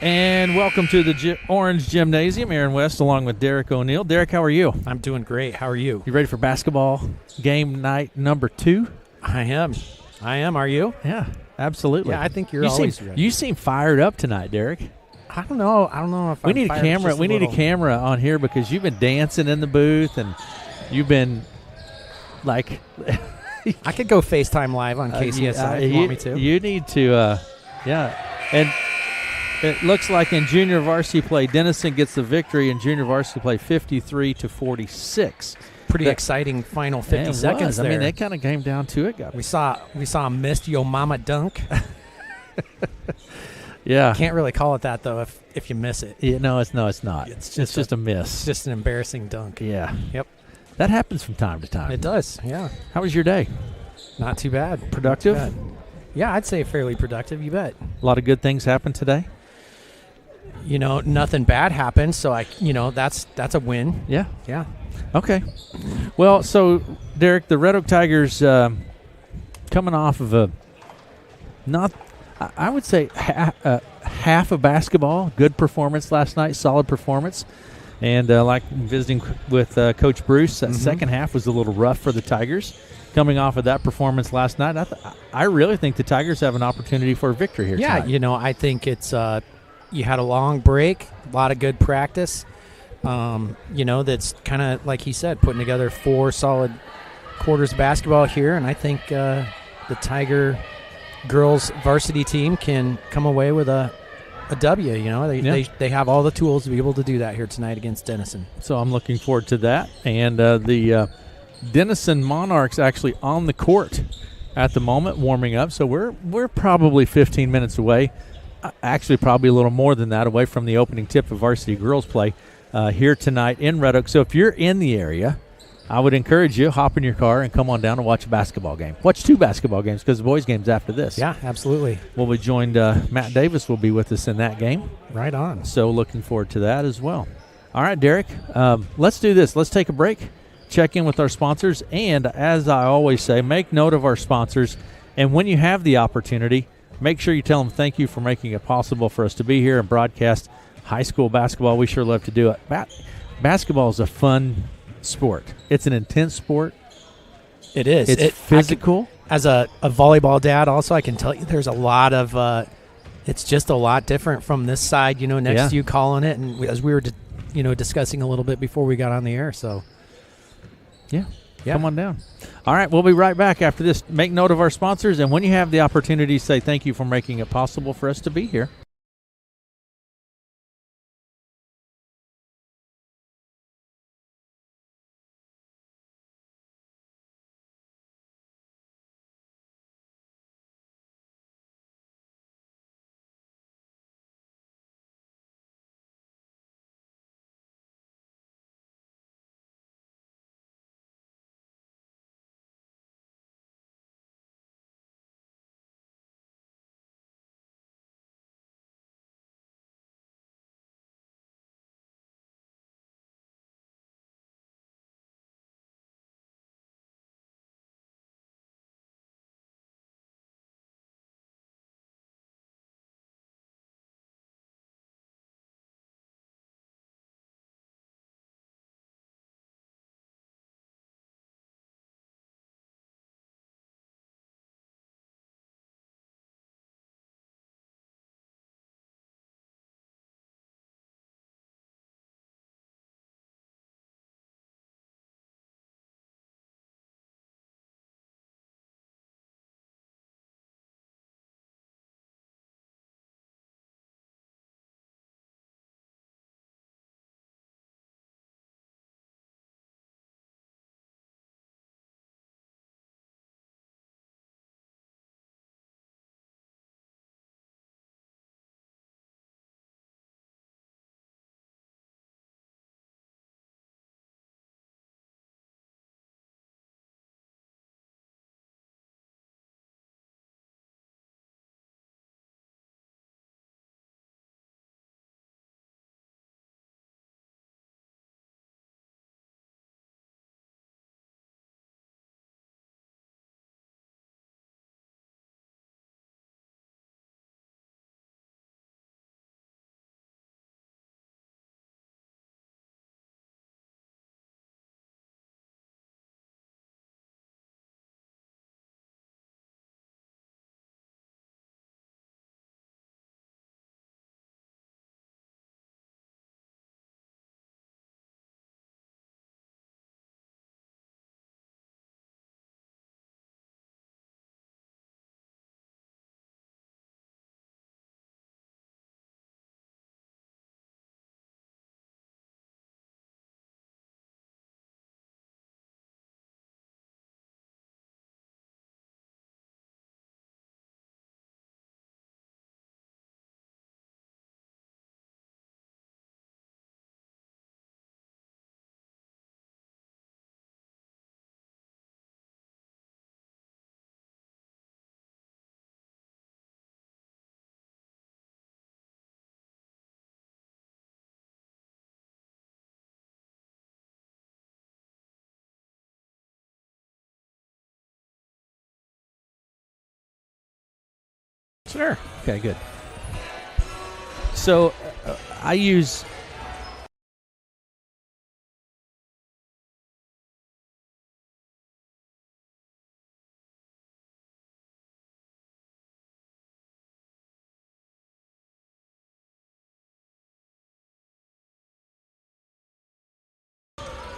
And welcome to the Orange Gymnasium. Aaron West along with Derek O'Neill. Derek, how are you? I'm doing great. How are you? You ready for basketball game night number 2? I am. Are you? Yeah, absolutely. Yeah, I think you're always ready. You seem fired up tonight, Derek. I don't know if we need a camera. We need a camera on here because you've been dancing in the booth and you've been like. I could go FaceTime live on KCSI if you want me to. You need to, And it looks like in junior varsity play, Denison gets the victory in junior varsity play 53-46. Pretty exciting final 50 seconds there. I mean, they kind of came down to it. We saw a missed Yo Mama dunk. Yeah. Can't really call it that, though, if you miss it. Yeah, no, it's not. It's just a miss. It's just an embarrassing dunk. Yeah. Yep. That happens from time to time. It does, yeah. How was your day? Not too bad. Productive? Not too bad. Yeah, I'd say fairly productive, you bet. A lot of good things happened today? You know, nothing bad happened, so that's a win. Yeah. Yeah. Okay. Well, so, Derek, the Red Oak Tigers coming off of I would say half of basketball, good performance last night, solid performance. And like visiting with Coach Bruce, that second half was a little rough for the Tigers. Coming off of that performance last night, I really think the Tigers have an opportunity for a victory here tonight. Yeah, I think it's you had a long break, a lot of good practice. That's kind of, like he said, putting together 4 solid quarters of basketball here. And I think the Tiger girls varsity team can come away with a W. They have all the tools to be able to do that here tonight against Denison. So I'm looking forward to that. And the Denison Monarchs actually on the court at the moment, warming up. So we're probably 15 minutes away. Actually, probably a little more than that away from the opening tip of varsity girls play here tonight in Red Oak. So if you're in the area, I would encourage you, hop in your car and come on down and watch a basketball game. Watch 2 basketball games because the boys' game's after this. Yeah, absolutely. We'll be joined, Matt Davis will be with us in that game. Right on. So looking forward to that as well. All right, Derek, let's do this. Let's take a break, check in with our sponsors, and as I always say, make note of our sponsors. And when you have the opportunity, make sure you tell them thank you for making it possible for us to be here and broadcast high school basketball. We sure love to do it. Basketball is a fun sport. It's an intense sport. It is. It's physical. As a volleyball dad also, I can tell you there's a lot of it's just a lot different from this side, next to you calling it. And as we were, discussing a little bit before we got on the air. So, yeah. Come on down. All right, we'll be right back after this. Make note of our sponsors, and when you have the opportunity, say thank you for making it possible for us to be here. Sure. Okay, good. So I use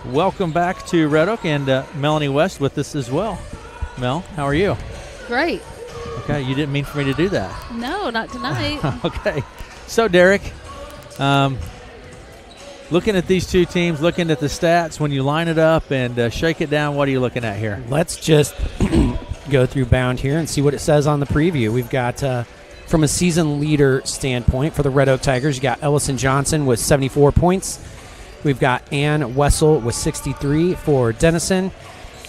welcome back to Red Oak, and Melanie West with us as well. Mel, how are you? Great. Okay, you didn't mean for me to do that. No, not tonight. Okay. So, Derek, looking at these two teams, looking at the stats, when you line it up and shake it down, what are you looking at here? Let's just go through Bound here and see what it says on the preview. We've got, from a season leader standpoint, for the Red Oak Tigers, you got Ellison Johnson with 74 points. We've got Ann Wessel with 63 for Denison.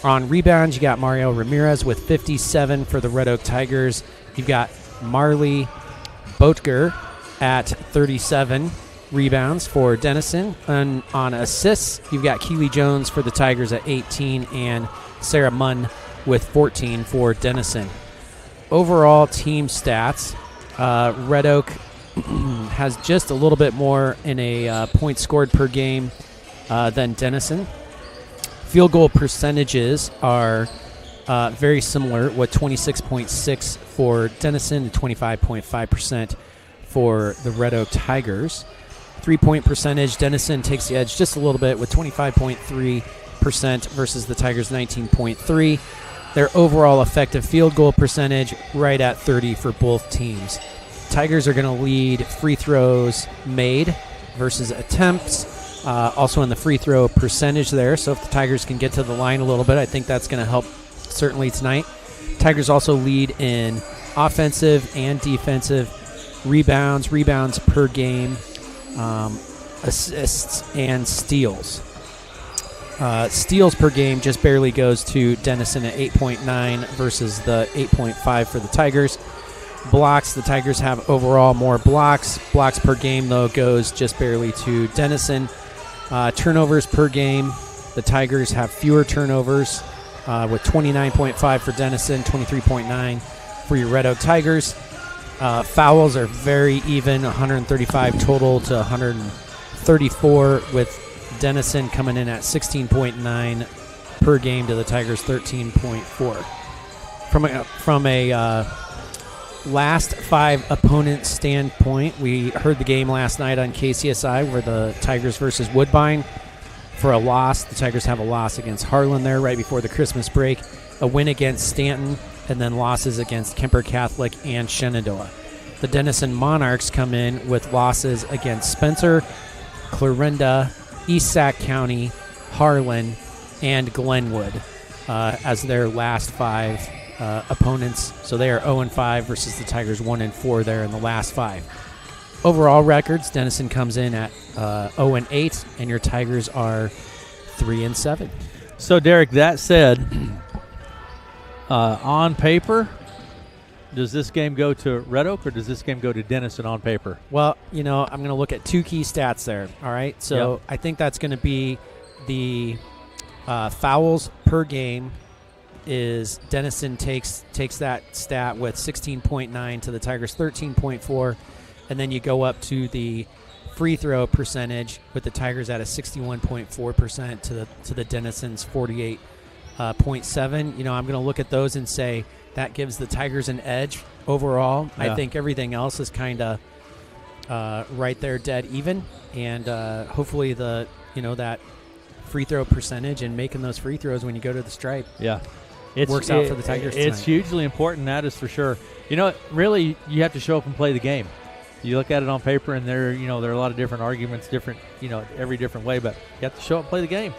On rebounds, you got Mario Ramirez with 57 for the Red Oak Tigers. You've got Marley Boatger at 37 rebounds for Denison. And on assists, you've got Keely Jones for the Tigers at 18 and Sarah Munn with 14 for Denison. Overall team stats, Red Oak has just a little bit more in a points scored per game than Denison. Field goal percentages are very similar, with 26.6 for Denison and 25.5% for the Red Oak Tigers. 3-point percentage, Denison takes the edge just a little bit with 25.3% versus the Tigers' 19.3%. Their overall effective field goal percentage right at 30 for both teams. Tigers are going to lead free throws made versus attempts. Also in the free throw percentage there. So if the Tigers can get to the line a little bit, I think that's going to help certainly tonight. Tigers also lead in offensive and defensive rebounds per game, assists, and steals. Steals per game just barely goes to Denison at 8.9 versus the 8.5 for the Tigers. Blocks, the Tigers have overall more blocks. Blocks per game, though, goes just barely to Denison. Turnovers per game, the Tigers have fewer turnovers with 29.5 for Denison, 23.9 for your Red Oak Tigers. Fouls are very even, 135 total to 134, with Denison coming in at 16.9 per game to the Tigers' 13.4. From a last five opponent standpoint, we heard the game last night on KCSI where the Tigers versus Woodbine. For a loss, the Tigers have a loss against Harlan there right before the Christmas break, a win against Stanton, and then losses against Kemper Catholic and Shenandoah. The Denison Monarchs come in with losses against Spencer, Clarinda, East Sac County, Harlan, and Glenwood as their last five opponents. So they are 0-5 versus the Tigers 1-4 there in the last five. Overall records, Denison comes in at 0-8, and your Tigers are 3-7. So, Derek, that said, on paper, does this game go to Red Oak or does this game go to Denison on paper? Well, I'm going to look at two key stats there, all right? So I think that's going to be the fouls per game. Is Denison takes that stat with 16.9 to the Tigers' 13.4, and then you go up to the free throw percentage with the Tigers at a 61.4% to the Denison's 48.7. I'm going to look at those and say that gives the Tigers an edge overall. Yeah. I think everything else is kind of right there, dead even, and hopefully that free throw percentage and making those free throws when you go to the stripe. Yeah. Works out for the Tigers tonight. It's hugely important, that is for sure. Really, you have to show up and play the game. You look at it on paper, and there are a lot of different arguments, every different way, but you have to show up and play the game.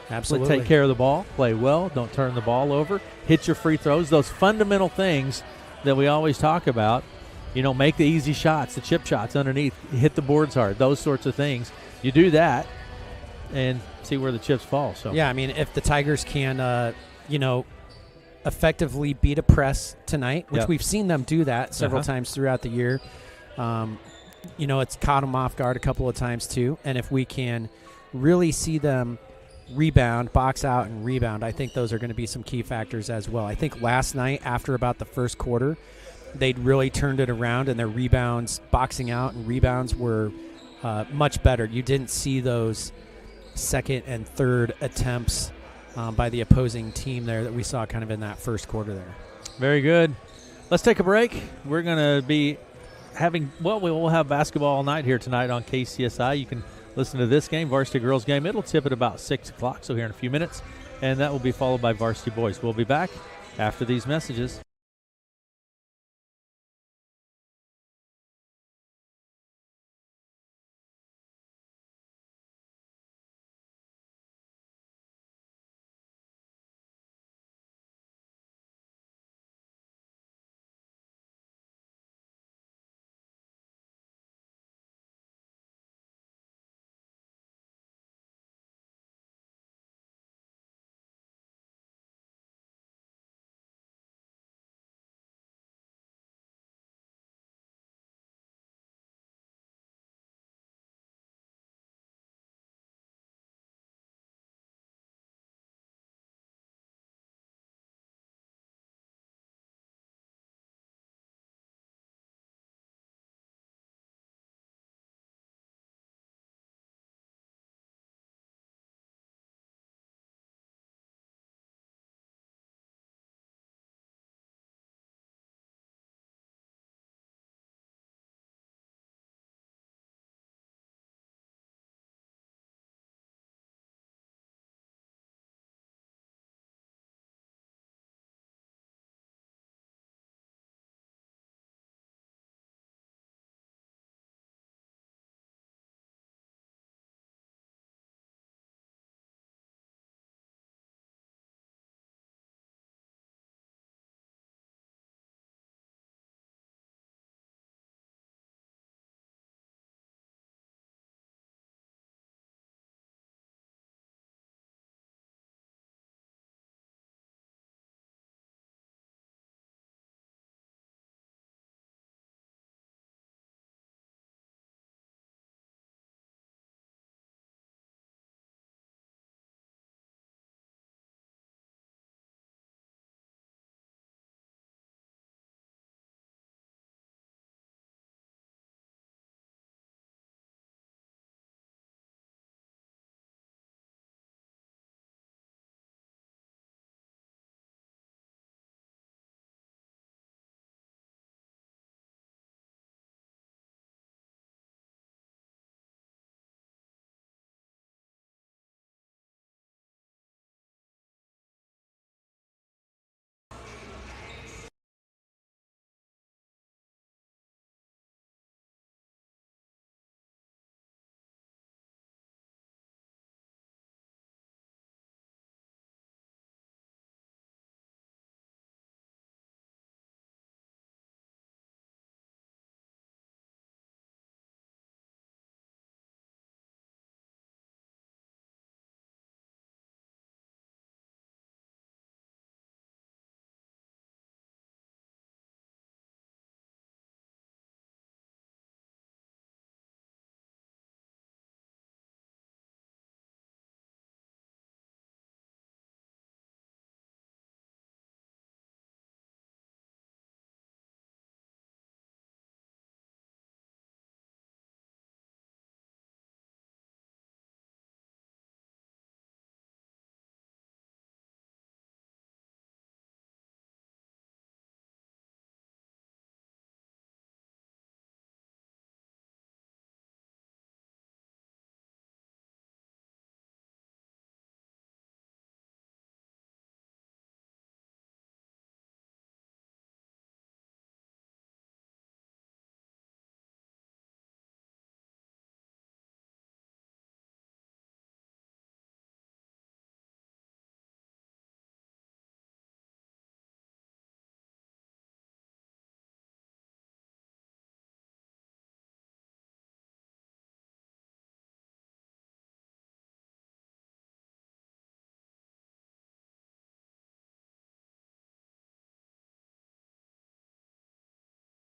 Absolutely. Take care of the ball, play well, don't turn the ball over, hit your free throws, those fundamental things that we always talk about. Make the easy shots, the chip shots underneath, hit the boards hard, those sorts of things. You do that and see where the chips fall. So yeah, if the Tigers can, effectively beat a press tonight, which we've seen them do that several times throughout the year. It's caught them off guard a couple of times too. And if we can really see them rebound, box out and rebound, I think those are going to be some key factors as well. I think last night, after about the first quarter, they'd really turned it around, and their rebounds, boxing out and rebounds were much better. You didn't see those second and third attempts by the opposing team there that we saw kind of in that first quarter there. Very good. Let's take a break. We're going to be we will have basketball all night here tonight on KCSI. You can listen to this game, Varsity Girls game. It'll tip at about 6 o'clock, so here in a few minutes, and that will be followed by Varsity Boys. We'll be back after these messages.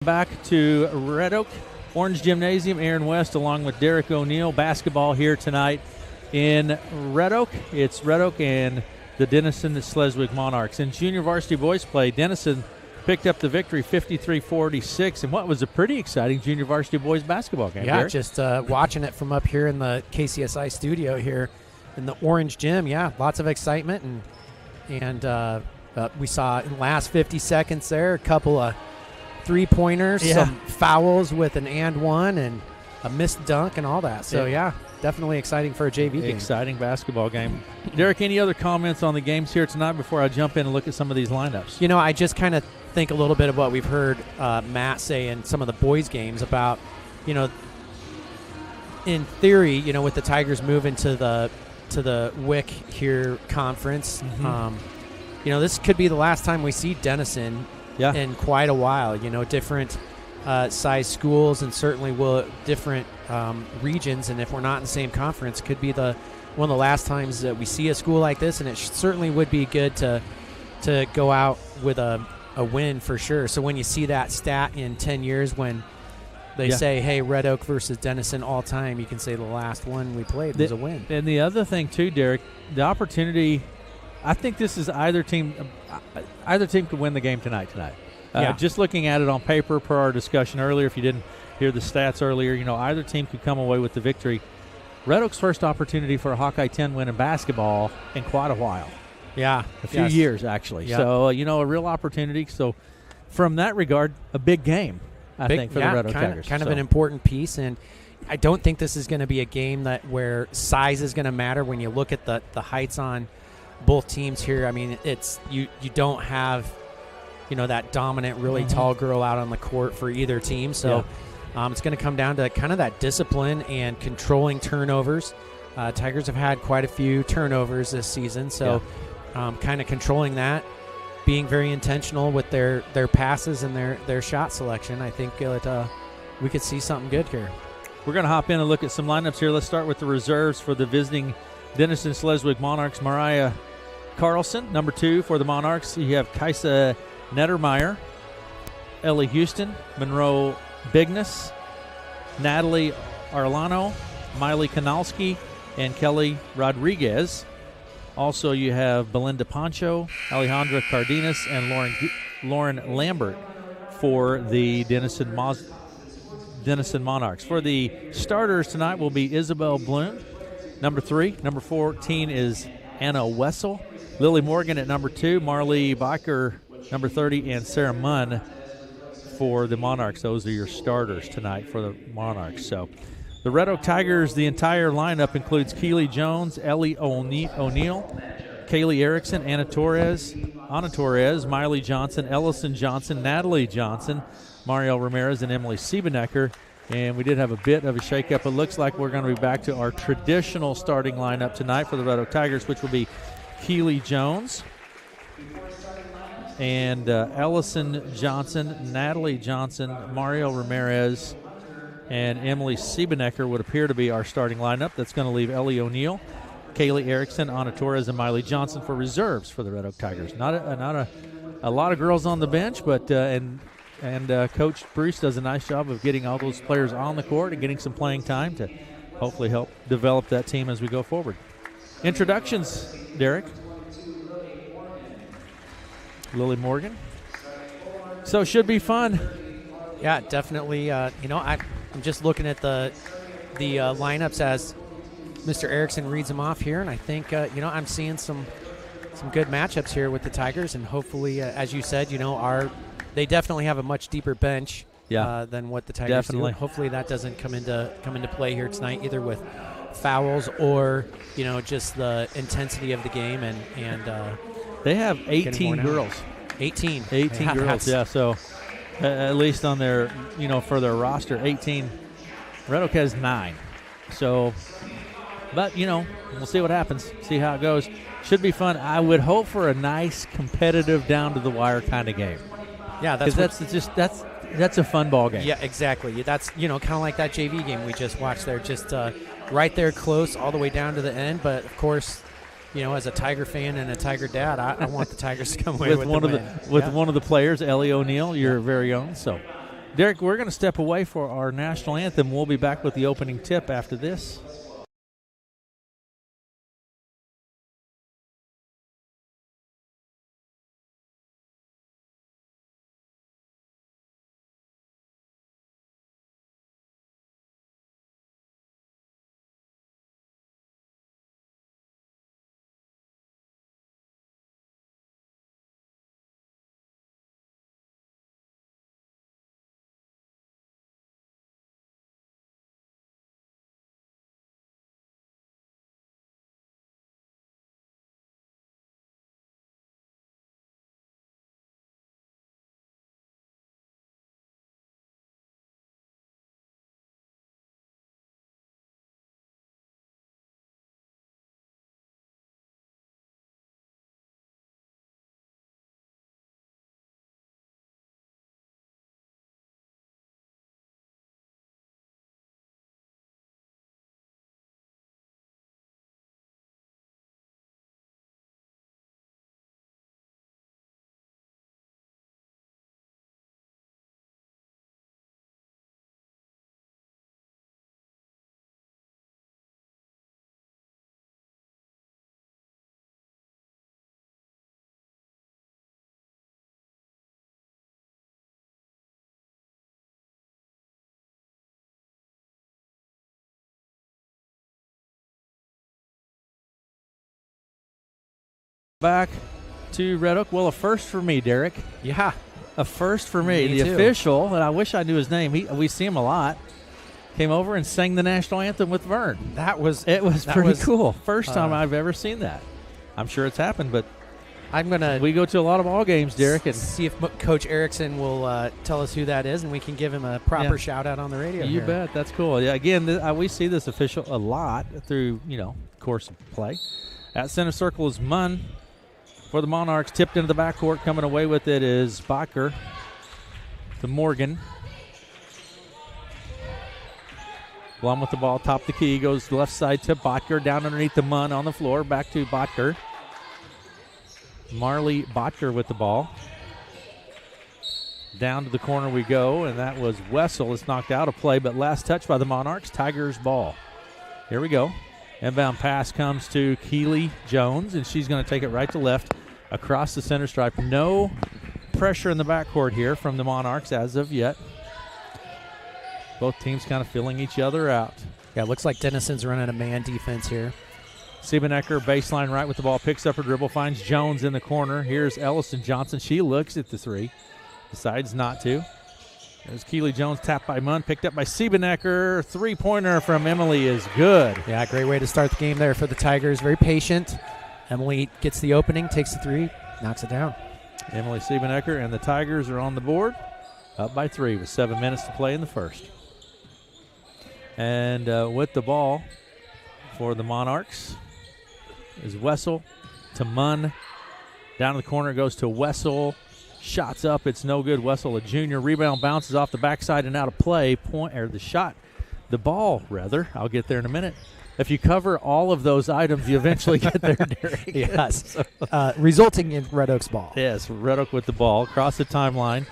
Back to Red Oak Orange Gymnasium. Aaron West along with Derek O'Neill. Basketball here tonight in Red Oak. It's Red Oak and the Denison Sleswig Monarchs. In junior varsity boys play, Denison picked up the victory 53-46 in what was a pretty exciting junior varsity boys basketball game. Yeah, Derek. just watching it from up here in the KCSI studio here in the Orange Gym. Yeah, lots of excitement. And we saw in the last 50 seconds there a couple of three-pointers, some fouls with an and one, and a missed dunk and all that. So, yeah, definitely exciting for a JV game. Exciting basketball game. Derek, any other comments on the games here tonight before I jump in and look at some of these lineups? You know, I just kind of think a little bit of what we've heard Matt say in some of the boys' games about, you know, in theory, you know, with the Tigers moving to the WIC here conference, you know, this could be the last time we see Denison in quite a while. You know, different size schools and certainly different regions, and if we're not in the same conference, could be one of the last times that we see a school like this, and it certainly would be good to go out with a win for sure. So when you see that stat in 10 years when they say, hey, Red Oak versus Denison all time, you can say the last one we played was a win. And the other thing too, Derek, the opportunity, I think this is either team could win the game tonight. Just looking at it on paper per our discussion earlier, if you didn't hear the stats earlier, you know, either team could come away with the victory. Red Oak's first opportunity for a Hawkeye 10 win in basketball in quite a while. Yeah. A few years, actually. Yep. So, you know, a real opportunity. So, from that regard, a big game, I think, for the Red Oak Tigers. Kind of an important piece. And I don't think this is going to be a game where size is going to matter when you look at the heights on both teams here. I mean, it's you don't have, you know, that dominant, really tall girl out on the court for either team. So, it's going to come down to kind of that discipline and controlling turnovers. Tigers have had quite a few turnovers this season. So, kind of controlling that, being very intentional with their passes and their shot selection. I think that we could see something good here. We're going to hop in and look at some lineups here. Let's start with the reserves for the visiting Denison Sleswig Monarchs. Mariah Carlson, number 2 for the Monarchs. You have Kaisa Nettermeyer, Ellie Houston, Monroe Bigness, Natalie Arlano, Miley Kanalski, and Kelly Rodriguez. Also, you have Belinda Pancho, Alejandra Cardenas, and Lauren Lambert for the Denison Monarchs. For the starters tonight will be Isabel Bloom, number 3. Number 14 is Anna Wessel. Lily Morgan at number 2. Marlee Bacher, number 30, and Sarah Munn for the Monarchs. Those are your starters tonight for the Monarchs. So the Red Oak Tigers, the entire lineup includes Keely Jones, Ellie O'Neill, Kaylee Erickson, Anna Torres, Miley Johnson, Ellison Johnson, Natalie Johnson, Mario Ramirez, and Emily Siebenecker. And we did have a bit of a shakeup. It looks like we're going to be back to our traditional starting lineup tonight for the Red Oak Tigers, which will be Keely Jones and Ellison Johnson, Natalie Johnson, Mario Ramirez, and Emily Siebenecker would appear to be our starting lineup. That's going to leave Ellie O'Neill, Kaylee Erickson, Anna Torres, and Miley Johnson for reserves for the Red Oak Tigers. Not a lot of girls on the bench, but and Coach Bruce does a nice job of getting all those players on the court and getting some playing time to hopefully help develop that team as we go forward. Introductions, Derek. Lily Morgan. So should be fun. Yeah, definitely. You know, I'm just looking at the lineups as Mr. Erickson reads them off here, and I think you know, I'm seeing some good matchups here with the Tigers, and hopefully, as you said, you know, they definitely have a much deeper bench than what the Tigers do. Hopefully, that doesn't come into play here tonight, either with fouls or, you know, just the intensity of the game and they have 18 girls. 18 girls. Yeah, so at least on their, you know, for their roster, 18. Red Oak has 9. So, but, you know, we'll see what happens, see how it goes. Should be fun. I would hope for a nice, competitive, down-to-the-wire kind of game. Yeah, that's a fun ball game. Yeah, exactly. That's, you know, kind of like that JV game we just watched there, just right there close all the way down to the end. But, of course, you know, as a Tiger fan and a Tiger dad, I want the Tigers to come away with one the win. One of the players, Ellie O'Neill, your very own. So, Derek, we're going to step away for our national anthem. We'll be back with the opening tip after this. Back to Red Oak. Well, a first for me, Derek. Yeah. A first for me. Me The too. official, and I wish I knew his name. We see him a lot. Came over and sang the national anthem with Vern. That was Pretty cool. First time I've ever seen that. I'm sure it's happened, but I'm going to we go to a lot of ball games, Derek. And see if Coach Erickson will tell us who that is, and we can give him a proper shout-out on the radio. You here. bet. That's cool. Yeah. Again, we see this official a lot through, course of play. At center circle is Munn for the Monarchs. Tipped into the backcourt. Coming away with it is Bacher to Morgan. Blum with the ball. Top of the key. Goes to the left side to Bacher. Down underneath the Munn on the floor. Back to Bacher. Marley Bacher with the ball. Down to the corner we go, and that was Wessel. It's knocked out of play, but last touch by the Monarchs. Tigers ball. Here we go. Inbound pass comes to Keely Jones, and she's going to take it right to left across the center stripe. No pressure in the backcourt here from the Monarchs as of yet. Both teams kind of filling each other out. Yeah, it looks like Denison's running a man defense here. Siebenecker, baseline right with the ball, picks up her dribble, finds Jones in the corner. Here's Ellison Johnson. She looks at the three, decides not to. There's Keely Jones, tapped by Munn, picked up by Siebenecker. Three-pointer from Emily is good. Yeah, great way to start the game there for the Tigers. Very patient. Emily gets the opening, takes the three, knocks it down. Emily Siebenecker and the Tigers are on the board, up by 3 with 7 minutes to play in the first. And with the ball for the Monarchs is Wessel to Munn. Down in the corner goes to Wessel. Shots up, it's no good. Wessel, a junior. Rebound bounces off the backside and out of play. The ball, I'll get there in a minute. If you cover all of those items, you eventually get there, Derek. Yes. Resulting in Red Oak's ball. Yes, Red Oak with the ball. Across the timeline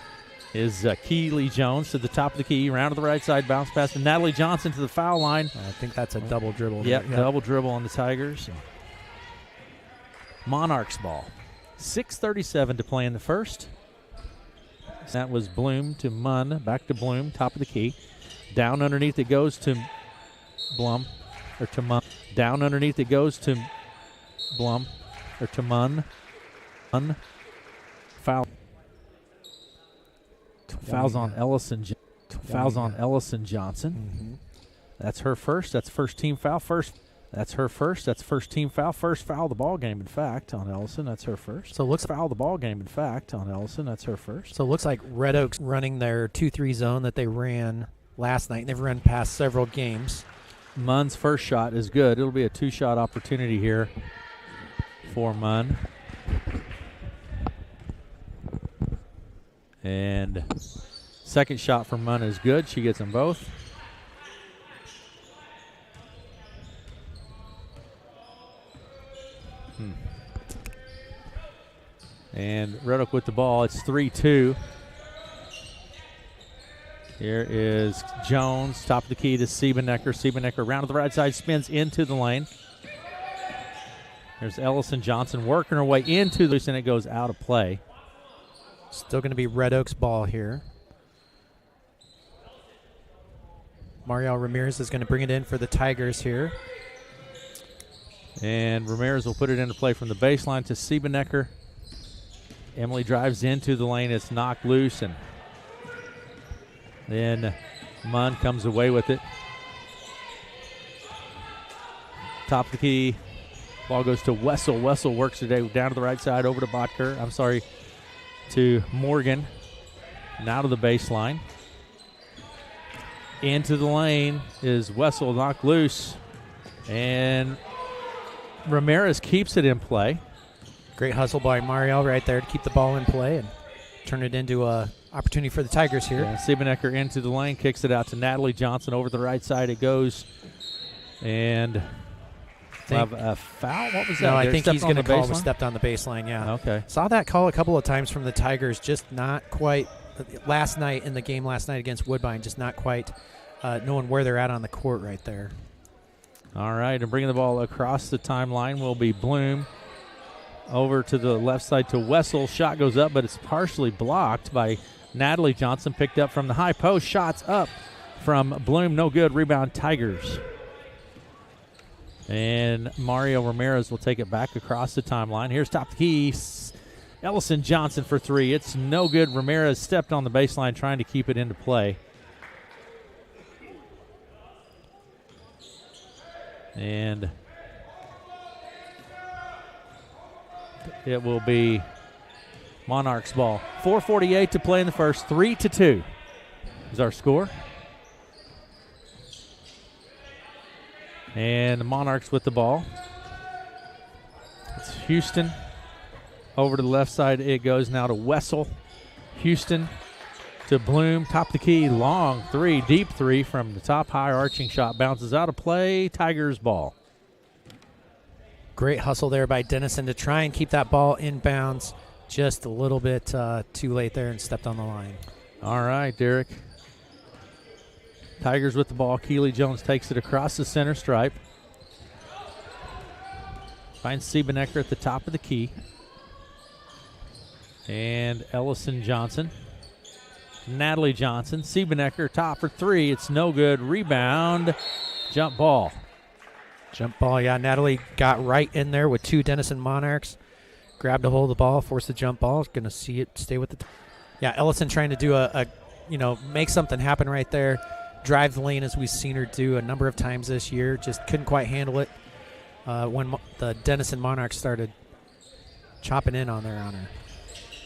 is Keely Jones to the top of the key. Round to the right side, bounce pass to Natalie Johnson to the foul line. I think that's a double dribble. Yep, double dribble on the Tigers. Monarchs ball. 6:37 to play in the first. That was Bloom to Munn. Back to Bloom, top of the key. Down underneath it goes to Blum, or to Munn. Down underneath it goes to Blum, or to Munn. Foul. Fouls on Ellison. Fouls on Ellison Johnson. Mm-hmm. That's her first. That's first team foul. That's her first. That's first team foul. First foul of the ball game, in fact, on Ellison. That's her first. So it looks foul of the ball game, in fact, on Ellison. That's her first. So it looks like Red Oak's running their 2-3 zone that they ran last night. They've run past several games. Munn's first shot is good. It'll be a 2-shot opportunity here for Munn. And second shot for Munn is good. She gets them both. And Red Oak with the ball. It's 3-2. Here is Jones, top of the key to Siebenecker. Siebenecker around to the right side, spins into the lane. There's Ellison Johnson working her way into this, and it goes out of play. Still going to be Red Oak's ball here. Mariel Ramirez is going to bring it in for the Tigers here. And Ramirez will put it into play from the baseline to Siebenecker. Emily drives into the lane. It's knocked loose, and then Munn comes away with it. Top of the key. Ball goes to Wessel. Wessel works today down to the right side over to to Morgan. Now to the baseline. Into the lane is Wessel, knocked loose. And Ramirez keeps it in play. Great hustle by Mariel right there to keep the ball in play and turn it into a opportunity for the Tigers here. Yeah, Siebenecker into the lane, kicks it out to Natalie Johnson. Over the right side it goes. And have a foul? What was that? No, I think he's going to call stepped on the baseline, yeah. Okay. Saw that call a couple of times from the Tigers, just not quite last night in the game last night against Woodbine, just not quite knowing where they're at on the court right there. All right, and bringing the ball across the timeline will be Bloom. Over to the left side to Wessel. Shot goes up, but it's partially blocked by Natalie Johnson. Picked up from the high post. Shots up from Bloom. No good. Rebound Tigers. And Mario Ramirez will take it back across the timeline. Here's top of the key. Ellison Johnson for three. It's no good. Ramirez stepped on the baseline trying to keep it into play. And it will be Monarchs ball. 4:48 to play in the first. 3-2 is our score. And the Monarchs with the ball. It's Houston. Over to the left side it goes now to Wessel. Houston to Bloom. Top of the key. Long three. Deep three from the top. High arching shot. Bounces out of play. Tigers ball. Great hustle there by Denison to try and keep that ball in bounds. Just a little bit too late there and stepped on the line. All right, Derek. Tigers with the ball. Keely Jones takes it across the center stripe. Finds Siebenecker at the top of the key. And Ellison Johnson. Natalie Johnson. Siebenecker top for three. It's no good. Rebound. Jump ball. Jump ball, yeah. Natalie got right in there with two Denison Monarchs. Grabbed a hold of the ball, forced the jump ball. Going to see it stay with the yeah, Ellison trying to do make something happen right there. Drive the lane as we've seen her do a number of times this year. Just couldn't quite handle it when the Denison Monarchs started chopping in on her.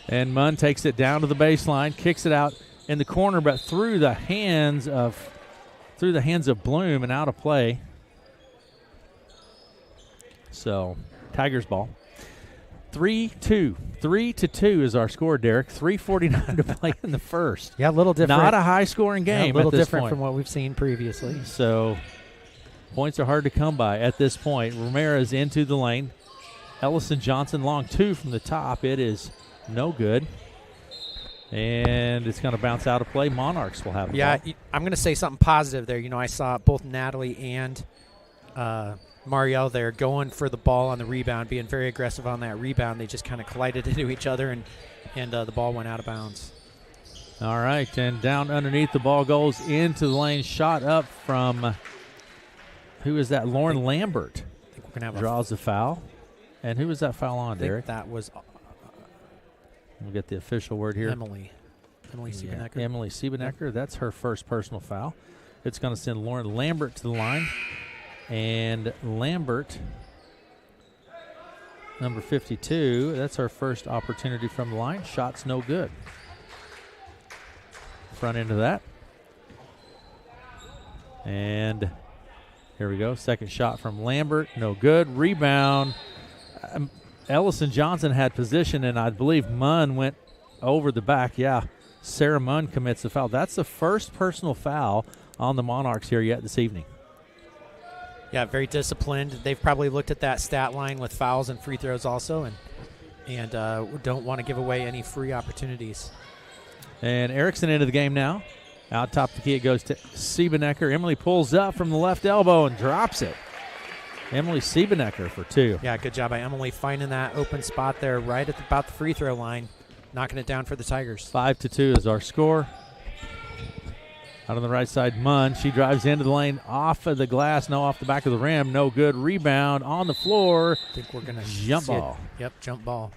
And Munn takes it down to the baseline, kicks it out in the corner, but through the hands of Bloom and out of play. So Tigers ball. 3-2. 3-2 is our score, Derek. 3:49 to play in the first. Yeah, a little different. Not a high-scoring game. Yeah, a little at this different point. from what we've seen previously. So points are hard to come by at this point. Ramirez into the lane. Ellison Johnson long two from the top. It is no good. And it's going to bounce out of play. Monarchs will have the ball. I'm going to say something positive there. I saw both Natalie and Marielle there going for the ball on the rebound, being very aggressive on that rebound. They just kind of collided into each other, and the ball went out of bounds. All right, and down underneath the ball goes into the lane. Shot up from, who is that? Lauren Lambert. I think we're going to have draws the foul. And who was that foul on, Derek? That was we'll get the official word here. Emily Siebenecker. Emily Siebenecker. That's her first personal foul. It's going to send Lauren Lambert to the line. And Lambert, number 52, that's our first opportunity from the line. Shot's no good. Front end of that. And here we go. Second shot from Lambert. No good. Rebound. Ellison Johnson had position, and I believe Munn went over the back. Yeah, Sarah Munn commits the foul. That's the first personal foul on the Monarchs here yet this evening. Yeah, very disciplined. They've probably looked at that stat line with fouls and free throws also, and don't want to give away any free opportunities. And Erickson into the game now. Out top the key it goes to Siebenecker. Emily pulls up from the left elbow and drops it. Emily Siebenecker for two. Yeah, good job by Emily finding that open spot there right at about the free throw line, knocking it down for the Tigers. 5-2 is our score. Out on the right side, Munn. She drives into the lane off of the glass, off the back of the rim. No good. Rebound on the floor. I think we're going to jump ball. Yep, jump ball.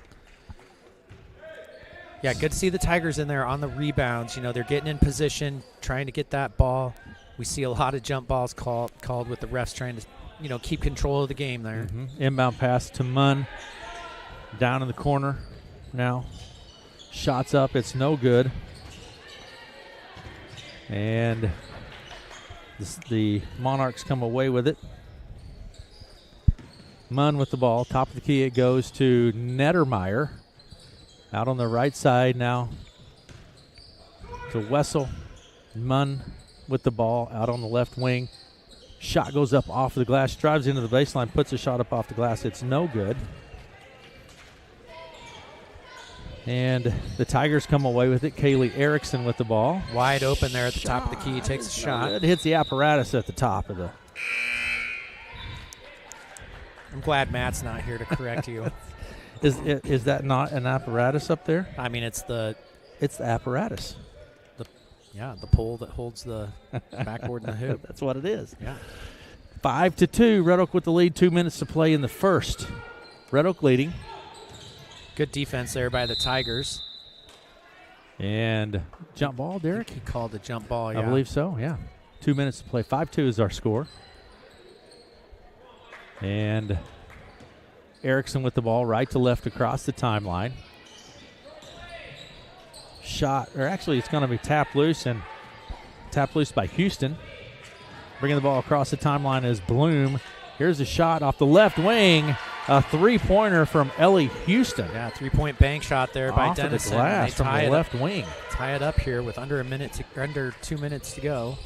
Yeah, good to see the Tigers in there on the rebounds. They're getting in position, trying to get that ball. We see a lot of jump balls called with the refs trying to, keep control of the game there. Mm-hmm. Inbound pass to Munn. Down in the corner now. Shots up. It's no good. And the Monarchs come away with it. Munn with the ball. Top of the key it goes to Nettermeyer. Out on the right side now to Wessel. Munn with the ball out on the left wing. Shot goes up off of the glass. Drives into the baseline. Puts a shot up off the glass. It's no good. And the Tigers come away with it. Kaylee Erickson with the ball. Wide open there at the top of the key. Takes a shot. It hits the apparatus at the top of the. I'm glad Matt's not here to correct you. Is that not an apparatus up there? I mean, it's the apparatus. The pole that holds the backboard and the hoop. That's what it is. Yeah. 5-2. Red Oak with the lead. 2 minutes to play in the first. Red Oak leading. Good defense there by the Tigers. And jump ball, Derek? He called the jump ball, yeah. I believe so, yeah. 2 minutes to play. 5-2 is our score. And Erickson with the ball right to left across the timeline. Shot, or actually it's going to be tapped loose by Houston. Bringing the ball across the timeline is Bloom. Here's a shot off the left wing. A three-pointer from Ellie Houston. Yeah, three-point bank shot there by Off of Denison. the glass from the left wing. Tie it up here with under 2 minutes to go.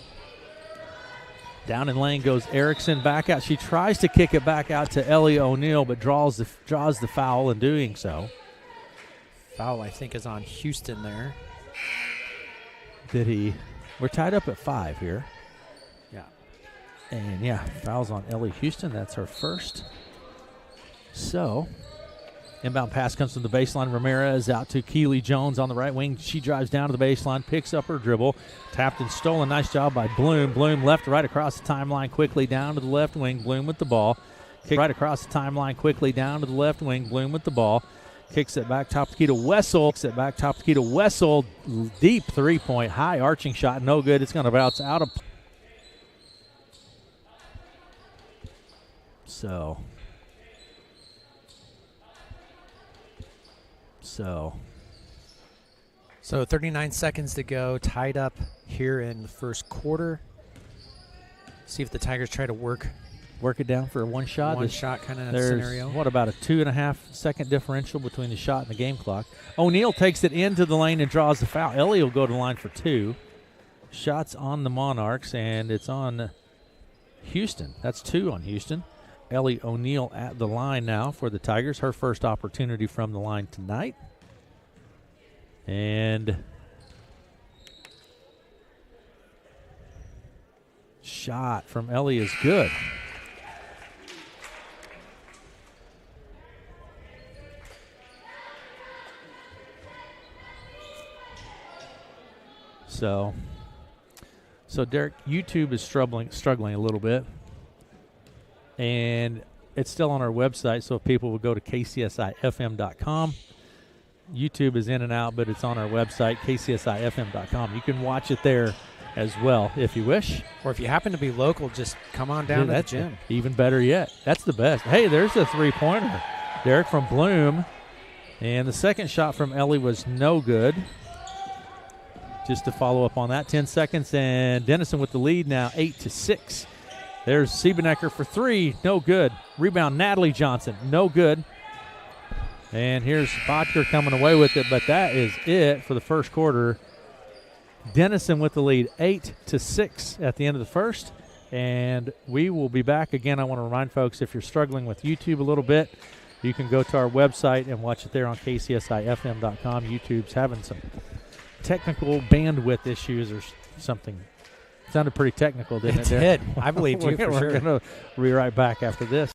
Down in lane goes Erickson back out. She tries to kick it back out to Ellie O'Neill, but draws the foul in doing so. Foul, I think, is on Houston there. Did he? We're tied up at 5 here. Yeah. And, yeah, foul's on Ellie Houston. That's her first. So, inbound pass comes from the baseline. Ramirez out to Keely Jones on the right wing. She drives down to the baseline, picks up her dribble. Tapped and stolen. Nice job by Bloom. Bloom left to right across the timeline, quickly down to the left wing. Bloom with the ball. Kick right across the timeline, quickly down to the left wing. Bloom with the ball. Kicks it back top of the key to Wessel. Deep three-point, high arching shot. No good. It's going to bounce out of. So 39 seconds to go, tied up here in the first quarter. See if the Tigers try to work it down for a one shot. One shot kind of There's, scenario. what, about a 2.5 second differential between the shot and the game clock. O'Neal takes it into the lane and draws the foul. Ellie will go to the line for 2. Shots on the Monarchs, and it's on Houston. That's 2 on Houston. Ellie O'Neill at the line now for the Tigers. Her first opportunity from the line tonight. And shot from Ellie is good. So Derek, YouTube is struggling a little bit. And it's still on our website, so if people would go to kcsifm.com. YouTube is in and out, but it's on our website, kcsifm.com. You can watch it there as well if you wish. Or if you happen to be local, just come on down to the gym. Even better yet. That's the best. Hey, there's a three-pointer. Derek from Bloom. And the second shot from Ellie was no good. Just to follow up on that, 10 seconds, and Denison with the lead now, 8-6. There's Siebenecker for 3, no good. Rebound, Natalie Johnson, no good. And here's Botker coming away with it, but that is it for the first quarter. Denison with the lead, 8-6 at the end of the first. And we will be back again. I want to remind folks, if you're struggling with YouTube a little bit, you can go to our website and watch it there on kcsifm.com. YouTube's having some technical bandwidth issues or something. Sounded pretty technical, didn't it? It did. I believe you for sure. We're going to be right back after this.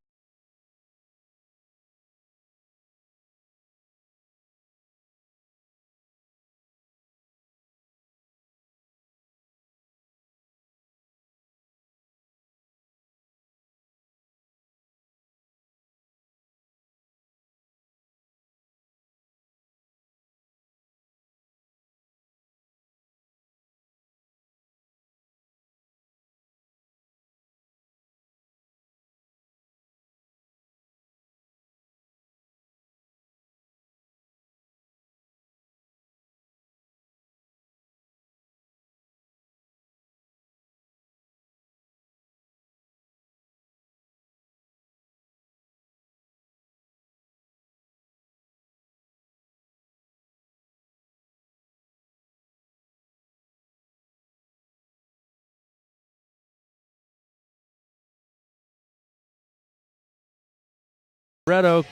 Red Oak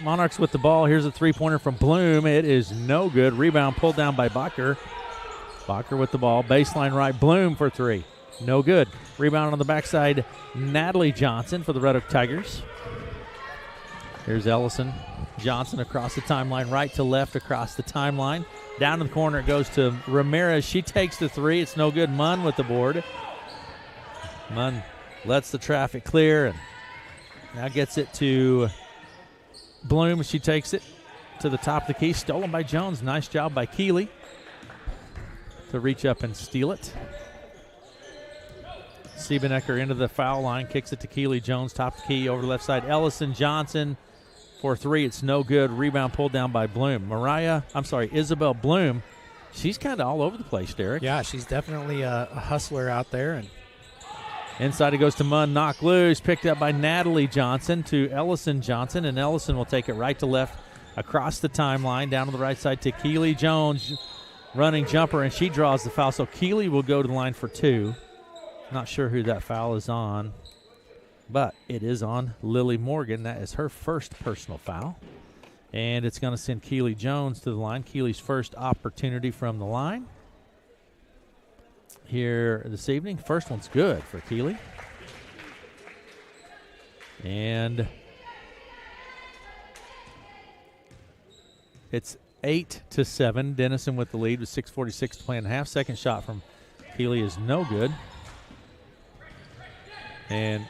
Monarchs with the ball. Here's a three-pointer from Bloom. It is no good. Rebound pulled down by Bacher. Bacher with the ball. Baseline right. Bloom for 3. No good. Rebound on the backside. Natalie Johnson for the Red Oak Tigers. Here's Ellison. Johnson across the timeline. Right to left across the timeline. Down in the corner it goes to Ramirez. She takes the 3. It's no good. Munn with the board. Munn lets the traffic clear and now gets it to Bloom. She takes it to the top of the key. Stolen by Jones. Nice job by Keeley to reach up and steal it. Siebenecker into the foul line, kicks it to Keeley Jones, top of the key, over the left side. Ellison Johnson for three. It's no good. Rebound pulled down by Bloom. Isabel Bloom, she's kind of all over the place, Derek. Yeah, she's definitely a hustler out there. And inside it goes to Munn, knocked loose, picked up by Natalie Johnson to Ellison Johnson, and Ellison will take it right to left across the timeline, down to the right side to Keeley Jones, running jumper, and she draws the foul. So Keeley will go to the line for two. Not sure who that foul is on, but it is on Lily Morgan. That is her first personal foul. And it's going to send Keeley Jones to the line. Keeley's first opportunity from the line here this evening. First one's good for Keeley. And it's 8-7. Denison with the lead with 6:46 to play in the half. Second shot from Keeley is no good. And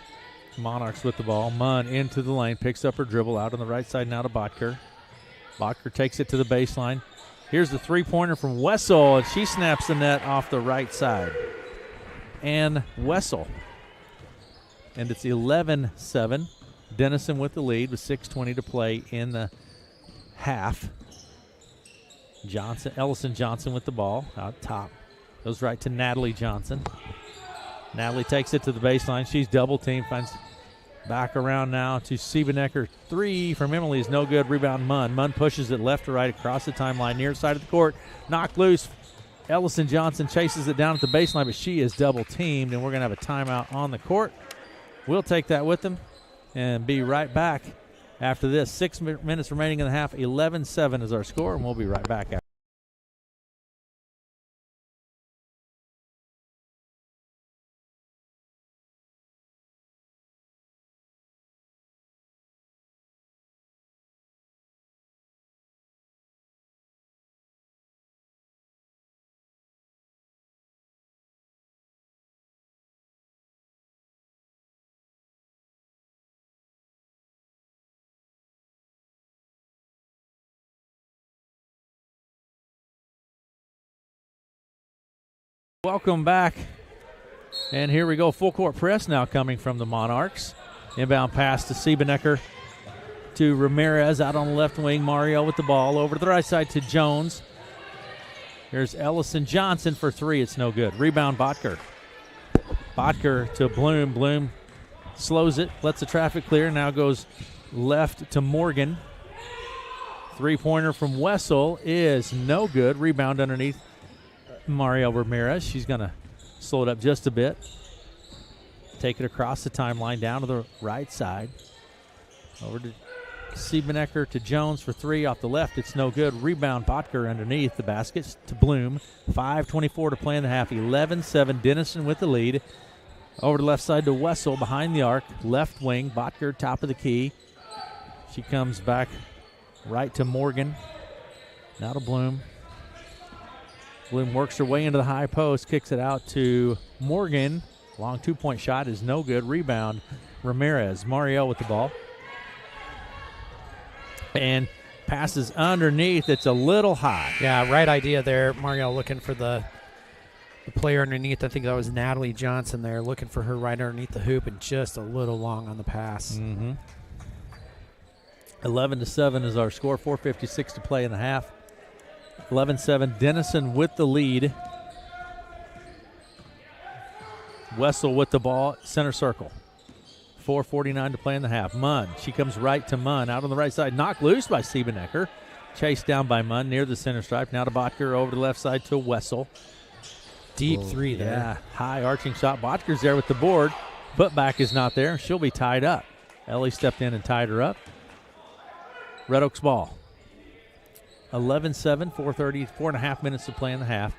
Monarchs with the ball. Munn into the lane, picks up her dribble out on the right side now to Botker. Botker takes it to the baseline. Here's the three-pointer from Wessel, and she snaps the net off the right side. And Wessel. And it's 11-7. Denison with the lead with 6:20 to play in the half. Ellison Johnson with the ball out top. Goes right to Natalie Johnson. Natalie takes it to the baseline. She's double teamed. Finds back around now to Siebenecker. Three from Emily is no good. Rebound Munn. Munn pushes it left to right across the timeline, near side of the court. Knocked loose. Ellison Johnson chases it down at the baseline, but she is double teamed, and we're going to have a timeout on the court. We'll take that with them and be right back after this. 6 minutes remaining in the half. 11-7 is our score, and we'll be right back after. Welcome back. And here we go. Full court press now coming from the Monarchs. Inbound pass to Siebenecker to Ramirez out on the left wing. Mario with the ball over to the right side to Jones. Here's Ellison Johnson for three. It's no good. Rebound Botker. Botker to Bloom. Bloom slows it, lets the traffic clear. Now goes left to Morgan. Three-pointer from Wessel is no good. Rebound underneath Mario Ramirez. She's going to slow it up just a bit. Take it across the timeline down to the right side. Over to Siebenecker to Jones for three off the left. It's no good. Rebound Botker underneath the basket to Bloom. 5:24 to play in the half. 11-7. Denison with the lead. Over to the left side to Wessel behind the arc. Left wing. Botker top of the key. She comes back right to Morgan. Now to Bloom. Bloom works her way into the high post, kicks it out to Morgan. Long two-point shot is no good. Rebound, Ramirez. Mario with the ball. And passes underneath. It's a little high. yeah, right idea there. Mario looking for the player underneath. I think that was Natalie Johnson there, looking for her right underneath the hoop, and just a little long on the pass. 11-7 is our score. 4:56 to play in the half. 11-7. Denison with the lead. Wessel with the ball, center circle. 4:49 to play in the half. Munn, she comes right to Munn, out on the right side. Knocked loose by Siebenecker. Chased down by Munn near the center stripe. Now to Botker over to the left side to Wessel. Deep three there. Yeah, high arching shot. Botker's there with the board. Putback is not there. She'll be tied up. Ellie stepped in and tied her up. Red Oaks ball. 11-7, 4.5 minutes to play in the half.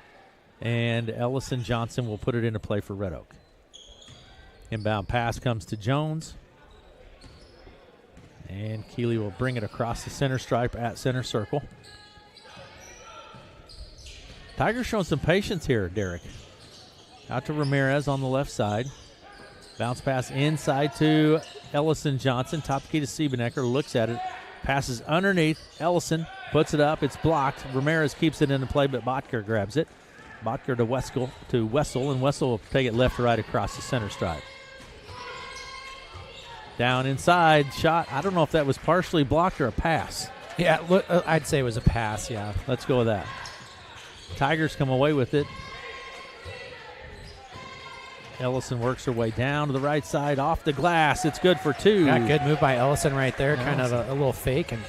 And Ellison Johnson will put it into play for Red Oak. Inbound pass comes to Jones. And Keeley will bring it across the center stripe at center circle. Tigers showing some patience here, Derek. Out to Ramirez on the left side. Bounce pass inside to Ellison Johnson. Top key to Siebenecker. Looks at it. Passes underneath. Ellison puts it up. It's blocked. Ramirez keeps it into play, but Botker grabs it. Botker to Wessel, and Wessel will take it left to right across the center stripe. Down inside. Shot. I don't know if that was partially blocked or a pass. Yeah, look, I'd say it was a pass, yeah. Let's go with that. Tigers come away with it. Ellison works her way down to the right side, off the glass. It's good for 2. Yeah, good move by Ellison right there. Kind of a little fake and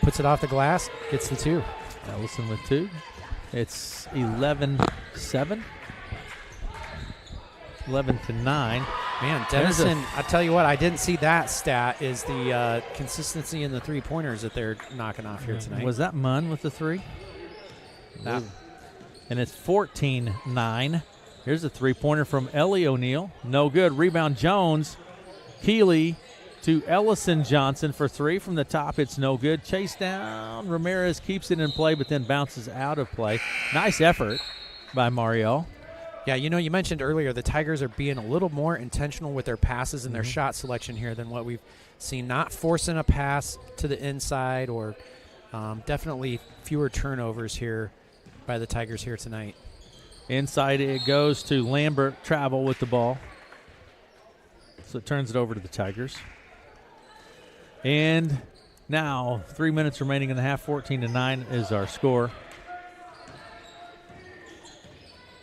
puts it off the glass, gets the 2. Ellison with 2. It's 11-7. 11-9. Man, Denison, I tell you what, I didn't see that stat, is the consistency in the three-pointers that they're knocking off here tonight. Was that Munn with the 3? That. And it's 14-9. Here's a three-pointer from Ellie O'Neill. No good. Rebound Jones. Keeley to Ellison Johnson for 3 from the top. It's no good. Chase down. Ramirez keeps it in play, but then bounces out of play. Nice effort by Mario. Yeah, you mentioned earlier the Tigers are being a little more intentional with their passes and their shot selection here than what we've seen. Not forcing a pass to the inside, or definitely fewer turnovers here by the Tigers here tonight. Inside it goes to Lambert. Travel with the ball. So it turns it over to the Tigers. And now 3 minutes remaining in the half. 14-9 is our score.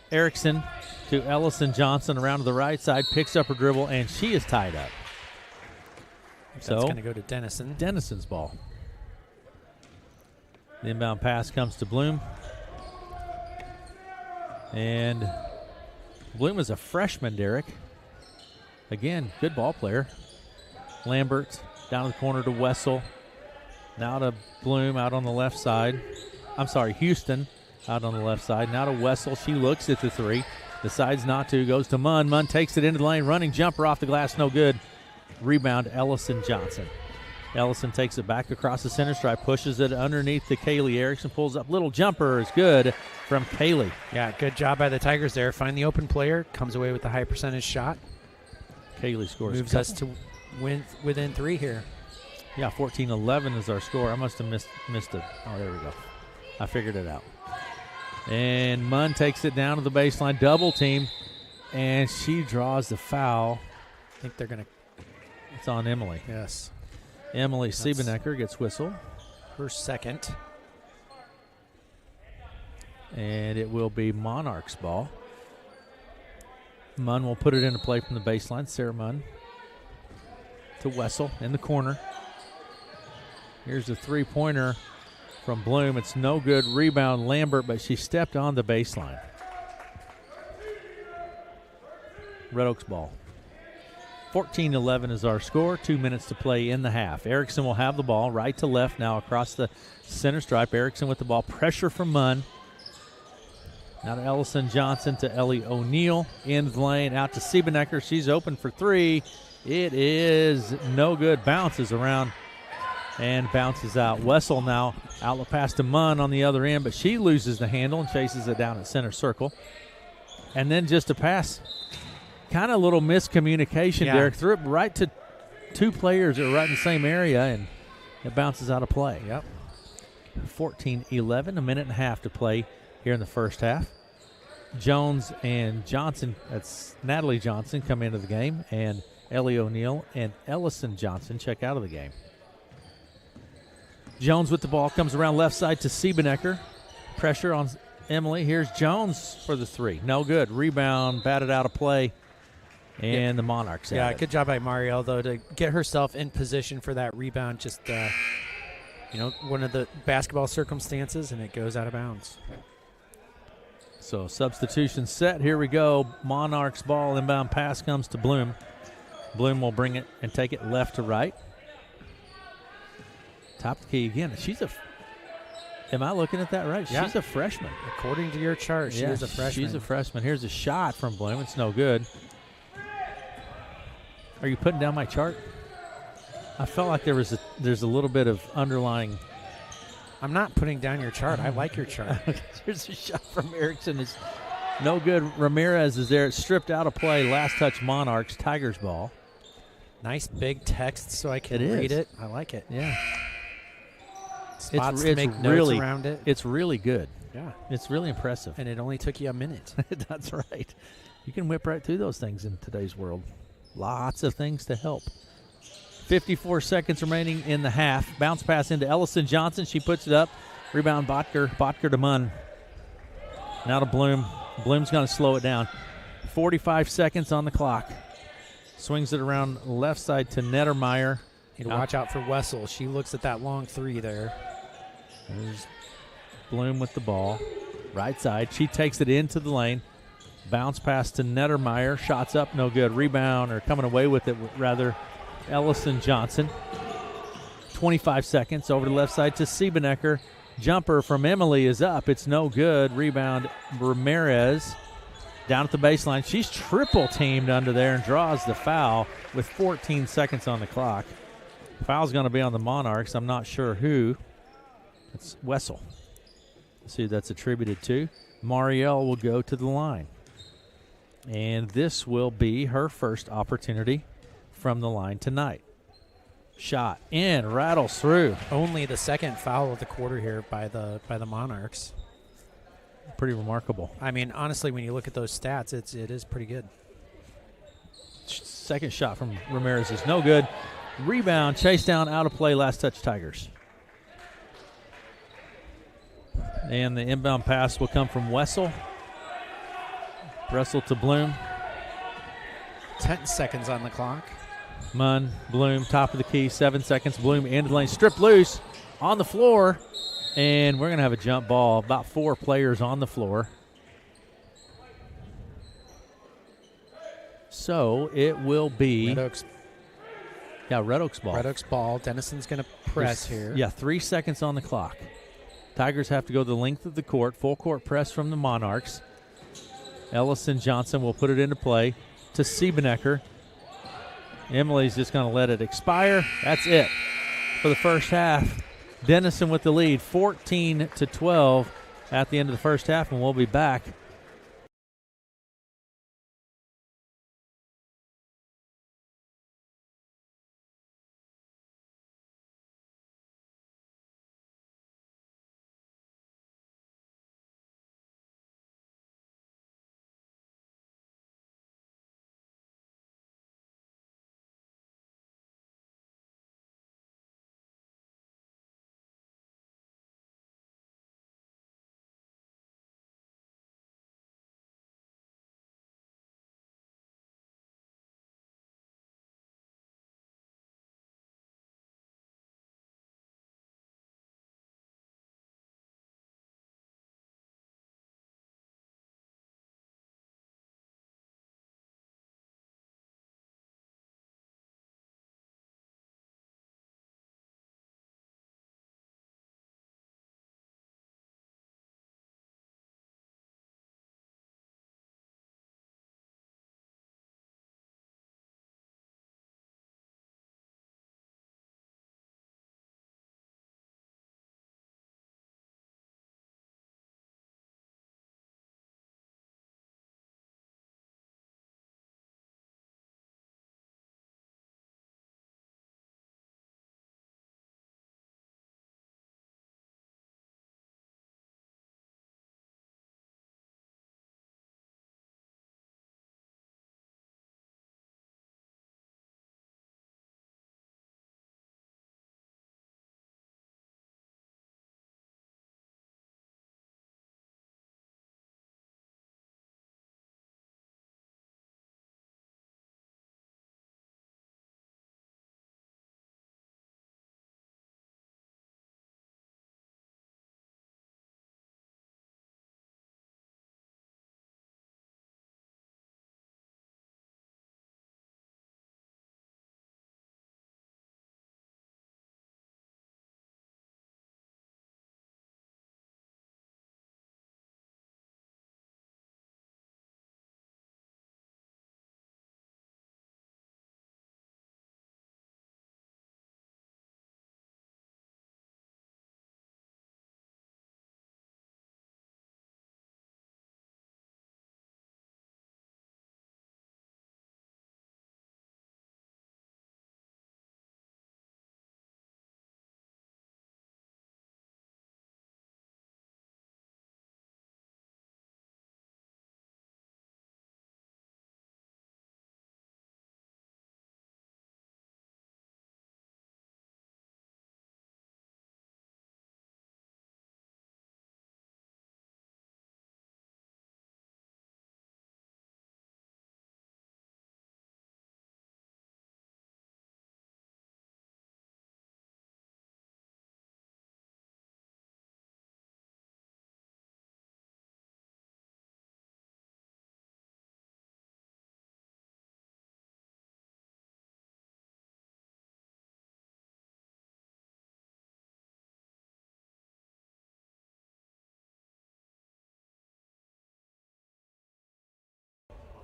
Erickson to Ellison Johnson around to the right side. Picks up her dribble, and she is tied up. So that's going to go to Denison. Denison's ball. The inbound pass comes to Bloom. And Bloom is a freshman, Derek. Again, good ball player. Lambert down the corner to Wessel. Now to Bloom out on the left side. I'm sorry, Houston out on the left side. Now to Wessel. She looks at the 3. Decides not to. Goes to Munn. Munn takes it into the lane. Running jumper off the glass. No good. Rebound, Ellison Johnson. Ellison takes it back across the center stripe, pushes it underneath to Kaylee Erickson, pulls up. Little jumper is good from Kaylee. Yeah, good job by the Tigers there. Find the open player, comes away with a high percentage shot. Kaylee scores. Moves us to win within 3 here. Yeah, 14-11 is our score. I must have missed it. Oh, there we go. I figured it out. And Munn takes it down to the baseline, double team, and she draws the foul. I think they're going to. It's on Emily. Yes. Emily Siebenecker gets whistle. Her second. And it will be Monarchs ball. Munn will put it into play from the baseline. Sarah Munn to Wessel in the corner. Here's the three-pointer from Bloom. It's no good. Rebound Lambert, but she stepped on the baseline. Red Oaks ball. 14-11 is our score. 2 minutes to play in the half. Erickson will have the ball right to left now across the center stripe. Erickson with the ball. Pressure from Munn. Now to Ellison Johnson to Ellie O'Neill. In the lane out to Siebenecker. She's open for 3. It is no good. Bounces around and bounces out. Wessel now outlet pass to Munn on the other end, but she loses the handle and chases it down at center circle. And then just a pass. Kind of a little miscommunication, yeah. Derek. Threw it right to 2 players that are right in the same area, and it bounces out of play. Yep. 14-11, a minute and a half to play here in the first half. Jones and Johnson, that's Natalie Johnson, come into the game, and Ellie O'Neill and Ellison Johnson check out of the game. Jones with the ball, comes around left side to Siebenecker. Pressure on Emily. Here's Jones for the 3. No good. Rebound, batted out of play. And the Monarchs. Yeah, good job by Marielle, though, to get herself in position for that rebound. Just, one of the basketball circumstances, and it goes out of bounds. So substitution set. Here we go. Monarchs ball. Inbound pass comes to Bloom. Bloom will bring it and take it left to right. Top the key again. Am I looking at that right? Yeah. She's a freshman. According to your chart, she is a freshman. She's a freshman. Here's a shot from Bloom. It's no good. Are you putting down my chart? I felt like there's a little bit of underlying. I'm not putting down your chart. I like your chart. Here's a shot from Erickson. No good. Ramirez is there. It's stripped out of play. Last touch Monarchs. Tigers ball. Nice big text so I can It is. read it. I like it. Yeah. Spots it's to make really, notes around it. It's really good. Yeah. It's really impressive. And it only took you a minute. That's right. You can whip right through those things in today's world. Lots of things to help. 54 seconds remaining in the half. Bounce pass into Ellison Johnson. She puts it up. Rebound Botker. Botker to Munn. Now to Bloom. Bloom's going to slow it down. 45 seconds on the clock. Swings it around left side to Nettermeyer. Need to watch out for Wessel. She looks at that long three there. There's Bloom with the ball. Right side. She takes it into the lane. Bounce pass to Nettermeyer. Shots up, no good. Rebound, or coming away with it, rather, Ellison Johnson. 25 seconds over to the left side to Siebenecker. Jumper from Emily is up. It's no good. Rebound, Ramirez. Down at the baseline. She's triple teamed under there and draws the foul with 14 seconds on the clock. Foul's going to be on the Monarchs. I'm not sure who. It's Wessel. Let's see who that's attributed to. Marielle will go to the line. And this will be her first opportunity from the line tonight. Shot in, rattles through. Only the second foul of the quarter here by the Monarchs. Pretty remarkable. I mean, honestly, when you look at those stats, it is pretty good. Second shot from Ramirez is no good. Rebound, chase down, out of play, last touch Tigers. And the inbound pass will come from Wessel. Wrestle to Bloom. 10 seconds on the clock. Munn, Bloom, top of the key, 7 seconds. Bloom into the lane, stripped loose on the floor. And we're going to have a jump ball. About 4 players on the floor. So it will be Red Oaks ball. Red Oaks ball. Denison's going to press here. Yeah, 3 seconds on the clock. Tigers have to go the length of the court. Full court press from the Monarchs. Ellison Johnson will put it into play to Siebenecker. Emily's just going to let it expire. That's it for the first half. Denison with the lead, 14-12 at the end of the first half, and we'll be back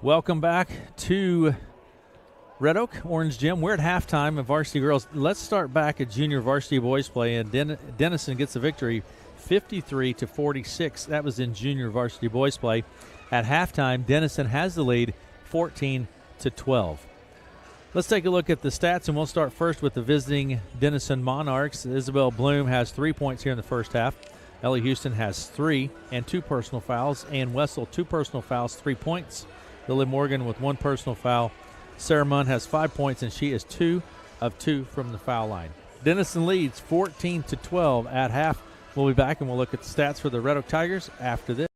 Welcome back to Red Oak Orange Gym. We're at halftime of varsity girls. Let's start back at junior varsity boys play, and Denison gets the victory 53-46. That was in junior varsity boys play. At halftime, Denison has the lead 14-12. Let's take a look at the stats, and we'll start first with the visiting Denison Monarchs. Isabel Bloom has 3 points here in the first half. Ellie Houston has 3 and 2 personal fouls. Ann Wessel, 2 personal fouls, 3 points. Lily Morgan with 1 personal foul. Sarah Munn has 5 points, and she is 2 of 2 from the foul line. Denison leads 14-12 at half. We'll be back, and we'll look at the stats for the Red Oak Tigers after this.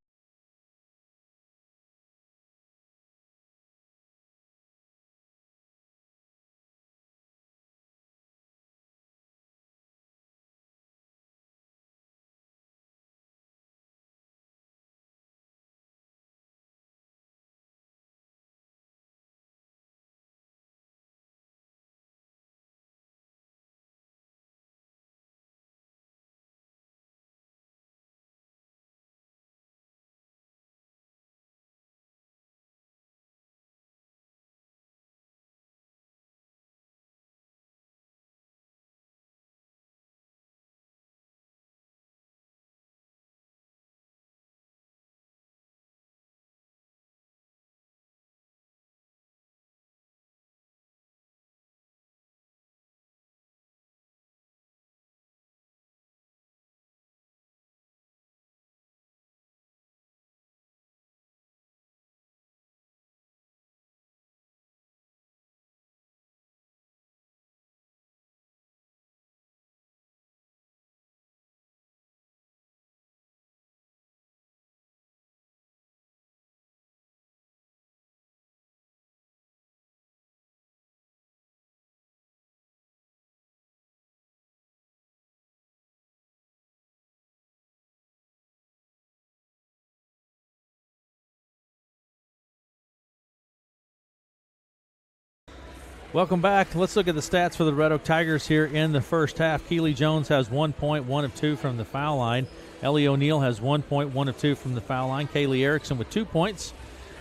Welcome back. Let's look at the stats for the Red Oak Tigers here in the first half. Keely Jones has 1 point, 1 of 2 from the foul line. Ellie O'Neill has 1 point, 1 of 2 from the foul line. Kaylee Erickson with 2 points.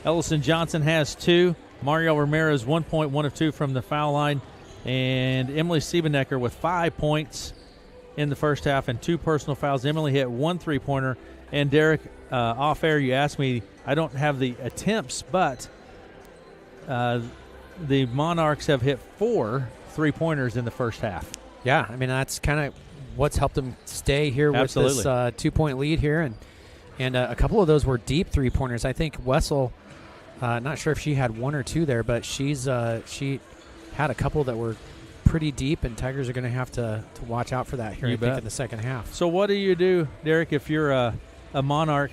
Ellison Johnson has 2. Mario Ramirez 1 point, 1 of 2 from the foul line. And Emily Siebenecker with 5 points in the first half and 2 personal fouls. Emily hit 1 3-pointer. And Derek, off air, you asked me, I don't have the attempts, but the Monarchs have hit 4 3-pointers in the first half. Yeah, I mean, that's kind of what's helped them stay here with this 2-point lead here. And a couple of those were deep 3-pointers. I think Wessel, not sure if she had 1 or 2 there, but she had a couple that were pretty deep, and Tigers are going to have to watch out for that here, I think, in the second half. So what do you do, Derek, if you're a Monarch?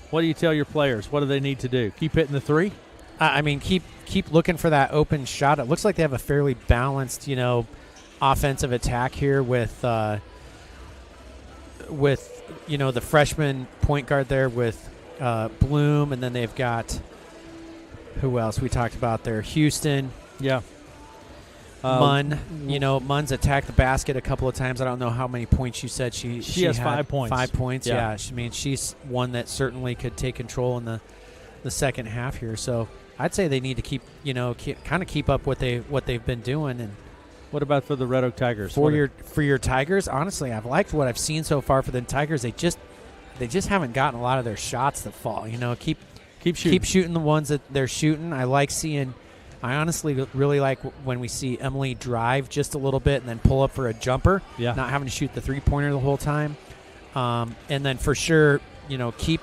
What do you tell your players? What do they need to do? Keep hitting the 3? I mean, keep looking for that open shot. It looks like they have a fairly balanced, offensive attack here with the freshman point guard there with Bloom, and then they've got who else we talked about there? Houston. Yeah. Munn. Munn's attacked the basket a couple of times. I don't know how many points you said she has had 5 points. 5 points. Yeah. She's one that certainly could take control in the second half here. So I'd say they need to keep up what they've been doing. And what about for the Red Oak Tigers? For your Tigers, honestly, I've liked what I've seen so far for the Tigers. They just haven't gotten a lot of their shots that fall. Keep shooting the ones that they're shooting. I honestly really like when we see Emily drive just a little bit and then pull up for a jumper. Yeah. Not having to shoot the 3-pointer the whole time. And then for sure, keep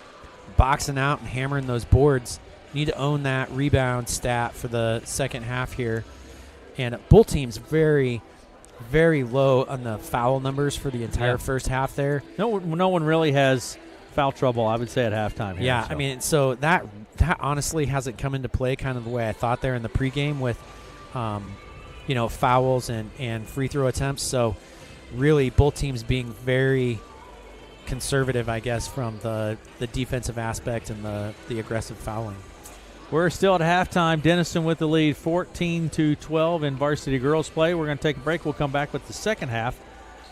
boxing out and hammering those boards. Need to own that rebound stat for the second half here. And both teams very, very low on the foul numbers for the entire first half there. No one really has foul trouble, I would say, at halftime here. Yeah, so. I mean, so that honestly hasn't come into play kind of the way I thought there in the pregame with, fouls and free throw attempts. So really both teams being very conservative, I guess, from the defensive aspect and the aggressive fouling. We're still at halftime. Denison with the lead, 14-12 in varsity girls play. We're going to take a break. We'll come back with the second half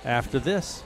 after this.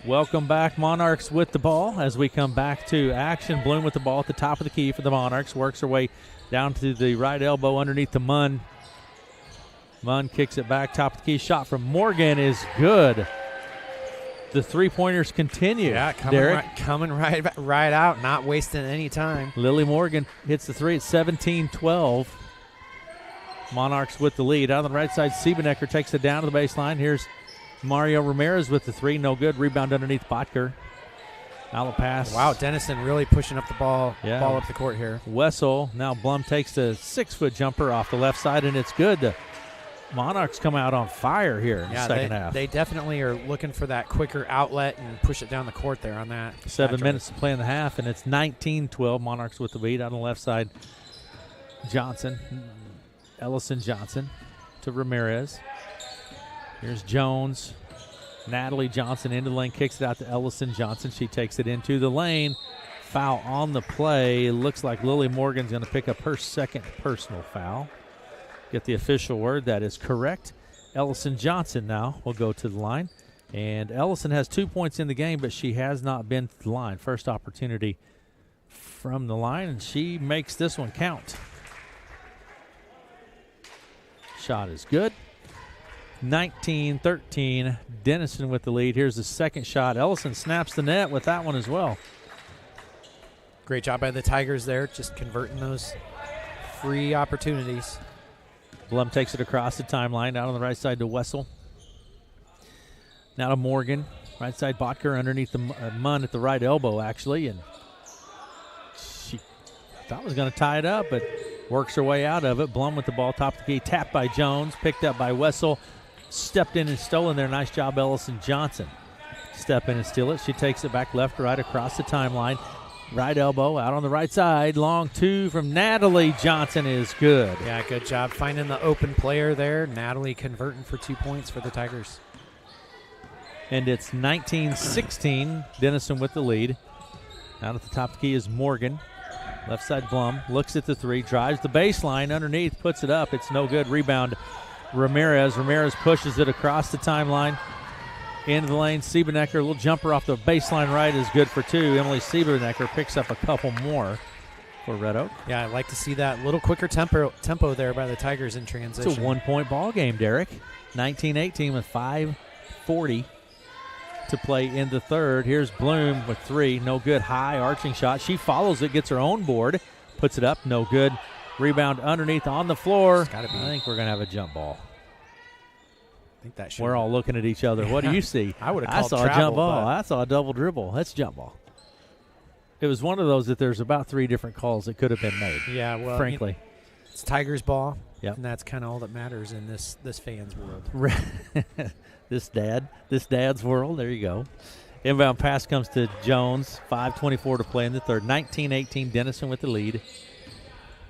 Welcome back, Monarchs with the ball as we come back to action. Bloom with the ball at the top of the key for the Monarchs. Works her way down to the right elbow underneath the Munn. Munn kicks it back, top of the key. Shot from Morgan is good. The three-pointers continue. Yeah, coming right out, not wasting any time. Lily Morgan hits the three at 17-12. Monarchs with the lead. Out on the right side, Siebenecker takes it down to the baseline. Here's Mario Ramirez with the three. No good. Rebound underneath Botker. Out pass. Wow, Denison really pushing up the ball up the court here. Wessel. Now Blum takes the 6-foot jumper off the left side, and it's good. The Monarchs come out on fire here in the second half. They definitely are looking for that quicker outlet and push it down the court there on that. 7 minutes to play in the half, and it's 19-12. Monarchs with the lead. On the left side, Ellison Johnson to Ramirez. Here's Jones. Natalie Johnson into the lane, kicks it out to Ellison Johnson. She takes it into the lane. Foul on the play. It looks like Lily Morgan's going to pick up her second personal foul. Get the official word. That is correct. Ellison Johnson now will go to the line. And Ellison has 2 points in the game, but she has not been to the line. First opportunity from the line, and she makes this one count. Shot is good. 19-13. Denison with the lead. Here's the second shot. Ellison snaps the net with that one as well. Great job by the Tigers there, just converting those free opportunities. Blum takes it across the timeline, out on the right side to Wessel. Now to Morgan. Right side Botker underneath the Munn at the right elbow, actually. And she thought was going to tie it up, but works her way out of it. Blum with the ball, top of the key. Tapped by Jones, picked up by Wessel. Stepped in and stolen there. Nice job, Ellison Johnson. Step in and steal it. She takes it back left to right across the timeline. Right elbow out on the right side. Long two from Natalie Johnson is good. Yeah, good job finding the open player there. Natalie converting for 2 points for the Tigers. And it's 19-16. Denison with the lead. Out at the top of the key is Morgan. Left side Blum. Looks at the three. Drives the baseline underneath. Puts it up. It's no good. Rebound Ramirez. Ramirez pushes it across the timeline. Into the lane, Siebenecker, a little jumper off the baseline right is good for two. Emily Siebenecker picks up a couple more for Red Oak. Yeah, I'd like to see that little quicker tempo there by the Tigers in transition. It's a 1 point ball game, Derek. 19-18 with 5:40 to play in the third. Here's Bloom with three. No good. High arching shot. She follows it, gets her own board, puts it up. No good. Rebound underneath on the floor. I think we're going to have a jump ball. I think that should. We're all looking at each other. What do you see? I would have called travel, a jump ball. I saw a double dribble. That's jump ball. It was one of those that there's about three different calls that could have been made. Yeah, well, frankly, it's Tigers ball. Yep. And that's kind of all that matters in this fans world. this dad's world. There you go. Inbound pass comes to Jones. 5:24 to play in the third. 19-18. Denison with the lead.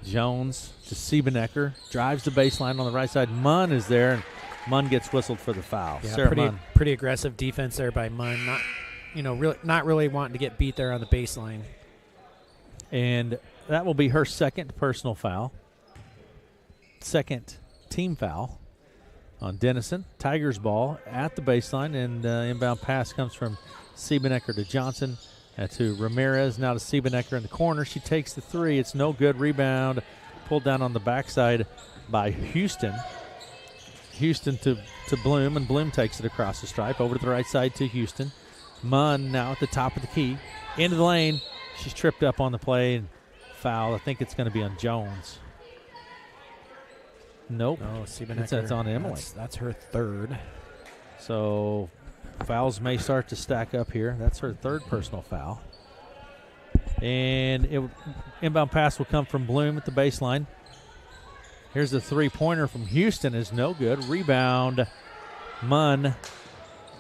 Jones to Siebenecker. Drives the baseline on the right side. Munn is there. And Munn gets whistled for the foul. Yeah, pretty aggressive defense there by Munn. Not really wanting to get beat there on the baseline. And that will be her second personal foul. Second team foul on Denison. Tigers ball at the baseline, and inbound pass comes from Siebenecker to Johnson. To Ramirez, now to Siebenecker in the corner. She takes the three. It's no good. Rebound pulled down on the backside by Houston. Houston to Bloom, and Bloom takes it across the stripe. Over to the right side to Houston. Munn now at the top of the key. Into the lane. She's tripped up on the play and foul. I think it's going to be on Jones. Nope. No, Siebenecker. It's on Emily. That's her third. So fouls may start to stack up here. That's her third personal foul. And inbound pass will come from Bloom at the baseline. Here's the three-pointer from Houston is no good. Rebound, Munn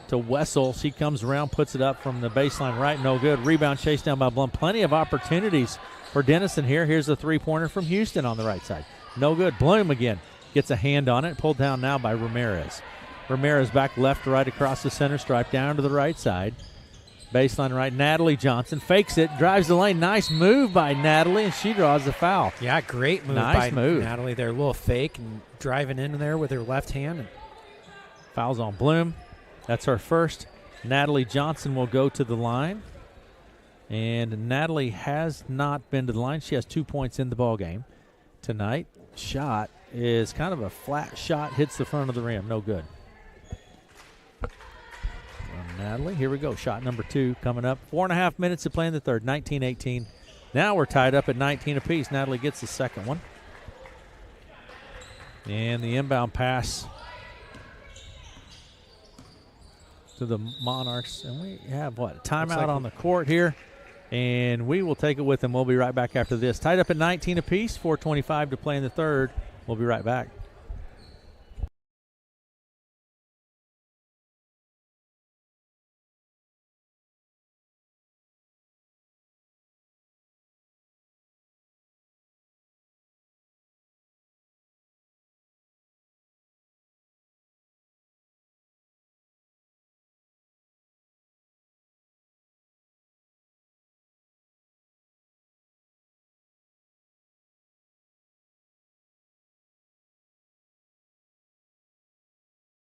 to Wessel. She comes around, puts it up from the baseline right, no good. Rebound chased down by Blum. Plenty of opportunities for Denison here. Here's the three-pointer from Houston on the right side. No good. Bloom again gets a hand on it. Pulled down now by Ramirez. Ramirez back left to right across the center stripe, down to the right side. Baseline right, Natalie Johnson fakes it, drives the lane. Nice move by Natalie, and she draws the foul. Yeah, great move by Natalie there. A little fake and driving in there with her left hand. Fouls on Bloom. That's her first. Natalie Johnson will go to the line. And Natalie has not been to the line. She has 2 points in the ball game tonight. Shot is kind of a flat shot, hits the front of the rim. No good. From Natalie, here we go. Shot number 2 coming up. 4.5 minutes to play in the third, 19-18. Now we're tied up at 19 apiece. Natalie gets the second one. And the inbound pass to the Monarchs. And we have, what, a timeout on the court here. And we will take it with them. We'll be right back after this. Tied up at 19 apiece, 4:25 to play in the third. We'll be right back.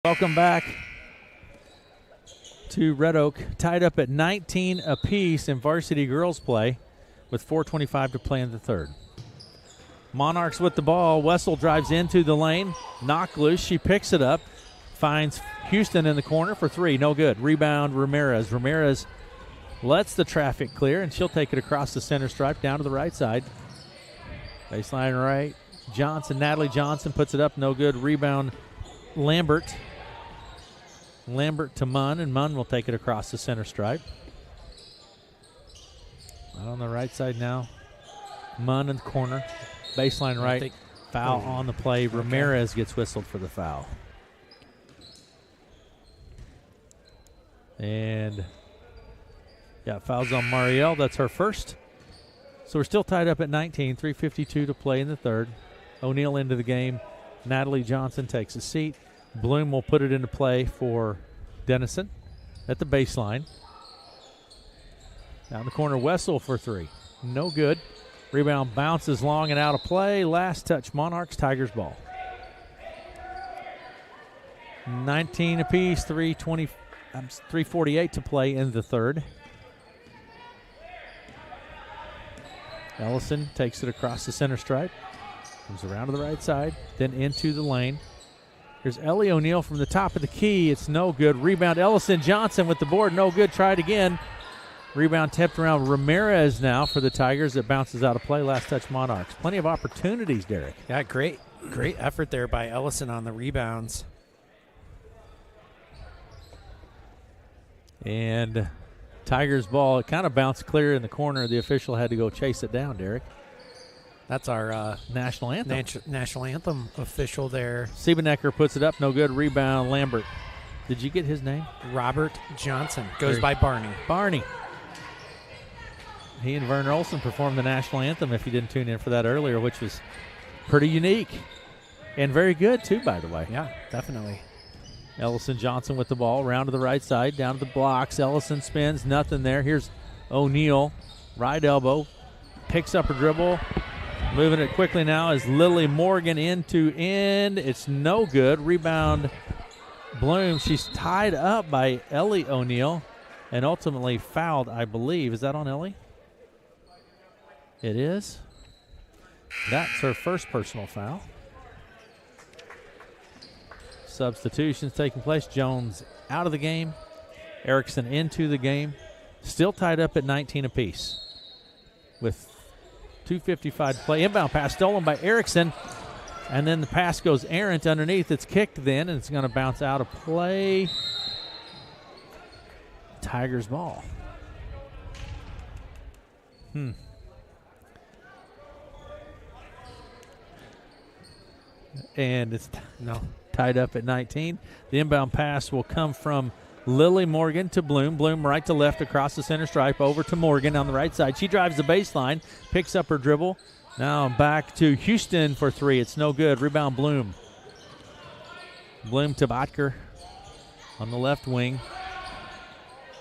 Welcome back to Red Oak, tied up at 19 apiece in varsity girls play with 4:25 to play in the third. Monarchs with the ball. Wessel drives into the lane, knocked loose. She picks it up, finds Houston in the corner for 3. No good. Rebound Ramirez. Ramirez lets the traffic clear, and she'll take it across the center stripe down to the right side. Baseline right. Johnson, Natalie Johnson puts it up. No good. Rebound Lambert. Lambert to Munn, and Munn will take it across the center stripe. Out on the right side now. Munn in the corner. Baseline right. Foul on the play. Okay. Ramirez gets whistled for the foul. And, yeah, fouls on Marielle. That's her first. So we're still tied up at 19. 3:52 to play in the third. O'Neal into the game. Natalie Johnson takes a seat. Bloom will put it into play for Denison at the baseline. Down the corner, Wessel for 3. No good. Rebound bounces long and out of play. Last touch, Monarchs, Tigers ball. 19 apiece, 3:48 to play in the third. Ellison takes it across the center stripe. Comes around to the right side, then into the lane. Here's Ellie O'Neal from the top of the key. It's no good. Rebound, Ellison Johnson with the board. No good. Tried again. Rebound tipped around Ramirez now for the Tigers. It bounces out of play. Last touch, Monarchs. Plenty of opportunities, Derek. Yeah, great effort there by Ellison on the rebounds. And Tigers ball, it kind of bounced clear in the corner. The official had to go chase it down, Derek. That's our national anthem. National anthem official there. Siebenecker puts it up. No good. Rebound, Lambert. Did you get his name? Robert Johnson. Goes by Barney. Barney. He and Werner Olsen performed the national anthem, if you didn't tune in for that earlier, which was pretty unique and very good, too, by the way. Yeah, definitely. Ellison Johnson with the ball. Round to the right side. Down to the blocks. Ellison spins. Nothing there. Here's O'Neal. Right elbow. Picks up her dribble. Moving it quickly now is Lily Morgan into end. It's no good. Rebound Bloom. She's tied up by Ellie O'Neal and ultimately fouled, I believe. Is that on Ellie? It is. That's her first personal foul. Substitutions taking place. Jones out of the game. Erickson into the game. Still tied up at 19 apiece with 2:55 to play. Inbound pass stolen by Erickson. And then the pass goes errant underneath. It's kicked then, and it's going to bounce out of play. Tigers ball. And it's tied up at 19. The inbound pass will come from Lily Morgan to Bloom. Bloom right to left across the center stripe over to Morgan on the right side. She drives the baseline, picks up her dribble. Now back to Houston for 3. It's no good. Rebound Bloom. Bloom to Botker on the left wing.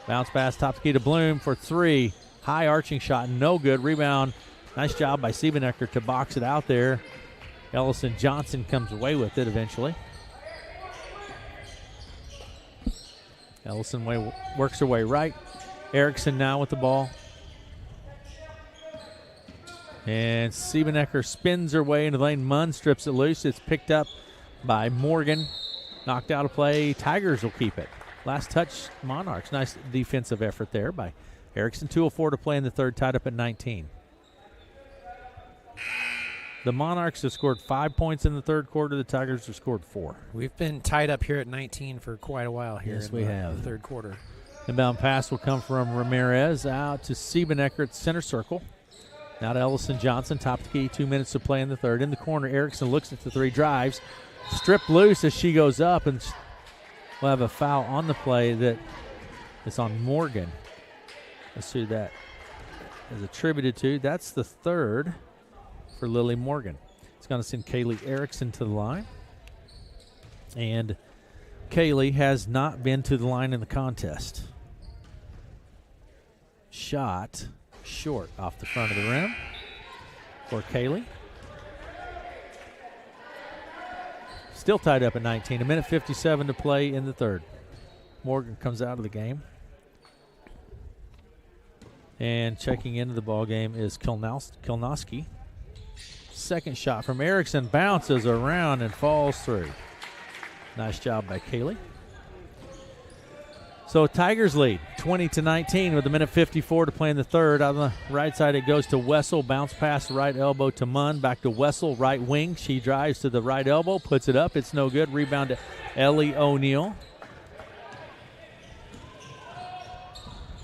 Bounce pass top key to Bloom for 3. High arching shot, no good. Rebound. Nice job by Siebenecker to box it out there. Ellison Johnson comes away with it eventually. Ellison works her way right. Erickson now with the ball. And Siebenecker spins her way into the lane. Munn strips it loose. It's picked up by Morgan. Knocked out of play. Tigers will keep it. Last touch, Monarchs. Nice defensive effort there by Erickson. 2:04 to play in the third, tied up at 19. The Monarchs have scored 5 points in the third quarter. The Tigers have scored 4. We've been tied up here at 19 for quite a while here. Yes, in we the have. third quarter. Inbound pass will come from Ramirez out to Siebenecker at center circle. Now to Ellison Johnson, top of the key, 2 minutes to play in the third. In the corner, Erickson looks at the three, drives. Stripped loose as she goes up, and we'll have a foul on the play that is on Morgan. Let's see who that is attributed to. That's the third for Lily Morgan. It's going to send Kaylee Erickson to the line. And Kaylee has not been to the line in the contest. Shot short off the front of the rim for Kaylee. Still tied up at 19. 1:57 to play in the third. Morgan comes out of the game. And checking into the ball game is Kilnowski. Second shot from Erickson bounces around and falls through. Nice job by Kaylee. So Tigers lead 20-19 with 1:54 to play in the third. On the right side, it goes to Wessel. Bounce pass right elbow to Munn. Back to Wessel, right wing. She drives to the right elbow, puts it up. It's no good. Rebound to Ellie O'Neill.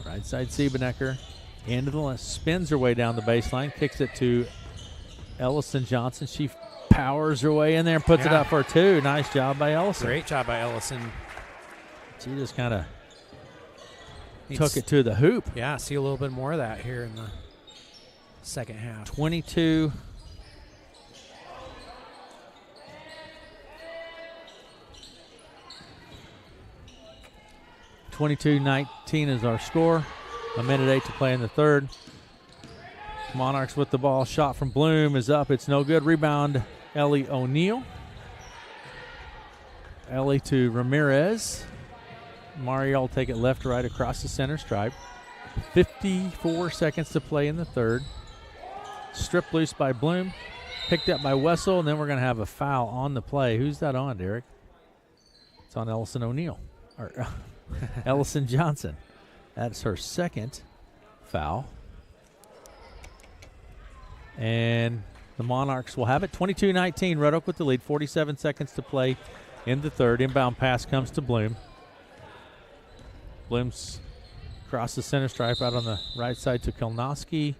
Right side, Siebenecker. Into the left. Spins her way down the baseline. Kicks it to Ellison Johnson. She powers her way in there and puts it up for two. Nice job by Ellison. Great job by Ellison. She just kind of took it to the hoop. Yeah, see a little bit more of that here in the second half. 22. (22-19) is our score. 1:08 to play in the third. Monarchs with the ball. Shot from Bloom is up. It's no good. Rebound, Ellie O'Neill. Ellie to Ramirez. Mario will take it left, right across the center stripe. 54 seconds to play in the third. Stripped loose by Bloom. Picked up by Wessel, and then we're going to have a foul on the play. Who's that on, Derek? It's on Ellison O'Neill. Or Ellison Johnson. That's her second foul. And the Monarchs will have it. 22-19. Red Oak with the lead. 47 seconds to play in the third. Inbound pass comes to Bloom. Bloom's across the center stripe out on the right side to Kilnowski.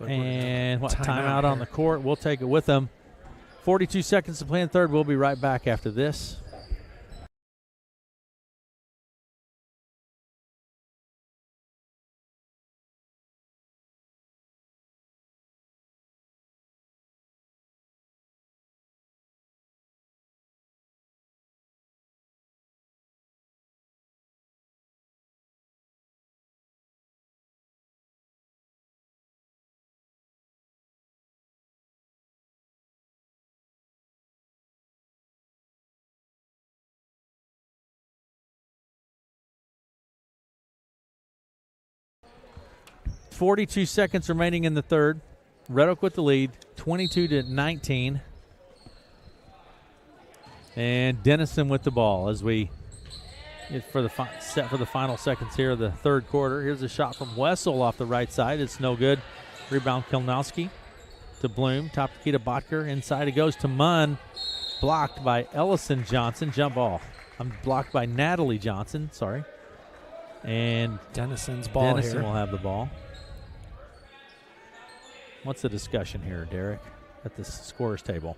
And timeout on the court. We'll take it with them. 42 seconds to play in third. We'll be right back after this. .42 seconds remaining in the third. Red Oak with the lead, 22-19. And Denison with the ball as we get for the set for the final seconds here of the third quarter. Here's a shot from Wessel off the right side. It's no good. Rebound Kilnowski to Bloom. Top of the key to Botker. Inside it goes to Munn. Blocked by Ellison Johnson. Jump ball. Blocked by Natalie Johnson. Sorry. And Denison's ball Denison here. will have the ball. What's the discussion here, Derek, at the scorer's table?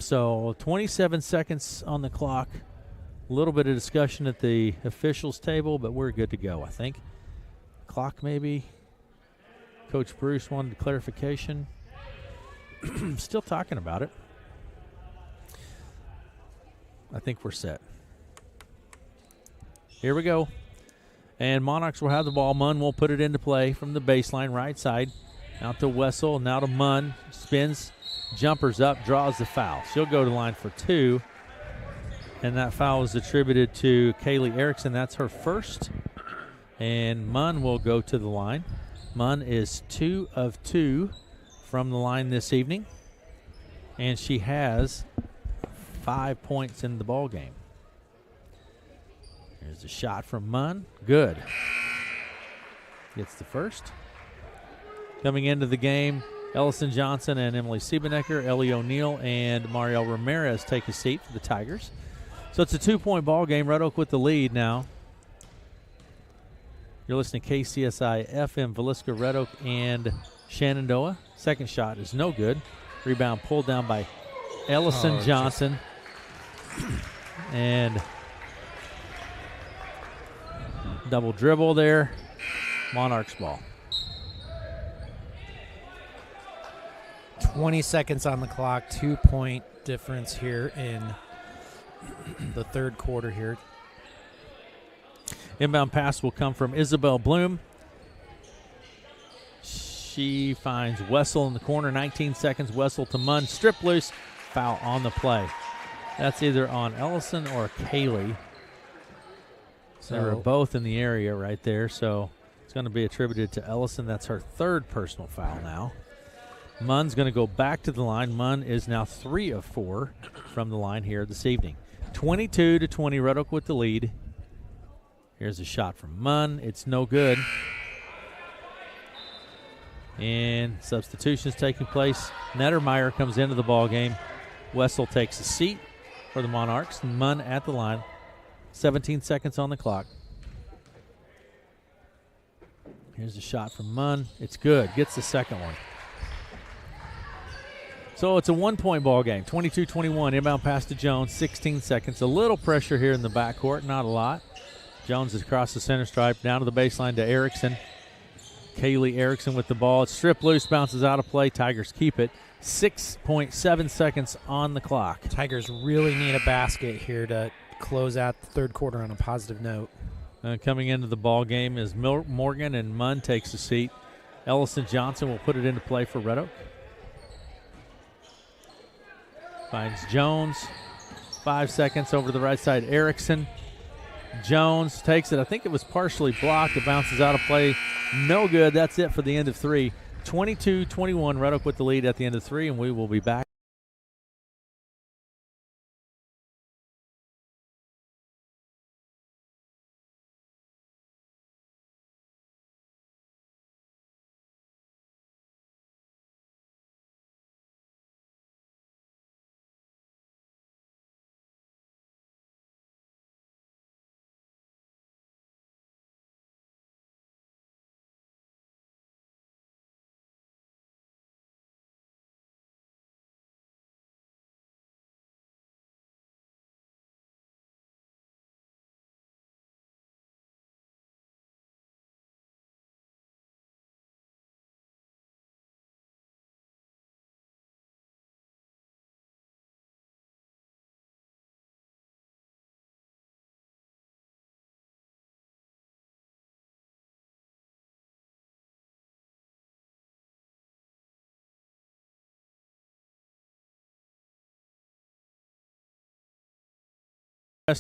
So 27 seconds on the clock. A little bit of discussion at the officials' table, but we're good to go, I think. Clock maybe. Coach Bruce wanted clarification. Still talking about it. I think we're set. Here we go. And Monarchs will have the ball. Munn will put it into play from the baseline right side. Out to Wessel, now to Munn. Spins, jumpers up, draws the foul. She'll go to the line for two. And that foul was attributed to Kaylee Erickson. That's her first. And Munn will go to the line. Munn is 2 of 2 from the line this evening. And she has 5 points in the ball game. Here's a shot from Munn. Good. Gets the first. Coming into the game, Ellison Johnson and Emily Siebenecker, Ellie O'Neill, and Marielle Ramirez take a seat for the Tigers. So it's a 2-point ball game. Red Oak with the lead now. You're listening to KCSI FM, Villisca, Red Oak, and Shenandoah. Second shot is no good. Rebound pulled down by Ellison Johnson. And double dribble there. Monarchs ball. 20 seconds on the clock, 2-point difference here in the third quarter here. Inbound pass will come from Isabel Bloom. She finds Wessel in the corner, 19 seconds. Wessel to Munn, strip loose, foul on the play. That's either on Ellison or Kaylee. So they were both in the area right there, so it's going to be attributed to Ellison. That's her third personal foul now. Munn's going to go back to the line. Munn is now 3 of 4 from the line here this evening. 22-20, Red Oak with the lead. Here's a shot from Munn. It's no good. And substitutions taking place. Nettermeyer comes into the ball game. Wessel takes a seat for the Monarchs. Munn at the line. 17 seconds on the clock. Here's a shot from Munn. It's good. Gets the second one. So it's a 1-point ball game. 22-21. Inbound pass to Jones. 16 seconds. A little pressure here in the backcourt. Not a lot. Jones is across the center stripe. Down to the baseline to Erickson. Kaylee Erickson with the ball. It's stripped loose. Bounces out of play. Tigers keep it. 6.7 seconds on the clock. Tigers really need a basket here to close out the third quarter on a positive note. Coming into the ball game is Morgan, and Munn takes a seat. Ellison Johnson will put it into play for Red Oak. Finds Jones. 5 seconds over to the right side. Erickson. Jones takes it. I think it was partially blocked. It bounces out of play. No good. That's it for the end of 3. 22-21. Red Oak with the lead at the end of 3, and we will be back.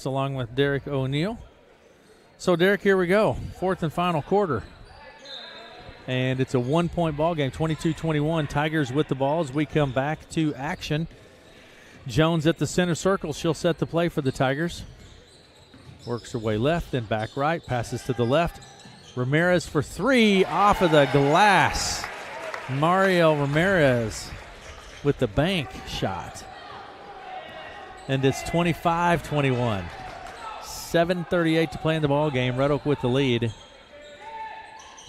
Along with Derek O'Neill. So, Derek, here we go. Fourth and final quarter. And it's a 1-point ball game, 22-21. Tigers with the ball as we come back to action. Jones at the center circle. She'll set the play for the Tigers. Works her way left, then back right. Passes to the left. Ramirez for 3 off of the glass. Marielle Ramirez with the bank shot. And it's 25-21. 7:38 to play in the ball game. Red Oak with the lead.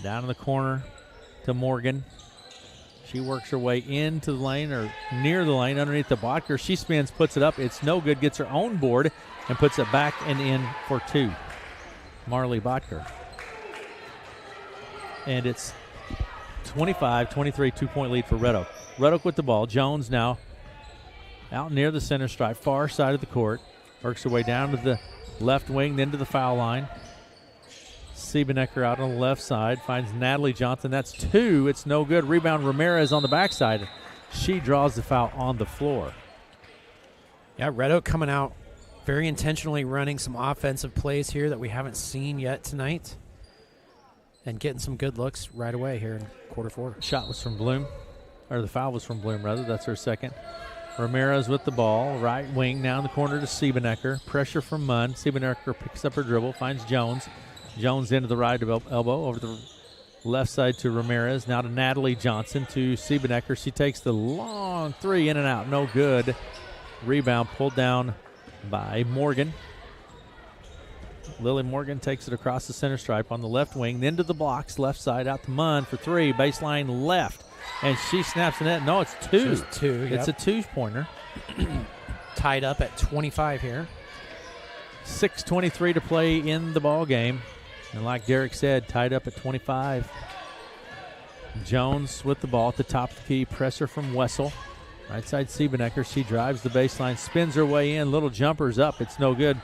Down in the corner to Morgan. She works her way into the lane or near the lane underneath the blocker. She spins, puts it up. It's no good. Gets her own board and puts it back and in for 2. Marley Botker. And it's 25-23, 2-point lead for Red Oak. Red Oak with the ball. Jones now out near the center stripe, far side of the court. Works her way down to the left wing, then to the foul line. Siebenecker out on the left side. Finds Natalie Johnson. That's 2. It's no good. Rebound Ramirez on the backside. She draws the foul on the floor. Yeah, Red Oak coming out very intentionally running some offensive plays here that we haven't seen yet tonight, and getting some good looks right away here in quarter 4. Shot was from Bloom, or the foul was from Bloom, rather. That's her second. Ramirez with the ball, right wing, now in the corner to Siebenecker. Pressure from Munn. Siebenecker picks up her dribble, finds Jones. Jones into the right elbow, over the left side to Ramirez. Now to Natalie Johnson to Siebenecker. She takes the long 3 in and out, no good. Rebound pulled down by Morgan. Lily Morgan takes it across the center stripe on the left wing, then to the blocks, left side out to Munn for 3, baseline left. And she snaps the net. No, it's 2. Just 2, It's a 2-pointer. Tied up at 25 here. 6:23 to play in the ball game. And like Derek said, tied up at 25. Jones with the ball at the top of the key. Pressure from Wessel. Right side Siebenecker. She drives the baseline, spins her way in. Little jumper's up. It's no good.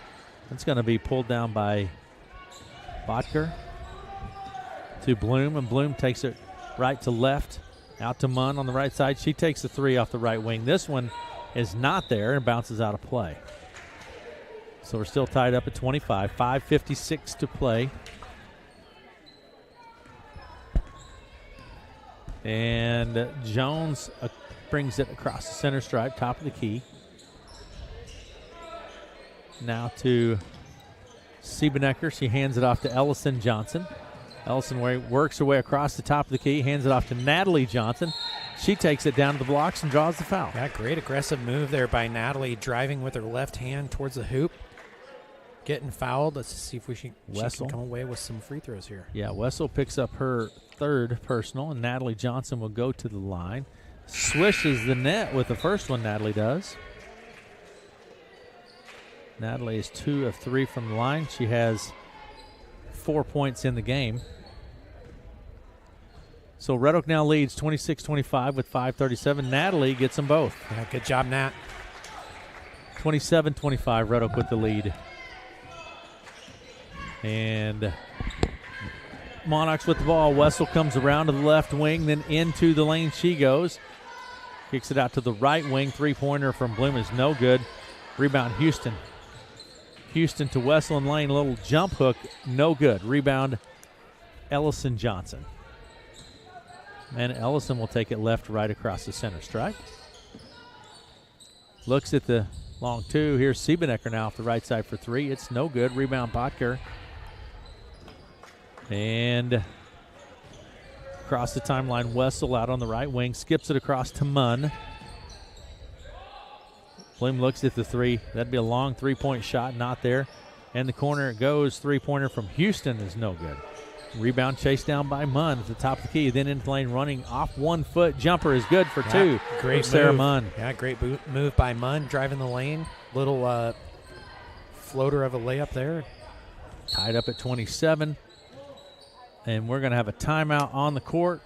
It's going to be pulled down by Botker to Bloom. And Bloom takes it right to left. Out to Munn on the right side. She takes the 3 off the right wing. This one is not there and bounces out of play. So we're still tied up at 25. 5:56 to play. And Jones brings it across the center stripe, top of the key. Now to Siebenecker. She hands it off to Ellison Johnson. Ellison works her way across the top of the key, hands it off to Natalie Johnson. She takes it down to the blocks and draws the foul. Yeah, great aggressive move there by Natalie, driving with her left hand towards the hoop. Getting fouled. Let's see if she can come away with some free throws here. Yeah, Wessel picks up her 3rd personal, and Natalie Johnson will go to the line. Swishes the net with the first one, Natalie does. Natalie is 2 of 3 from the line. She has 4 points in the game. So Red Oak now leads 26-25 with 5:37. Natalie gets them both. Yeah, good job, Nat. 27-25, Red Oak with the lead. And Monarchs with the ball. Wessel comes around to the left wing, then into the lane she goes. Kicks it out to the right wing. 3-pointer from Bloom is no good. Rebound Houston. Houston to Wessel in lane. Little jump hook, no good. Rebound Ellison Johnson. And Ellison will take it left, right across the center stripe. Looks at the long 2. Here's Siebenecker now off the right side for 3. It's no good. Rebound Botker. And across the timeline, Wessel out on the right wing. Skips it across to Munn. Bloom looks at the 3. That'd be a long 3-point shot. Not there. And the corner it goes. 3-pointer from Houston is no good. Rebound chased down by Munn at the top of the key. Then into the lane running off 1 foot. Jumper is good for 2. Great for Sarah move. Munn. Yeah, great move by Munn, driving the lane. Little floater of a layup there. Tied up at 27. And we're going to have a timeout on the court.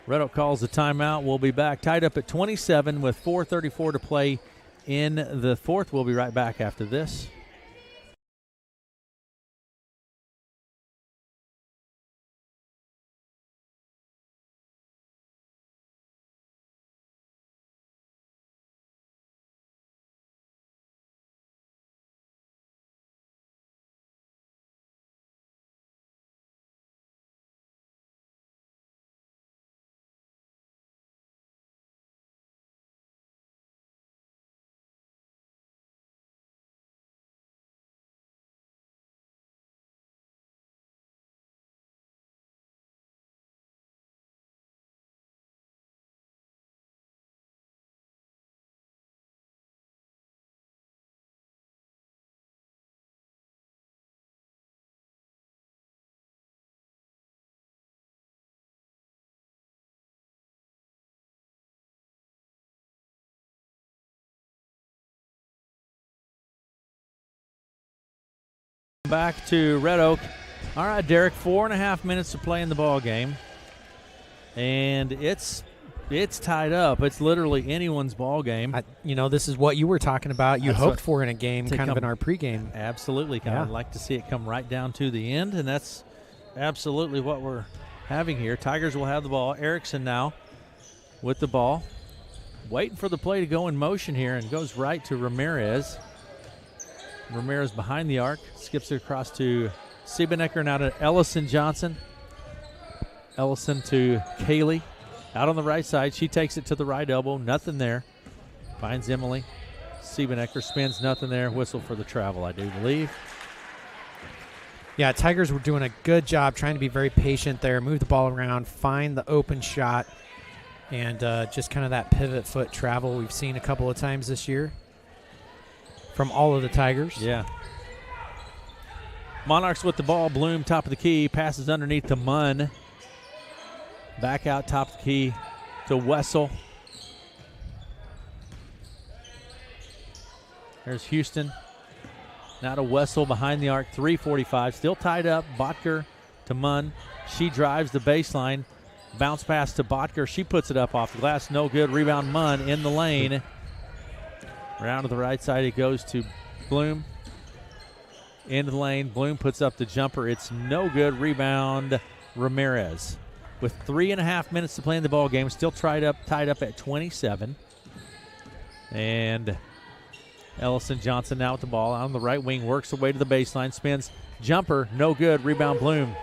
Red Oak calls the timeout. We'll be back tied up at 27 with 4:34 to play in the 4th. We'll be right back after this. Back to Red Oak. All right, Derek, 4.5 minutes to play in the ball game, and it's tied up. It's literally anyone's ball game. This is what you were talking about. You That's hoped for in a game, kind of in our pregame. Absolutely. I'd like to see it come right down to the end, and that's absolutely what we're having here. Tigers will have the ball. Erickson now with the ball, waiting for the play to go in motion here, and goes right to Ramirez. Ramirez behind the arc. Skips it across to Siebenecker. Now to Ellison Johnson. Ellison to Kaylee. Out on the right side. She takes it to the right elbow. Nothing there. Finds Emily. Siebenecker spins. Nothing there. Whistle for the travel, I do believe. Yeah, Tigers were doing a good job trying to be very patient there, move the ball around, find the open shot, and just kind of that pivot foot travel we've seen a couple of times this year from all of the Tigers. Yeah. Monarchs with the ball. Bloom, top of the key, passes underneath to Munn. Back out top of the key to Wessel. There's Houston. Now to Wessel behind the arc, 3:45. Still tied up. Botker to Munn. She drives the baseline. Bounce pass to Botker. She puts it up off the glass. No good. Rebound Munn in the lane. Around to the right side it goes to Bloom. Into the lane. Bloom puts up the jumper. It's no good. Rebound Ramirez. With 3.5 minutes to play in the ball game. Still tied up at 27. And Ellison Johnson now with the ball on the right wing, works away to the baseline, spins, jumper, no good, rebound Bloom.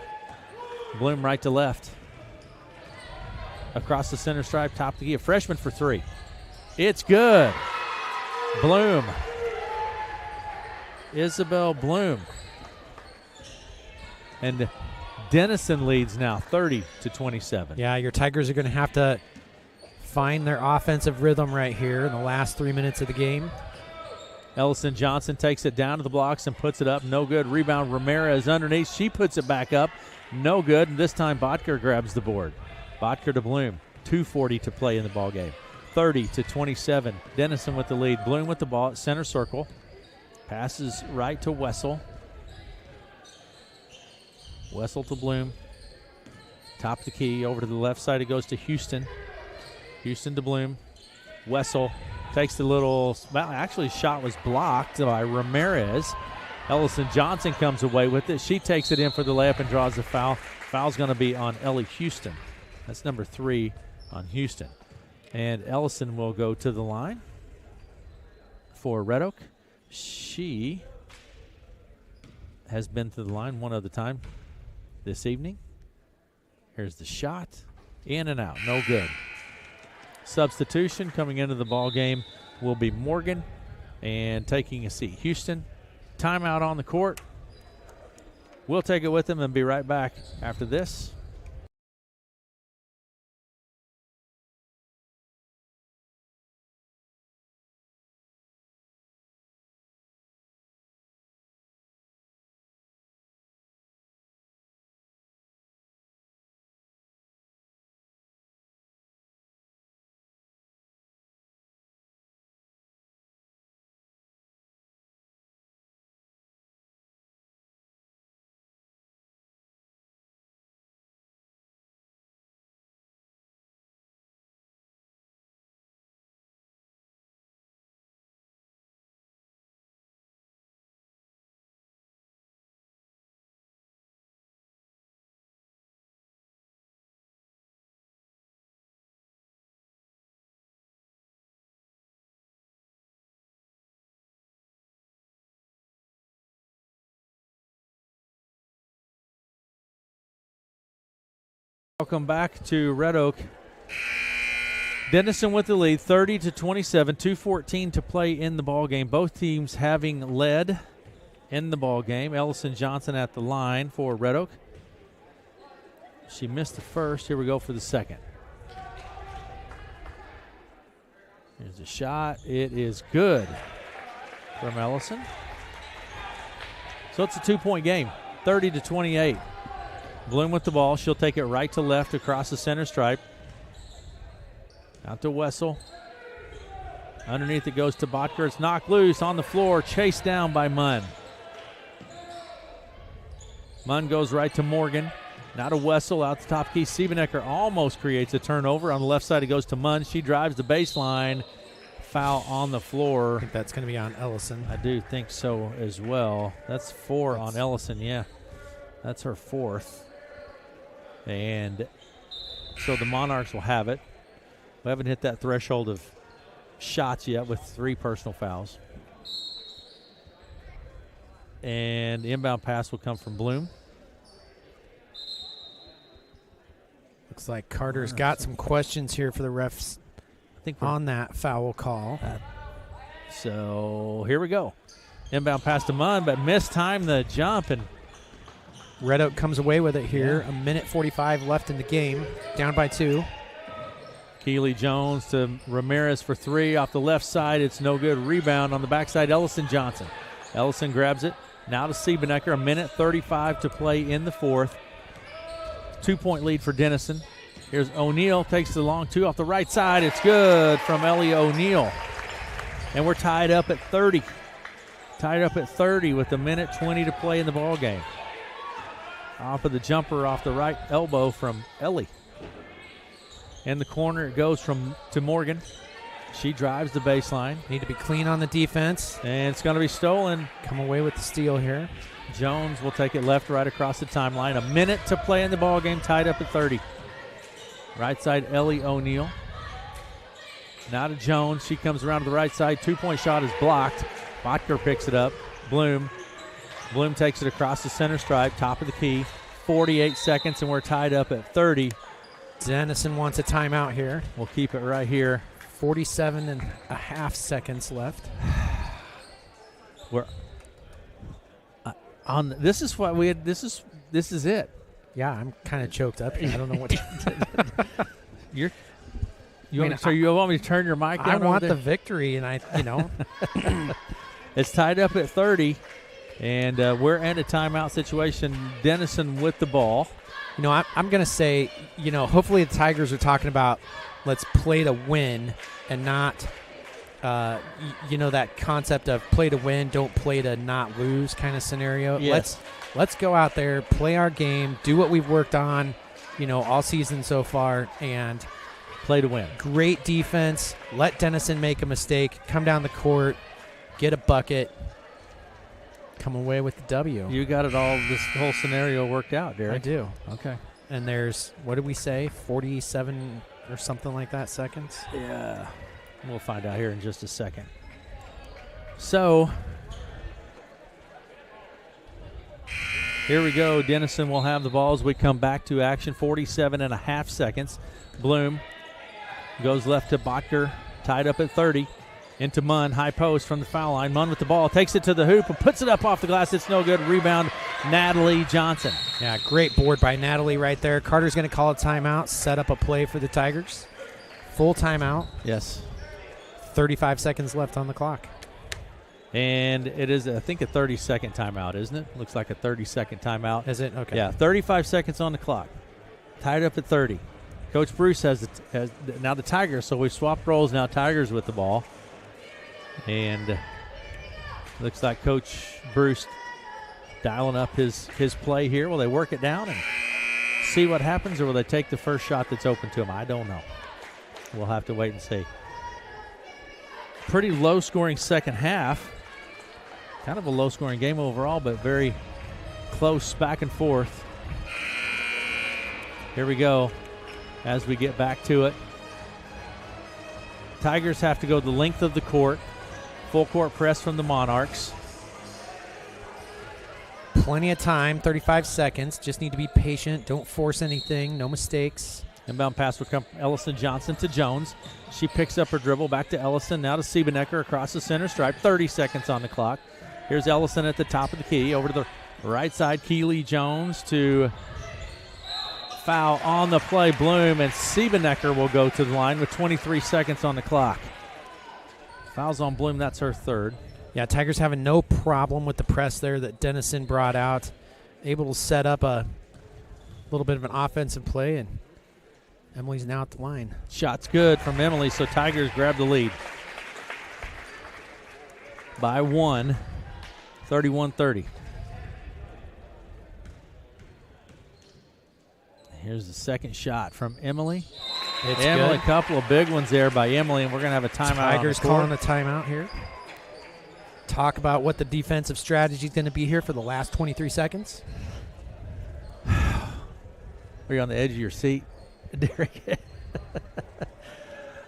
Bloom right to left. Across the center stripe, top of the key, a freshman for three. It's good. Bloom. Isabel Bloom. And Denison leads now 30-27. Yeah, your Tigers are going to have to find their offensive rhythm right here in the last 3 minutes of the game. Ellison Johnson takes it down to the blocks and puts it up. No good. Rebound Ramirez underneath. She puts it back up. No good. And this time Botker grabs the board. Botker to Bloom. 2:40 to play in the ball game. 30-27. Denison with the lead. Bloom with the ball at center circle. Passes right to Wessel. Wessel to Bloom. Top of the key. Over to the left side it goes to Houston. Houston to Bloom. Wessel takes the little, well, actually shot was blocked by Ramirez. Ellison Johnson comes away with it. She takes it in for the layup and draws the foul. Foul's going to be on Ellie Houston. That's number 3 on Houston. And Ellison will go to the line for Red Oak. She has been to the line one other time this evening. Here's the shot. In and out. No good. Substitution coming into the ball game will be Morgan, and taking a seat, Houston. Timeout on the court. We'll take it with them and be right back after this. Welcome back to Red Oak. Denison with the lead, 30-27, 2:14 to play in the ball game. Both teams having led in the ball game. Ellison Johnson at the line for Red Oak. She missed the first. Here we go for the second. Here's a shot. It is good from Ellison. So it's a 2-point game, 30-28. Bloom with the ball. She'll take it right to left across the center stripe. Out to Wessel. Underneath it goes to Botker. It's knocked loose on the floor. Chased down by Munn. Munn goes right to Morgan. Now to Wessel out the top key. Siebenecker almost creates a turnover. On the left side it goes to Munn. She drives the baseline. Foul on the floor. I think that's going to be on Ellison. I do think so as well. That's 4 on Ellison, yeah. That's her 4th. And so the Monarchs will have it. We haven't hit that threshold of shots yet with 3 personal fouls. And the inbound pass will come from Bloom. Looks like Carter's got some questions here for the refs I think on that foul call. So here we go. Inbound pass to Munn, but missed time the jump, and Red Oak comes away with it here. A minute 45 left in the game. Down by 2. Keely Jones to Ramirez for 3 off the left side. It's no good. Rebound on the backside. Ellison Johnson. Ellison grabs it. Now to Siebenecker. A minute 35 to play in the fourth. 2-point lead for Denison. Here's O'Neal. Takes the long 2 off the right side. It's good from Ellie O'Neal. And we're tied up at 30. Tied up at 30 with a minute 20 to play in the ball game. Off of the jumper off the right elbow from Ellie. In the corner it goes to Morgan. She drives the baseline. Need to be clean on the defense. And it's going to be stolen. Come away with the steal here. Jones will take it left, right across the timeline. A minute to play in the ball game, tied up at 30. Right side, Ellie O'Neal. Now to Jones. She comes around to the right side. 2-point shot is blocked. Botker picks it up. Bloom takes it across the center stripe, top of the key. 48 seconds, and we're tied up at 30. Denison wants a timeout here. We'll keep it right here. 47 and a half seconds left. We're on. This is what we had. This is it. Yeah, I'm kind of choked up here. I don't know what You want me to turn your mic down? I want over the there? victory, and It's tied up at 30, and we're in a timeout situation. Denison with the ball. I'm going to say, hopefully the Tigers are talking about let's play to win and not, that concept of play to win, don't play to not lose kind of scenario. Yes. Let's go out there, play our game, do what we've worked on, all season so far, and play to win. Great defense. Let Denison make a mistake, come down the court, get a bucket, come away with the W. You got it all, this whole scenario worked out, Derek. I do. Okay. And there's, what did we say, 47 or something like that seconds? Yeah. We'll find out here in just a second. So, here we go. Denison will have the ball as we come back to action. 47 and a half seconds. Bloom goes left to Botker, tied up at 30. Into Munn, high post from the foul line. Munn with the ball, takes it to the hoop and puts it up off the glass. It's no good. Rebound, Natalie Johnson. Yeah, great board by Natalie right there. Carter's going to call a timeout, set up a play for the Tigers. Full timeout. Yes. 35 seconds left on the clock. And it is, I think, a 30-second timeout, isn't it? Looks like a 30-second timeout. Is it? Okay. Yeah, 35 seconds on the clock. Tied up at 30. Coach Bruce has now the Tigers, so we swapped roles. Now Tigers with the ball. And looks like Coach Bruce dialing up his play here. Will they work it down and see what happens, or will they take the first shot that's open to them? I don't know. We'll have to wait and see. Pretty low-scoring second half. Kind of a low-scoring game overall, but very close back and forth. Here we go as we get back to it. Tigers have to go the length of the court. Full court press from the Monarchs. Plenty of time, 35 seconds. Just need to be patient. Don't force anything. No mistakes. Inbound pass will come from Ellison Johnson to Jones. She picks up her dribble back to Ellison. Now to Siebenecker across the center stripe. 30 seconds on the clock. Here's Ellison at the top of the key. Over to the right side. Keely Jones to foul on the play. Bloom, and Siebenecker will go to the line with 23 seconds on the clock. Fouls on Bloom. That's her third. Yeah, Tigers having no problem with the press there that Denison brought out. Able to set up a little bit of an offensive play, and Emily's now at the line. Shot's good from Emily, so Tigers grab the lead by 1, 31-30. Here's the second shot from Emily. It's Emily, good. a couple of big ones there by Emily, and we're going to have a timeout. Tigers on the court. calling a timeout here. Talk about what the defensive strategy is going to be here for the last 23 seconds. Are you on the edge of your seat, Derek?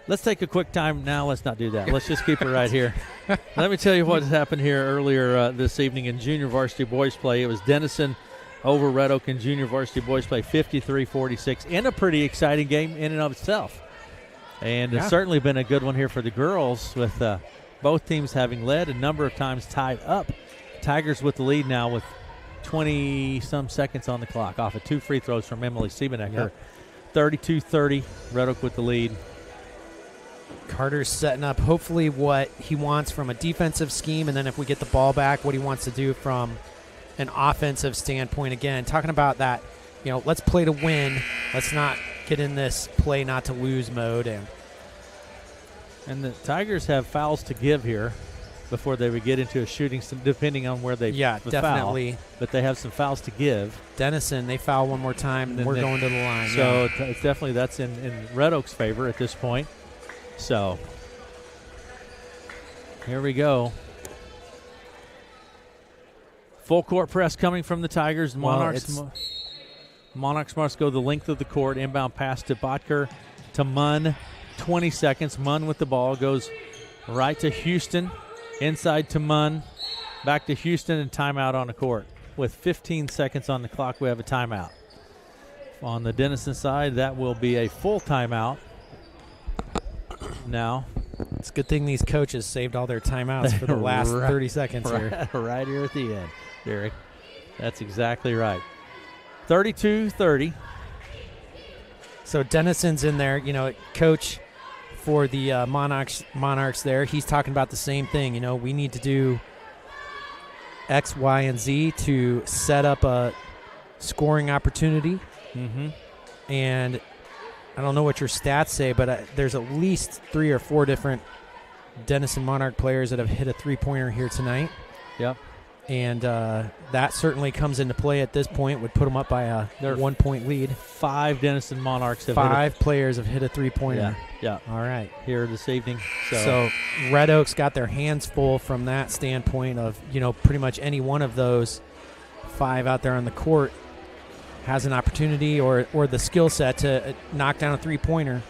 Let's take a quick time now. Let's not do that. Let's just keep it right here. Let me tell you what happened here earlier this evening in junior varsity boys play. It was Denison over Red Oak in junior varsity boys play 53-46 in a pretty exciting game in and of itself. And it's certainly been a good one here for the girls with both teams having led, a number of times tied up. Tigers with the lead now with 20-some seconds on the clock off of 2 free throws from Emily Siebenecker. 32-30, Red Oak with the lead. Carter's setting up hopefully what he wants from a defensive scheme, and then if we get the ball back, what he wants to do from an offensive standpoint. Again, talking about that, let's play to win. Let's not get in this play not to lose mode. And the Tigers have fouls to give here before they would get into a shooting, depending on where they definitely. Foul. But they have some fouls to give. Denison, they foul one more time, and we're going to the line. So it's definitely that's in Red Oak's favor at this point. So here we go. Full court press coming from the Tigers. Monarchs must go the length of the court. Inbound pass to Botker to Munn. 20 seconds. Munn with the ball goes right to Houston. Inside to Munn. Back to Houston and timeout on the court. With 15 seconds on the clock, we have a timeout. On the Denison side, that will be a full timeout. Now, it's a good thing these coaches saved all their timeouts for the last 30 seconds here. Right here at the end, Derek. That's exactly right. 32-30. So Denison's in there, coach for the Monarchs there. He's talking about the same thing. We need to do X, Y, and Z to set up a scoring opportunity. Mm-hmm. And I don't know what your stats say, but there's at least 3 or 4 different Denison Monarch players that have hit a three-pointer here tonight. Yep. And that certainly comes into play at this point. Would put them up by a 1-point lead. 5 Denison Monarchs have 5 players have hit a three-pointer. Yeah. All right. Here this evening. So Red Oak's got their hands full from that standpoint of, pretty much any one of those 5 out there on the court has an opportunity or the skill set to knock down a three-pointer.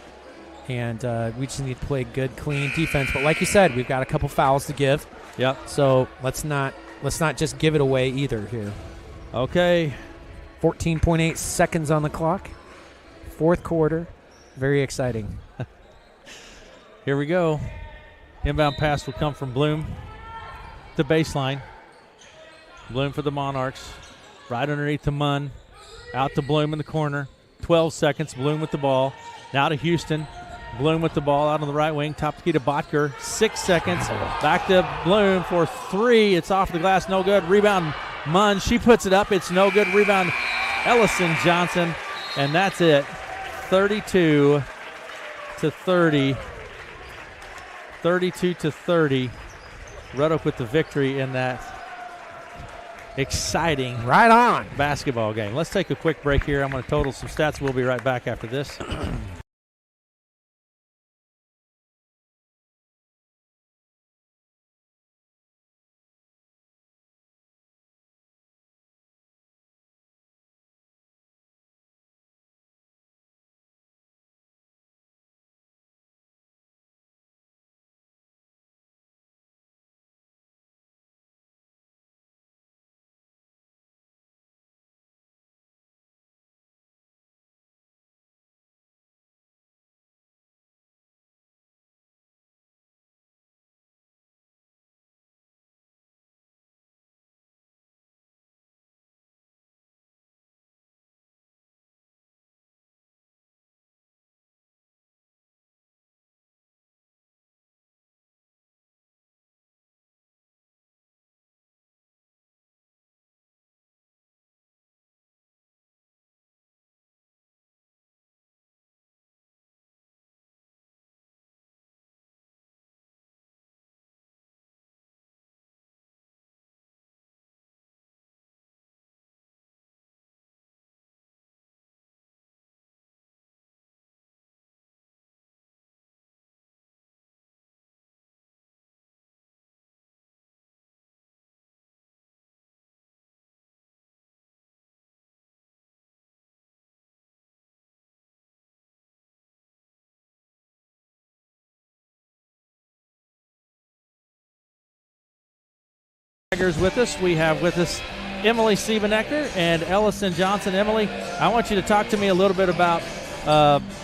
And we just need to play good, clean defense. But like you said, we've got a couple fouls to give. Yep. So let's not just give it away either here. Okay. 14.8 seconds on the clock. 4th quarter. Very exciting. Here we go. Inbound pass will come from Bloom. The baseline. Bloom for the Monarchs. Right underneath to Munn. Out to Bloom in the corner. 12 seconds. Bloom with the ball. Now to Houston. Bloom with the ball out on the right wing. Top key to Botker. 6 seconds. Back to Bloom for 3. It's off the glass. No good. Rebound Munn. She puts it up. It's no good. Rebound Ellison Johnson. And that's it. 32-30. 32-30. Red Oak with the victory in that exciting basketball game. Let's take a quick break here. I'm going to total some stats. We'll be right back after this. Tigers with us. We have with us Emily Siebenecker and Ellison Johnson. Emily, I want you to talk to me a little bit about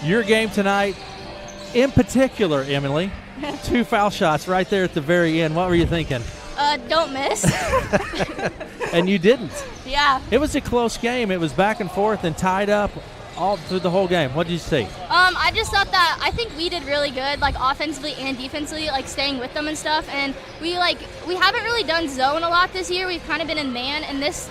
your game tonight. In particular, Emily, 2 foul shots right there at the very end. What were you thinking? Don't miss. And you didn't. Yeah. It was a close game. It was back and forth and tied up all through the whole game. What did you see? I just thought that I think we did really good, like offensively and defensively, like staying with them and stuff. And we haven't really done zone a lot this year. We've kind of been in man. And this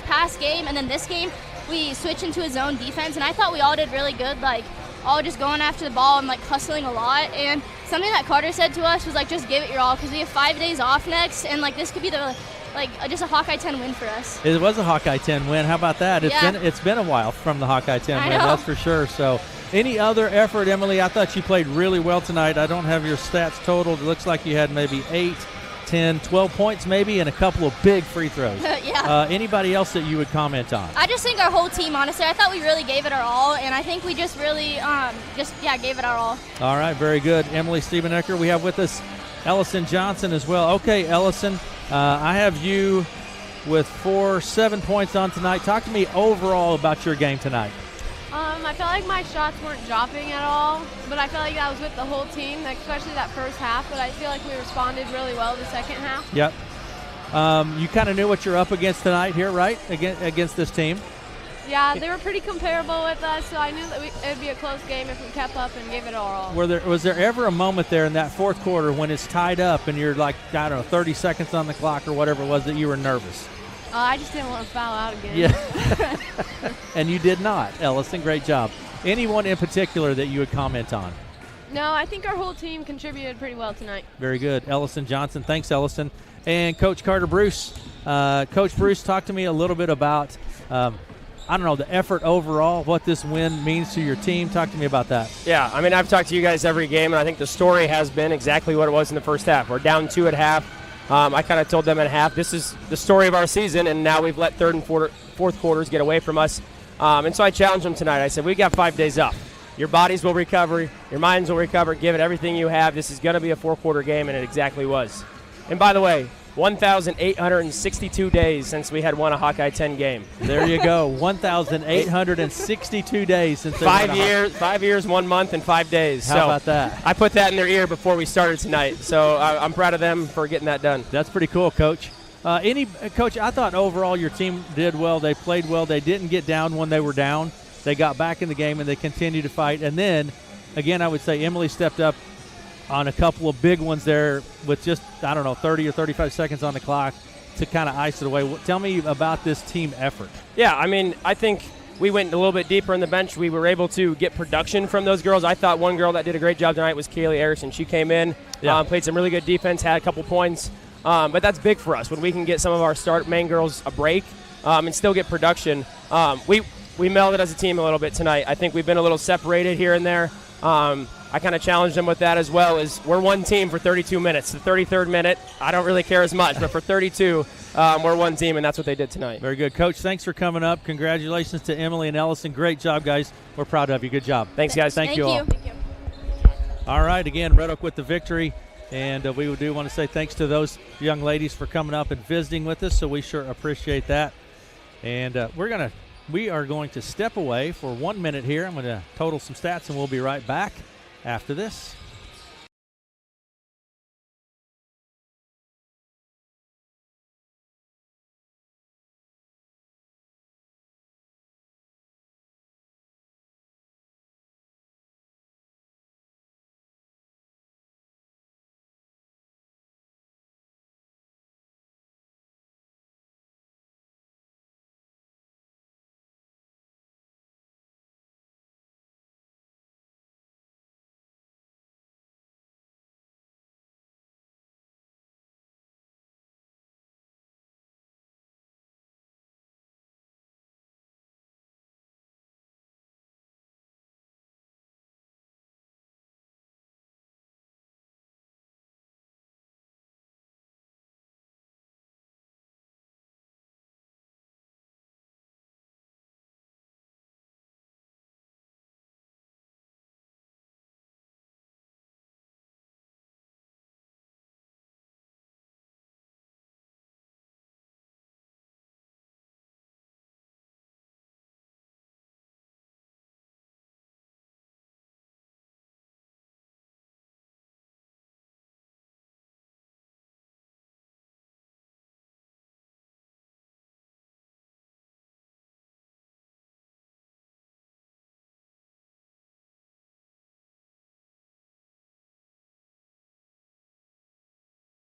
past game and then this game, we switched into a zone defense. And I thought we all did really good, like all just going after the ball and like hustling a lot. And something that Carter said to us was like, just give it your all, because we have 5 days off next, and like this could be the just a Hawkeye 10 win for us. It was a Hawkeye 10 win. How about that? Yeah. It's been a while from the Hawkeye 10 I win, know. that's for sure. So any other effort, Emily? I thought you played really well tonight. I don't have your stats totaled. It looks like you had maybe 8, 10, 12 points maybe, and a couple of big free throws. Yeah. Anybody else that you would comment on? I just think our whole team, honestly, I thought we really gave it our all, and I think we just really gave it our all. All right, very good. Emily Siebenecker. We have with us Ellison Johnson as well. Okay, Ellison, I have you with 7 points on tonight. Talk to me overall about your game tonight. I felt like my shots weren't dropping at all, but I felt like that was with the whole team, especially that first half, but I feel like we responded really well the second half. Yep. You kind of knew what you're up against tonight here, right, against this team? Yeah, they were pretty comparable with us, so I knew that it would be a close game if we kept up and gave it our all. Was there ever a moment there in that fourth quarter when it's tied up and you're like, I don't know, 30 seconds on the clock or whatever it was that you were nervous? I just didn't want to foul out again. Yeah. And you did not, Ellison. Great job. Anyone in particular that you would comment on? No, I think our whole team contributed pretty well tonight. Very good. Ellison Johnson. Thanks, Ellison. And Coach Carter Bruce. Coach Bruce, talk to me a little bit about, I don't know, the effort overall, what this win means to your team. Talk to me about that. Yeah, I mean, I've talked to you guys every game, and I think the story has been exactly what it was in the first half. We're down 2 at half. I kind of told them at half, this is the story of our season, and now we've let third and fourth quarters get away from us. And so I challenged them tonight. I said, we got 5 days off. Your bodies will recover. Your minds will recover. Give it everything you have. This is going to be a 4-quarter game, and it exactly was. And by the way, 1,862 days since we had won a Hawkeye 10 game. There you go. 1,862 days since they won 5 years, 5 years, 1 month, and 5 days. How about that? I put that in their ear before we started tonight, so I'm proud of them for getting that done. That's pretty cool, Coach. Coach, I thought overall your team did well. They played well. They didn't get down when they were down. They got back in the game, and they continued to fight. And then, again, I would say Emily stepped up on a couple of big ones there with just, 30 or 35 seconds on the clock to kind of ice it away. Tell me about this team effort. Yeah, I mean, I think we went a little bit deeper in the bench. We were able to get production from those girls. I thought one girl that did a great job tonight was Kaylee Harrison. She came in, played some really good defense, had a couple points. But that's big for us when we can get some of our main girls a break and still get production. We melded as a team a little bit tonight. I think we've been a little separated here and there. I kind of challenged them with that as well. Is we're one team for 32 minutes. The 33rd minute, I don't really care as much, but for 32, we're one team, and that's what they did tonight. Very good. Coach, thanks for coming up. Congratulations to Emily and Ellison. Great job, guys. We're proud of you. Good job. Thanks, guys. Thank you all. Thank you. All right, again, Red Oak with the victory. And we do want to say thanks to those young ladies for coming up and visiting with us, so we sure appreciate that. And we are going to step away for 1 minute here. I'm going to total some stats, and we'll be right back after this.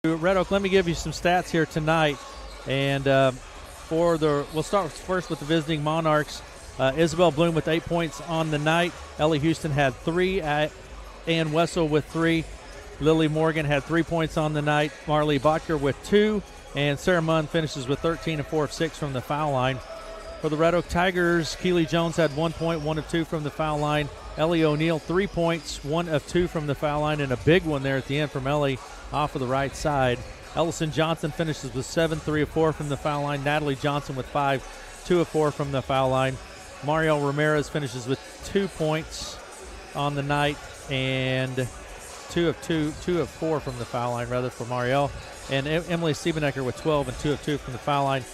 Red Oak, let me give you some stats here tonight. And we'll start first with the visiting Monarchs. Isabel Bloom with 8 points on the night. Ellie Houston had 3. Ann Wessel with 3. Lily Morgan had 3 points on the night. Marley Botker with 2. And Sarah Munn finishes with 13 and 4 of 6 from the foul line. For the Red Oak Tigers, Keely Jones had 1 point, 1 of 2 from the foul line. Ellie O'Neill, 3 points, 1 of 2 from the foul line, and a big one there at the end from Ellie off of the right side. Ellison Johnson finishes with 7, 3 of 4 from the foul line. Natalie Johnson with 5, 2 of 4 from the foul line. Mariel Ramirez finishes with 2 points on the night and 2 of 4 from the foul line, rather, for Mariel. And Emily Siebenecker with 12 and 2 of 2 from the foul line.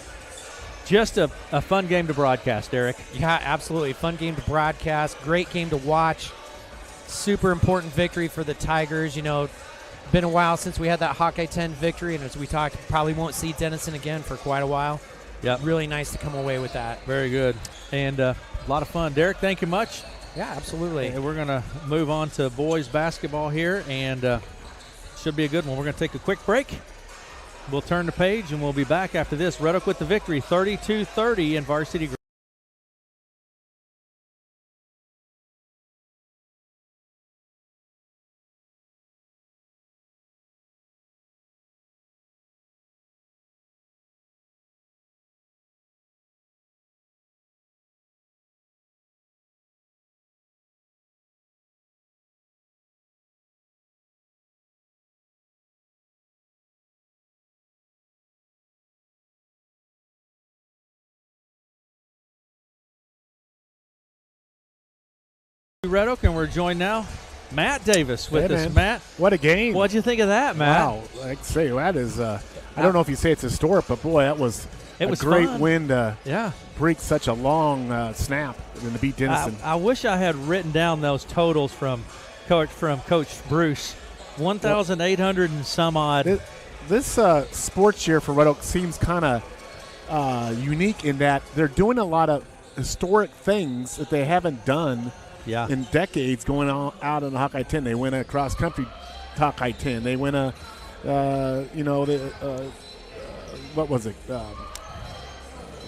Just a fun game to broadcast, Eric. Yeah, absolutely. Fun game to broadcast. Great game to watch. Super important victory for the Tigers. You know, been a while since we had that Hawkeye 10 victory, and as we talked, probably won't see Denison again for quite a while. Yeah, really nice to come away with that. Very good. And a lot of fun. Derek, thank you much. Yeah, absolutely. And we're going to move on to boys basketball here, and should be a good one. We're going to take a quick break. We'll turn the page, and we'll be back after this. Red Oak with the victory, 32-30 in varsity. Red Oak, and we're joined now, Matt Davis with us. Man. Matt, what a game! What'd you think of that, Matt? Wow, I'd say that is. I don't know if you say it's historic, but boy, that was a great fun. win to Yeah, break such a long snap and to beat Denison. I wish I had written down those totals from Coach Bruce. 1,800 and some odd. This sports year for Red Oak seems kind of unique in that they're doing a lot of historic things that they haven't done in decades going on out on the Hawkeye 10. They win a cross-country Hawkeye 10. They win a, what was it?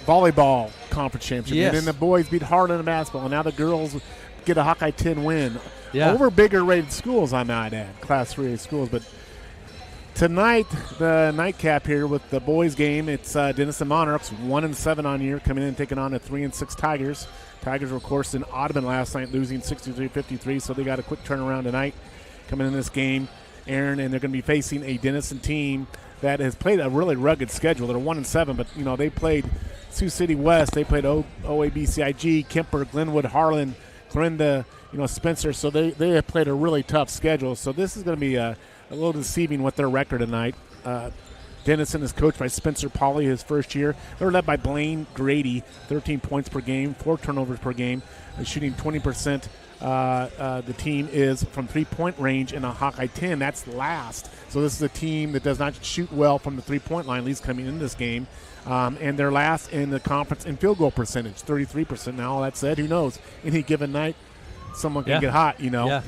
Volleyball conference championship. Yes. And then the boys beat Harlan in basketball, and now the girls get a Hawkeye 10 win. Yeah. Over bigger rated schools, I might add, Class 3A schools. But tonight, the nightcap here with the boys game, it's Denison Monarchs, 1-7 on year, coming in and taking on the 3-6 Tigers. Tigers were, of course, in Audubon last night, losing 63-53, so they got a quick turnaround tonight coming in this game, Aaron, and they're going to be facing a Denison team that has played a really rugged schedule. They're 1-7, but, you know, they played Sioux City West, they played OABCIG, Kemper, Glenwood, Harlan, Clarinda, Spencer, so they have played a really tough schedule. So this is going to be a little deceiving with their record tonight. Denison is coached by Spencer Pauley his first year. They're led by Blaine Grady, 13 points per game, 4 turnovers per game, shooting 20%. The team is from three-point range in a Hawkeye 10. That's last. So this is a team that does not shoot well from the three-point line, at least coming in this game. And they're last in the conference in field goal percentage, 33%. Now, all that said, who knows? Any given night, someone can get hot, Yeah.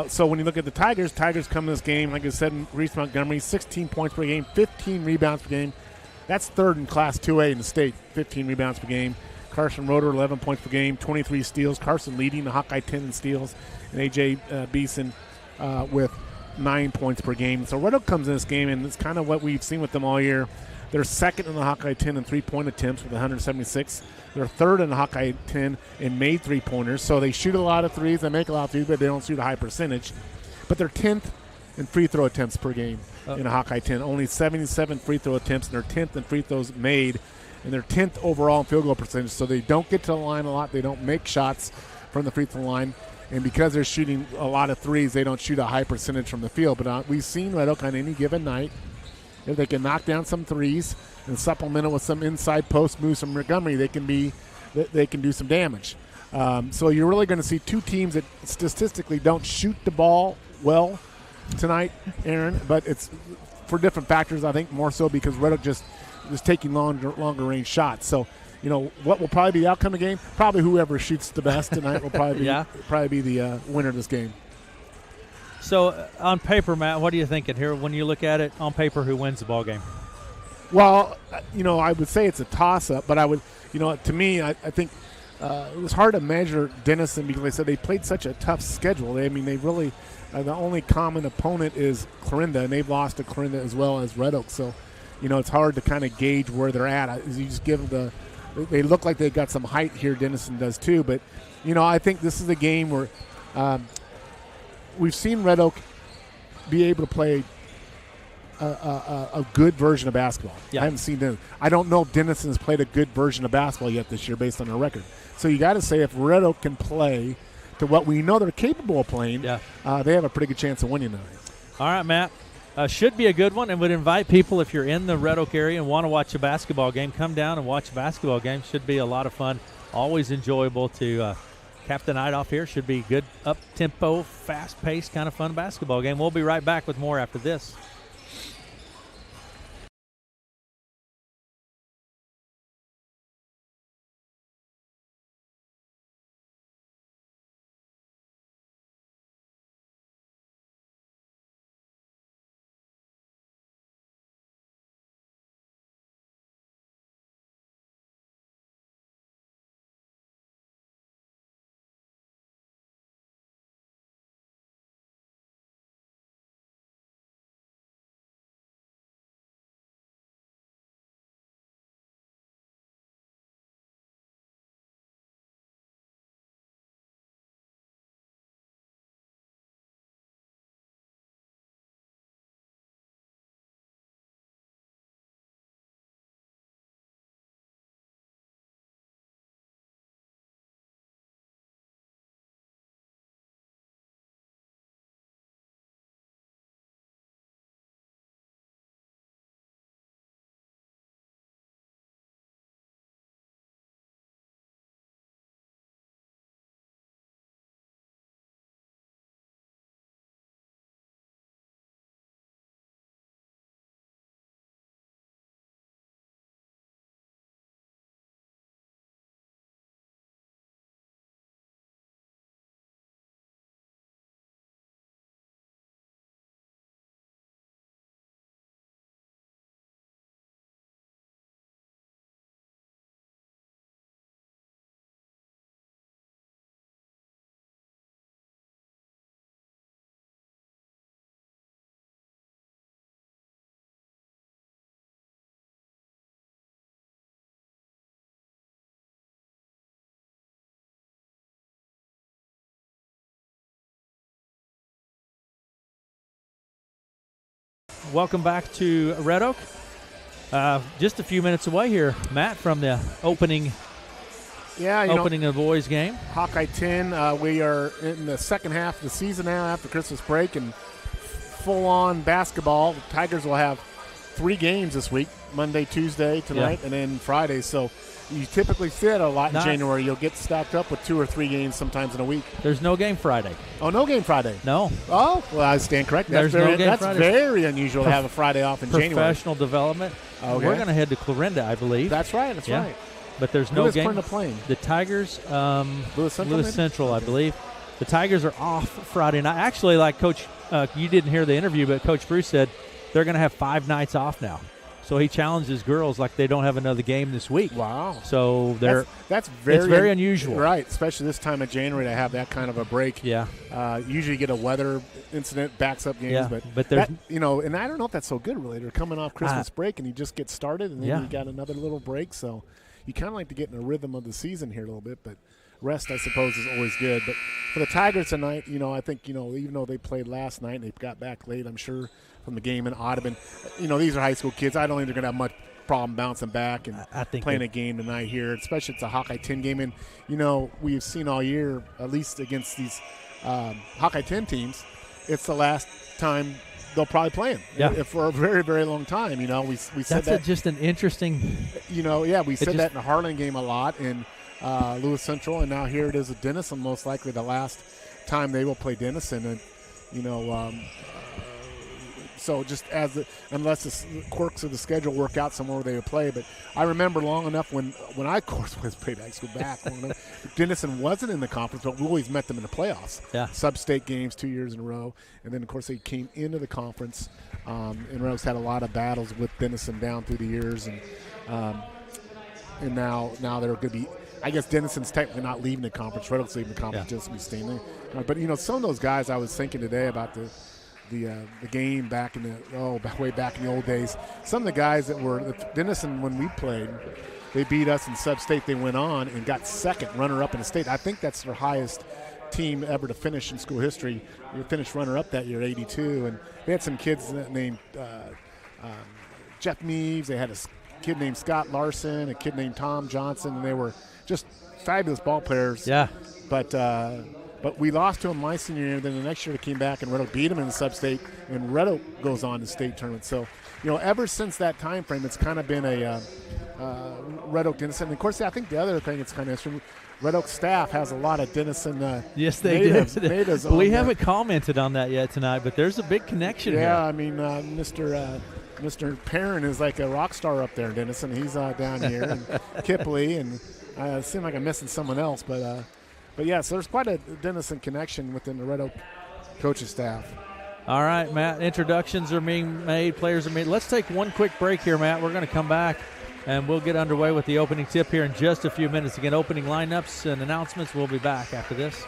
So when you look at the Tigers come to this game, like I said, Reese Montgomery, 16 points per game, 15 rebounds per game. That's third in Class 2A in the state, 15 rebounds per game. Carson Roeder, 11 points per game, 23 steals. Carson leading the Hawkeye 10 in steals. And A.J. Beeson with 9 points per game. So Red Oak comes in this game, and it's kind of what we've seen with them all year. They're second in the Hawkeye 10 in three-point attempts with 176. They're third in the Hawkeye 10 in made three-pointers. So they shoot a lot of threes. They make a lot of threes, but they don't shoot a high percentage. But they're 10th in free throw attempts per game in a Hawkeye 10. Only 77 free throw attempts, and they're 10th in free throws made. And they're 10th overall in field goal percentage. So they don't get to the line a lot. They don't make shots from the free throw line. And because they're shooting a lot of threes, they don't shoot a high percentage from the field. But we've seen Red Oak on any given night, if they can knock down some threes and supplement it with some inside post moves from Montgomery, they can do some damage. So you're really going to see two teams that statistically don't shoot the ball well tonight, Aaron. But it's for different factors. I think more so because Red Oak just taking longer range shots. So what will probably be the outcome of the game? Probably whoever shoots the best tonight will probably be the winner of this game. So on paper, Matt, what are you thinking here when you look at it on paper? Who wins the ball game? Well, I would say it's a toss-up, but I would, to me, I think it was hard to measure Denison because they said they played such a tough schedule. They really, the only common opponent is Clarinda, and they've lost to Clarinda as well as Red Oak. So, it's hard to kind of gauge where they're at. You just give them they look like they've got some height here. Denison does too, but I think this is a game where we've seen Red Oak be able to play a good version of basketball. Yeah. I haven't seen them. I don't know if Denison has played a good version of basketball yet this year based on their record. So you got to say if Red Oak can play to what we know they're capable of playing, they have a pretty good chance of winning tonight. All right, Matt. Should be a good one, and would invite people, if you're in the Red Oak area and want to watch a basketball game, come down and watch a basketball game. Should be a lot of fun. Always enjoyable to cap the night off here. Should be good, up-tempo, fast-paced, kind of fun basketball game. We'll be right back with more after this. Welcome back to Red Oak. Just a few minutes away here, Matt, from the opening of the boys' game. Hawkeye 10, we are in the second half of the season now after Christmas break and full-on basketball. The Tigers will have 3 games this week, Monday, Tuesday, tonight, and then Friday. So you typically see it a lot in January. You'll get stacked up with 2 or 3 games sometimes in a week. There's no game Friday. Oh, no game Friday? No. Oh, well, I stand corrected. There's no game Friday. That's very unusual to have a Friday off in January. Professional development. Okay. We're going to head to Clarinda, I believe. That's right. That's right. But there's no Who is game. Clarinda playing? The Tigers, Lewis Central, I believe. The Tigers are off Friday night. Actually, like Coach, you didn't hear the interview, but Coach Bruce said they're going to have 5 nights off now. So he challenges girls like they don't have another game this week. Wow. So that's very unusual. Right, especially this time of January to have that kind of a break. Yeah. Usually you get a weather incident, backs up games. Yeah, but there's and I don't know if that's so good really. They're coming off Christmas break and you just get started and then you got another little break. So you kind of like to get in a rhythm of the season here a little bit, but rest, I suppose, is always good. But for the Tigers tonight, I think, even though they played last night and they got back late, I'm sure, from the game in Audubon, these are high school kids. I don't think they're going to have much problem bouncing back and playing a game tonight here, especially it's a Hawkeye 10 game. And, we've seen all year, at least against these Hawkeye 10 teams, it's the last time they'll probably play them for a very, very long time. We said that's just an interesting. We said that in the Harlan game a lot in Lewis Central, and now here it is at Denison, most likely the last time they will play Denison. And So just unless the quirks of the schedule work out somewhere where they would play. But I remember long enough when I, of course, was played high school back. Denison wasn't in the conference, but we always met them in the playoffs. Yeah. Sub-state games 2 years in a row. And then, of course, they came into the conference. And Rose had a lot of battles with Denison down through the years. And now they're going to be – I guess Denison's technically not leaving the conference. Red Oak's leaving the conference, just to be staying there. But, some of those guys I was thinking today about the game back in way back in the old days. Some of the guys that were Denison when we played, they beat us in sub-state. They went on and got second runner-up in the state. I think that's their highest team ever to finish in school history. We finished runner-up that year, 82, and they had some kids named Jeff Neves. They had a kid named Scott Larson, a kid named Tom Johnson, and they were just fabulous ball players. Yeah. But we lost to them my senior year. Then the next year they came back and Red Oak beat them in the sub-state, and Red Oak goes on to state tournament. So, ever since that time frame, it's kind of been a Red Oak Denison. And of course, I think the other thing it's kind of interesting, Red Oak staff has a lot of Denison yes, they natives do. We haven't commented on that yet tonight, but there's a big connection here. Yeah, I mean, Mr. Perrin is like a rock star up there in Denison. He's down here, and Kipley, and it seems like I'm missing someone else, but yeah, so there's quite a Denison connection within the Red Oak coaching staff. All right, Matt, introductions are being made, players are made. Let's take one quick break here, Matt. We're going to come back, and we'll get underway with the opening tip here in just a few minutes. Again, opening lineups and announcements. We'll be back after this.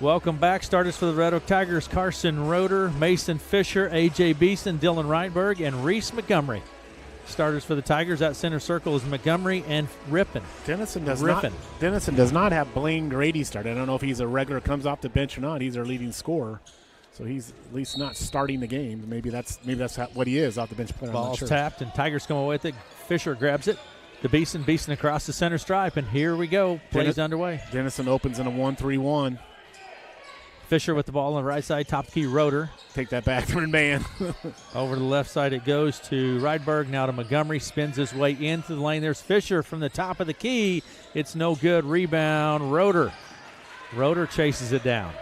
Welcome back. Starters for the Red Oak Tigers: Carson Roeder, Mason Fisher, A.J. Beeson, Dylan Reinberg, and Reese Montgomery. Starters for the Tigers at center circle is Montgomery and Rippon. Denison does not have Blaine Grady start. I don't know if he's a regular, comes off the bench or not. He's their leading scorer, so he's at least not starting the game. Maybe that's what he is, off the bench player. Ball's tapped, and Tigers come away with it. Fisher grabs it to Beeson. Beeson across the center stripe, and here we go. Plays underway. Denison opens in a 1-3-1. Fisher with the ball on the right side, top key Roeder. Take that back, third man. Over to the left side it goes to Rydberg, now to Montgomery, spins his way into the lane. There's Fisher from the top of the key. It's no good. Rebound, Roeder. Roeder chases it down.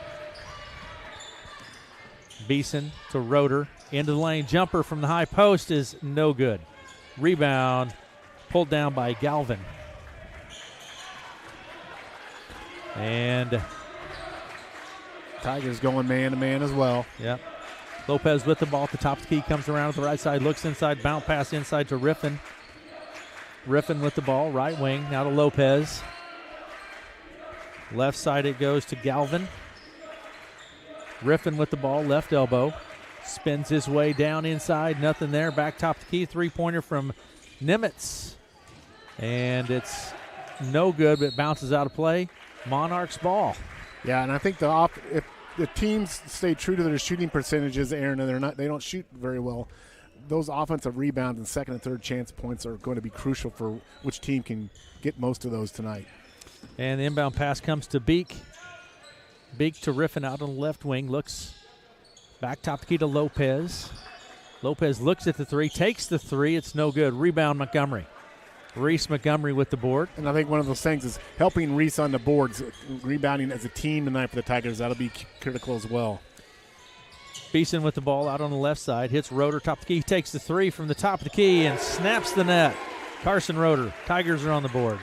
Beeson to Roeder, into the lane. Jumper from the high post is no good. Rebound, pulled down by Galvin. And Tigers going man-to-man as well. Yep. Lopez with the ball at the top of the key, comes around to the right side, looks inside, bounce pass inside to Riffin. Riffin with the ball, right wing, now to Lopez. Left side it goes to Galvin. Riffin with the ball, left elbow. Spins his way down inside, nothing there. Back top of the key, three-pointer from Nimitz. And it's no good, but it bounces out of play. Monarchs ball. Yeah, and I think if the teams stay true to their shooting percentages, Aaron, and they don't shoot very well, those offensive rebounds and second and third chance points are going to be crucial for which team can get most of those tonight. And the inbound pass comes to Beek. Beek to Riffin out on the left wing, looks back top the key to Lopez. Lopez looks at the three, takes the three, it's no good. Rebound Montgomery. Reese Montgomery with the board. And I think one of those things is helping Reese on the boards, rebounding as a team tonight for the Tigers. That'll be critical as well. Beeson with the ball out on the left side, hits Roeder, top of the key, takes the three from the top of the key and snaps the net. Carson Roeder, Tigers are on the board.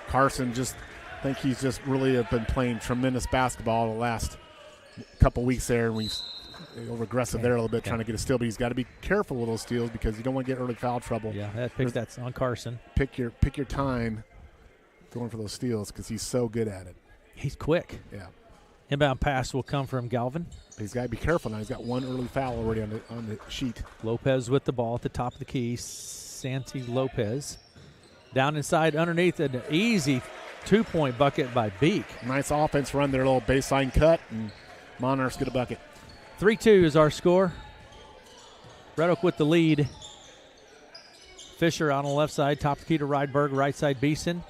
Carson, I think he's just really been playing tremendous basketball the last couple weeks there, and we've over aggressive there a little bit, trying to get a steal. But he's got to be careful with those steals because you don't want to get early foul trouble. Yeah, that's on Carson. Pick your time going for those steals because he's so good at it. He's quick. Yeah. Inbound pass will come from Galvin. He's got to be careful now. He's got one early foul already on the sheet. Lopez with the ball at the top of the key. Santi Lopez. Down inside underneath, an easy 2-point bucket by Beek. Nice offense run, their little baseline cut, and Monarchs get a bucket. 3-2 is our score. Red Oak with the lead. Fisher on the left side, top of the key to Rydberg, right side Beeson.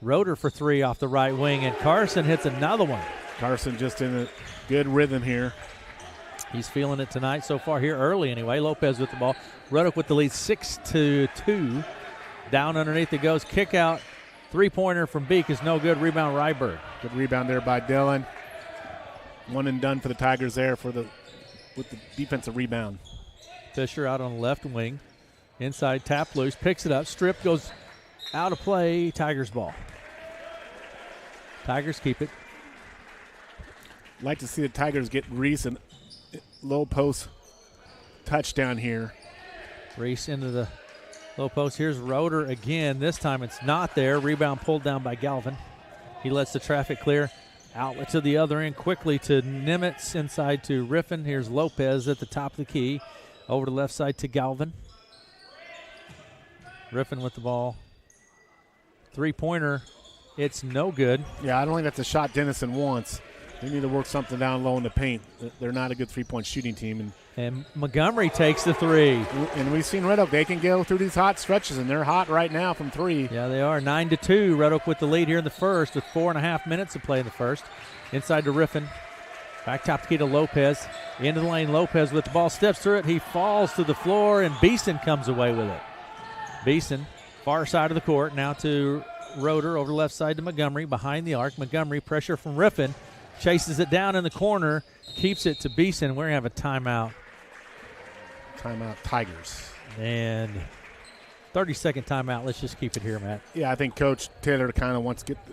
Roeder for 3 off the right wing, and Carson hits another one. Carson just in a good rhythm here. He's feeling it tonight so far here early anyway. Lopez with the ball. Red Oak with the lead 6-2. Down underneath it goes. Kick out. 3-pointer from Beek is no good. Rebound Rydberg. Good rebound there by Dylan. One and done for the Tigers there with the defensive rebound. Fisher out on the left wing. Inside tap loose. Picks it up. Strip goes out of play. Tigers ball. Tigers keep it. Like to see the Tigers get Reese and low post touchdown here. Reese into the low post. Here's Roeder again. This time it's not there. Rebound pulled down by Galvin. He lets the traffic clear. Outlet to the other end quickly to Nimitz. Inside to Riffin. Here's Lopez at the top of the key. Over to the left side to Galvin. Riffin with the ball. 3-pointer. It's no good. Yeah, I don't think that's a shot Denison wants. They need to work something down low in the paint. They're not a good three-point shooting team. And Montgomery takes the 3. And we've seen Red Oak. They can go through these hot stretches, and they're hot right now from 3. Yeah, they are. 9-2. Red Oak with the lead here in the first with 4.5 minutes to play in the first. Inside to Riffin. Back top key to Lopez. Into the lane. Lopez with the ball. Steps through it. He falls to the floor, and Beeson comes away with it. Beeson, far side of the court. Now to Roeder over the left side to Montgomery. Behind the arc. Montgomery, pressure from Riffin. Chases it down in the corner. Keeps it to Beeson. We're going to have a timeout. Timeout Tigers. And 30-second timeout. Let's just keep it here, Matt. Yeah, I think Coach Taylor kind of wants to get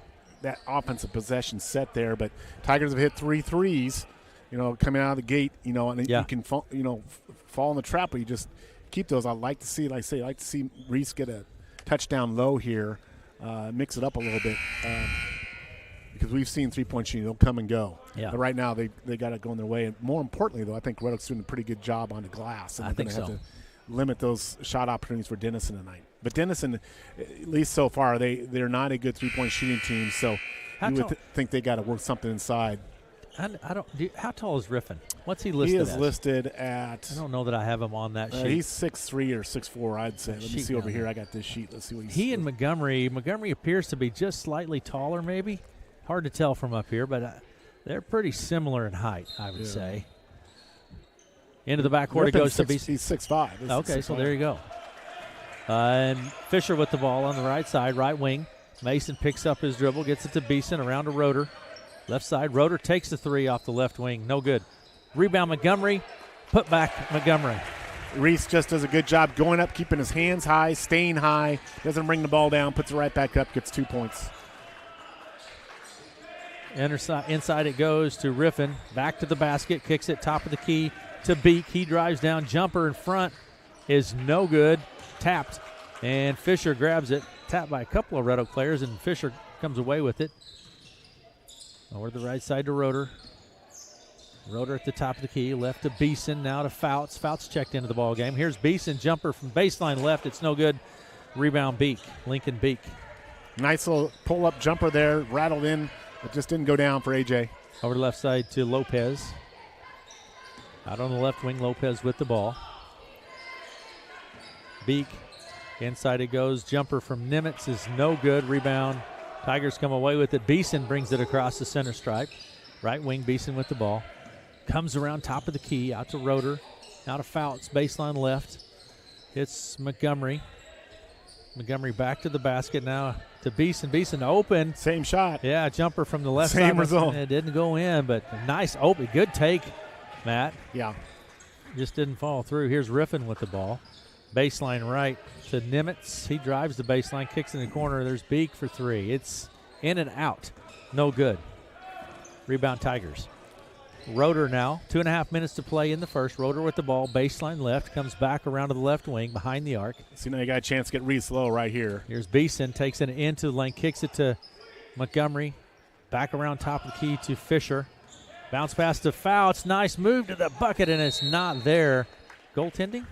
that offensive possession set there. But Tigers have hit 3 threes, coming out of the gate, and you can, fall in the trap, but you just keep those. I like to see, Reese get a touchdown low here, mix it up a little bit. Because we've seen three-point shooting, they'll come and go. Yeah. But right now they got it going their way. And more importantly, though, I think Red Oak's doing a pretty good job on the glass. And I think they're so. going to have to limit those shot opportunities for Denison tonight. But Denison, at least so far, they're not a good three-point shooting team. So you would think they got to work something inside. How tall is Riffin? What's he listed He is as? listed at. I don't know that I have him on that sheet. He's 6'3" or 6'4", I'd say. Let me see over here. I got this sheet. Let's see what he and Montgomery appears to be just slightly taller, maybe. Hard to tell from up here, but they're pretty similar in height, I would say. Into the backcourt it goes to Beeson. He's 6'5". Okay, so there you go. And Fisher with the ball on the right side, right wing. Mason picks up his dribble, gets it to Beeson, around to Roeder. Left side, Roeder takes the 3 off the left wing. No good. Rebound Montgomery. Put back Montgomery. Reese just does a good job going up, keeping his hands high, staying high. Doesn't bring the ball down, puts it right back up, gets 2 points. Inside it goes to Riffin. Back to the basket. Kicks it top of the key to Beek. He drives down. Jumper in front is no good. Tapped. And Fisher grabs it. Tapped by a couple of Red Oak players, and Fisher comes away with it. Over the right side to Roeder. Roeder at the top of the key. Left to Beeson. Now to Fouts. Fouts checked into the ball game. Here's Beeson. Jumper from baseline left. It's no good. Rebound Beek. Lincoln Beek. Nice little pull-up jumper there. Rattled in. It just didn't go down for AJ. Over the left side to Lopez. Out on the left wing, Lopez with the ball. Beek. Inside it goes. Jumper from Nimitz is no good. Rebound. Tigers come away with it. Beeson brings it across the center stripe. Right wing, Beeson with the ball. Comes around top of the key. Out to Roeder. Out to Fouts. Baseline left. It's Montgomery. Montgomery back to the basket now to Beeson. Beeson open. Same shot. Yeah, jumper from the left side. Same result. It didn't go in, but nice open. Good take, Matt. Yeah. Just didn't fall through. Here's Riffin with the ball. Baseline right to Nimitz. He drives the baseline, kicks in the corner. There's Beek for 3. It's in and out. No good. Rebound Tigers. Roeder now, 2.5 minutes to play in the first. Roeder with the ball, baseline left, comes back around to the left wing behind the arc. So now you got a chance to get Reese low right here. Here's Beeson, takes it into the lane, kicks it to Montgomery. Back around top of the key to Fisher. Bounce pass to Foul. It's nice move to the bucket, and it's not there. Goaltending?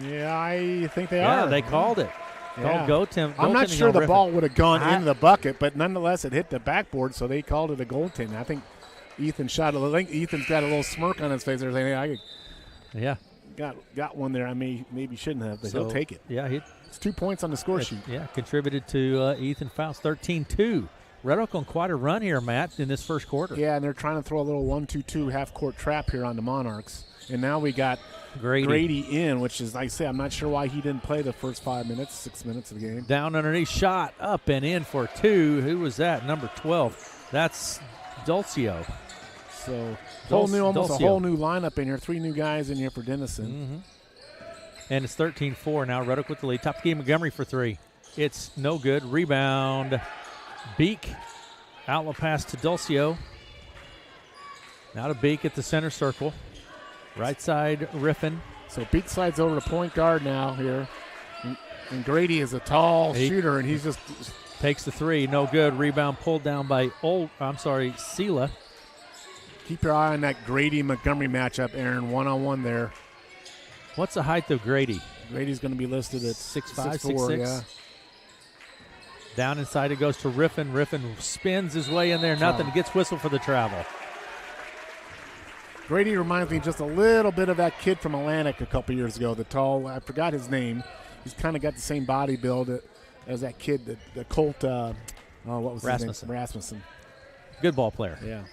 Yeah, I think they Yeah, are. they called it. Yeah. Called goaltending. I'm not sure the ball would have gone I- into the bucket, but nonetheless it hit the backboard, so they called it a goaltending. I think Ethan shot I think Ethan's got a little smirk on his face there saying, hey, Yeah. got one there I maybe shouldn't have, but So, he'll take it. Yeah, It's 2 points on the score sheet. Yeah, contributed to Ethan Faust, 13-2. Red Oak on quite a run here, Matt, in this first quarter. Yeah, and they're trying to throw a little 1-2-2 half-court trap here on the Monarchs. And now we got Grady in, which is, like I say, I'm not sure why he didn't play the first 6 minutes of the game. down underneath, shot up and in for two. Who was that? Number 12. That's Dulcio. So Dulcio. a whole new lineup in here. 3 new guys in here for Denison. Mm-hmm. And it's 13-4 now. Red Oak with the lead. Top of the game, Montgomery for 3. It's no good. Rebound. Beak. Outlet pass to Dulcio. Now to Beak at the center circle. Right side, Riffin. So Beak slides over to point guard now here. And Grady is a tall shooter, and he's just Takes the 3. No good. Rebound pulled down by Sela. keep your eye on that Grady-Montgomery matchup, Aaron. One-on-one there. What's the height of Grady? Grady's going to be listed at 6'5", 6'4", 6'6". yeah. Down inside it goes to Riffin. Riffin spins his way in there. Nothing. Gets whistle for the travel. Grady reminds me just a little bit of that kid from Atlantic a couple years ago, the tall, I forgot his name. He's kind of got the same body build as that kid, the Colt, what was his name? Rasmussen. Good ball player. Yeah.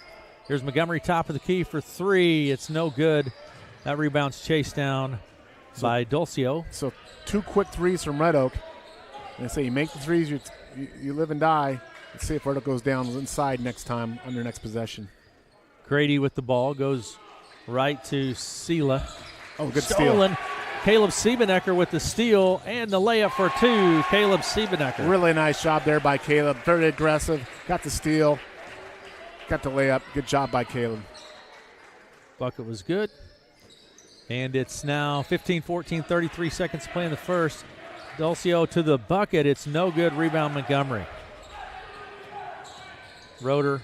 Here's Montgomery, top of the key for 3. It's no good. That rebound's chased down by Dulcio. So 2 quick threes from Red Oak. And I say you make the threes, you live and die. Let's see if Red Oak goes down inside next time on their next possession. Grady with the ball goes right to Sela. Oh, good Stolen. steal. Caleb Siebenecker with the steal and the layup for 2. Caleb Siebenecker. Really nice job there by Caleb. Very aggressive. Got the steal. Got the layup. Good job by Caleb. Bucket was good. And it's now 15-14, 33 seconds to play in the first. Dulcio to the bucket. It's no good. Rebound Montgomery. Roeder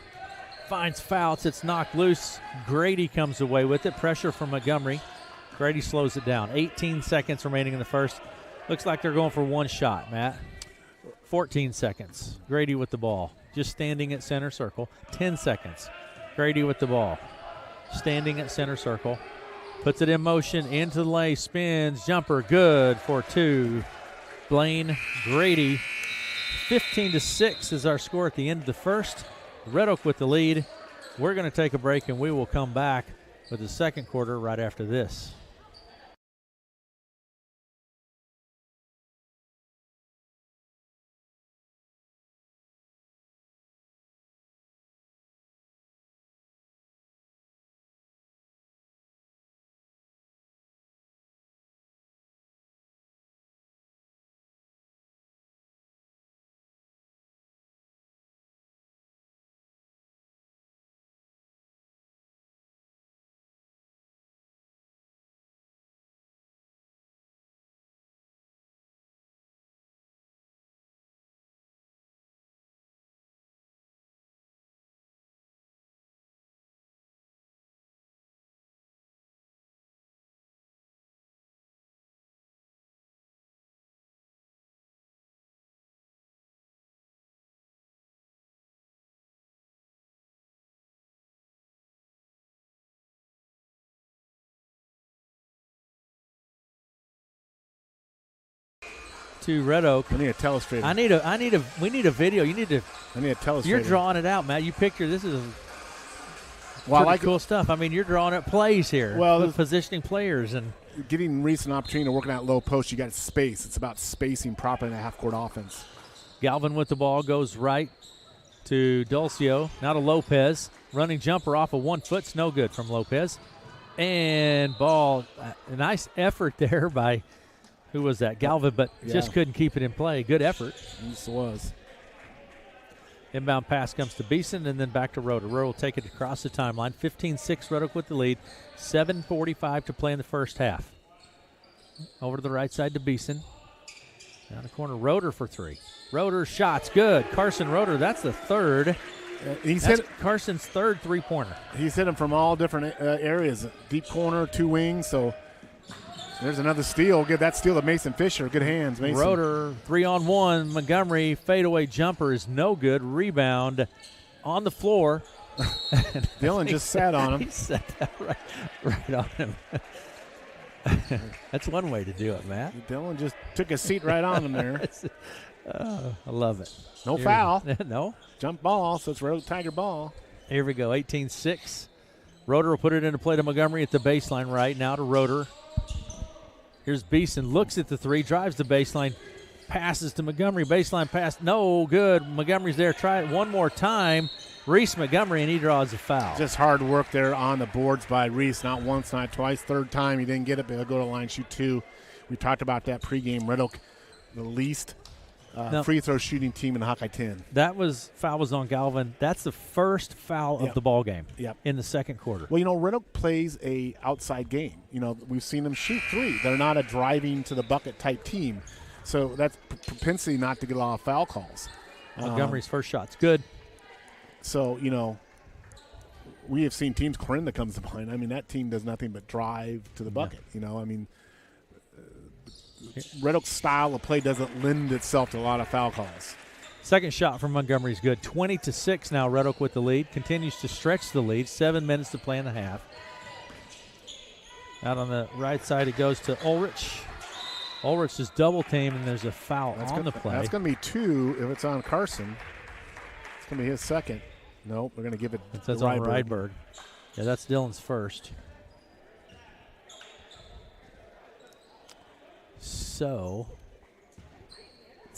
finds Fouts. It's knocked loose. Grady comes away with it. Pressure from Montgomery. Grady slows it down. 18 seconds remaining in the first. Looks like they're going for one shot, Matt. 14 seconds. Grady with the ball. Just standing at center circle. 10 seconds. Grady with the ball. Standing at center circle. Puts it in motion. Into the lane. Spins. Jumper. Good for 2. Blaine Grady. 15-6 is our score at the end of the first. Red Oak with the lead. We're going to take a break, and we will come back with the second quarter right after this. To Red Oak. I need a telestrator. We need a video. I need a telestrator. You're drawing it out, Matt. You picture this is pretty cool stuff. I mean, you're drawing up plays here. Well, with positioning players and getting recent opportunity to working out low post. You got space. It's about spacing properly in a half court offense. Galvin with the ball goes right to Dulcio. Now to Lopez. Running jumper off of 1 foot. It's no good from Lopez. And ball. A nice effort there by. Who was that? Galvin, but just couldn't keep it in play. Good effort. This was. Inbound pass comes to Beeson and then back to Roeder. Roeder will take it across the timeline. 15-6, Red Oak with the lead. 7:45 to play in the first half. Over to the right side to Beeson. Down the corner, Roeder for three. Roeder's shot's good. Carson Roeder, that's the third. He's That's hit. Carson's third three-pointer. He's hit them from all different areas. Deep corner, two wings. So there's another steal. Give that steal to Mason Fisher. Good hands, Mason. Roeder, 3-on-1. Montgomery, fadeaway jumper is no good. Rebound on the floor. Dylan just sat on him. He sat that right on him. That's one way to do it, Matt. Dylan just took a seat right on him there. I love it. No foul. No. Jump ball, so it's Red Oak Tiger ball. Here we go, 18-6. Roeder will put it into play to Montgomery at the baseline right now to Roeder. Here's Beeson, looks at the three, drives the baseline, passes to Montgomery. Baseline pass, no good. Montgomery's there. Try it one more time. Reese Montgomery, and he draws a foul. Just hard work there on the boards by Reese. Not once, not twice. Third time he didn't get it, but he'll go to the line, shoot two. We talked about that pregame. Red Oak, the least free throw shooting team in the Hawkeye 10. Foul was on Galvin. That's the first foul of the ball game in the second quarter. Well, Red Oak plays a outside game. We've seen them shoot three. They're not a driving to the bucket type team. So that's propensity not to get a lot of foul calls. Montgomery's first shot's good. So, we have seen teams, Corinda comes to mind. I mean, that team does nothing but drive to the bucket. Red Oak's style of play doesn't lend itself to a lot of foul calls. Second shot from Montgomery's good. 20-6 now, Red Oak with the lead. Continues to stretch the lead. 7 minutes to play in the half. Out on the right side, it goes to Ulrich. Ulrich is double teamed, and there's a foul on the play. That's going to be two if it's on Carson. It's going to be his second. Nope, we're going to give it to Rydberg. Yeah, that's Dylan's first. So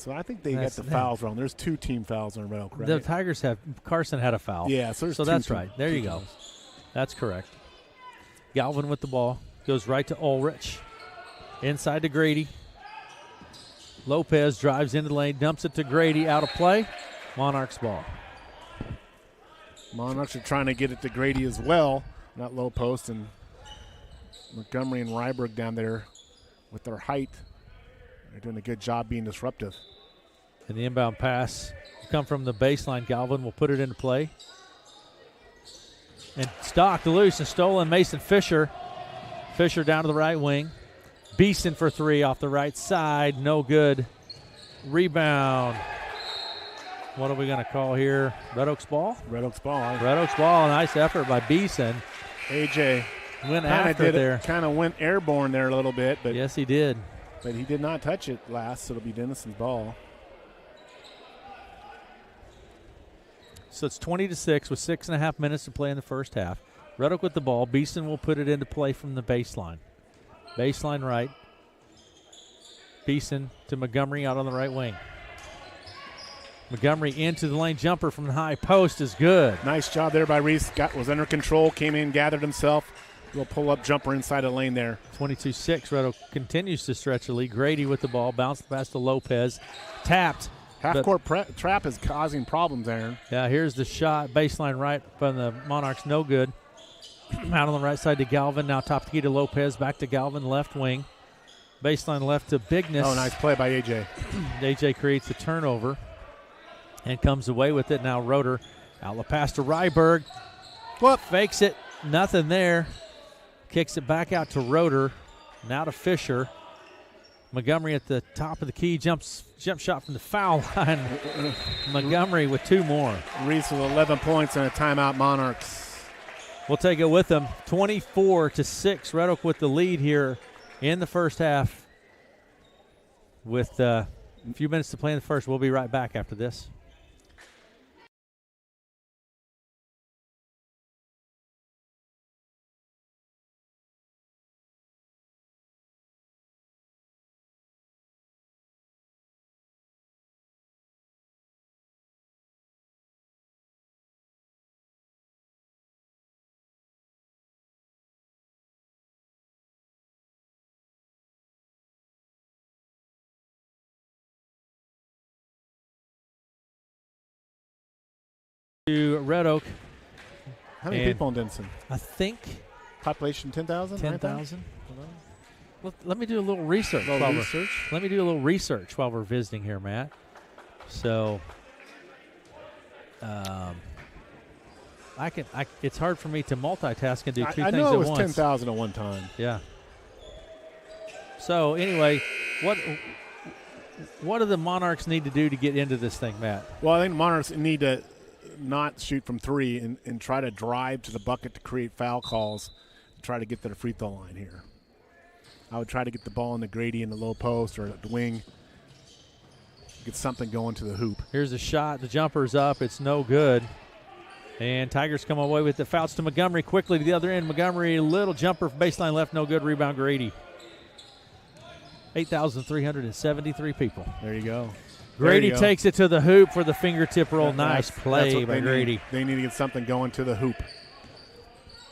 I think they got the fouls wrong. There's two team fouls on Red Oak, right? The Tigers Carson had a foul. Yeah, so that's right. There you go. That's correct. Galvin with the ball. Goes right to Ulrich. Inside to Grady. Lopez drives into the lane, dumps it to Grady. Out of play. Monarchs ball. Monarchs are trying to get it to Grady as well. Not low post. And Montgomery and Ryberg down there with their height. They're doing a good job being disruptive. And the inbound pass will come from the baseline. Galvin will put it into play. And stalked loose and stolen. Mason Fisher. Fisher down to the right wing. Beeson for three off the right side. No good. Rebound. What are we going to call here? Red Oaks ball? Red Oaks ball. Red Oaks ball. Nice effort by Beeson. AJ went after it there. Kind of went airborne there a little bit. But yes, he did. But he did not touch it last, so it'll be Denison's ball. So it's 20-6 with 6.5 minutes to play in the first half. Red Oak with the ball. Beeson will put it into play from the baseline. Baseline right. Beeson to Montgomery out on the right wing. Montgomery into the lane. Jumper from the high post is good. Nice job there by Reese. Was under control, came in, gathered himself. Little pull-up jumper inside the lane there. 22-6. Red Oak continues to stretch the lead. Grady with the ball. Bounced pass to Lopez. Tapped. Half-court trap is causing problems, Aaron. Yeah, here's the shot. Baseline right from the Monarchs. No good. Out on the right side to Galvin. Now top key to Lopez. Back to Galvin, left wing. Baseline left to Bigness. Oh, nice play by A.J. A.J. creates a turnover and comes away with it. Now Roeder. Outlet pass to Ryberg. Whoop. Fakes it. Nothing there. Kicks it back out to Roeder. Now to Fisher. Montgomery at the top of the key. Jump shot from the foul line. Montgomery with two more. Reese with 11 points and a timeout, Monarchs. We'll take it with them. 24-6. Red Oak with the lead here in the first half. With a few minutes to play in the first. We'll be right back after this. to Red Oak. How many And people in Denison? I think Population 10,000? 10,000. Let me do a little research. Research. Let me do a little research while we're visiting here, Matt. So, it's hard for me to multitask and do two I things know at it was once. 10,000 at one time. Yeah. So anyway, what do the Monarchs need to do to get into this thing, Matt? Well, I think Monarchs need to not shoot from three and try to drive to the bucket to create foul calls, to try to get to the free throw line here. I would try to get the ball in the Grady in the low post or at the wing, get something going to the hoop. Here's a shot. The jumper's up. It's no good. And Tigers come away with the fouls to Montgomery quickly to the other end. Montgomery, little jumper, baseline left, no good. Rebound, Grady. 8,373 people. There you go. Grady takes it to the hoop for the fingertip roll. Nice play by Grady. They need to get something going to the hoop.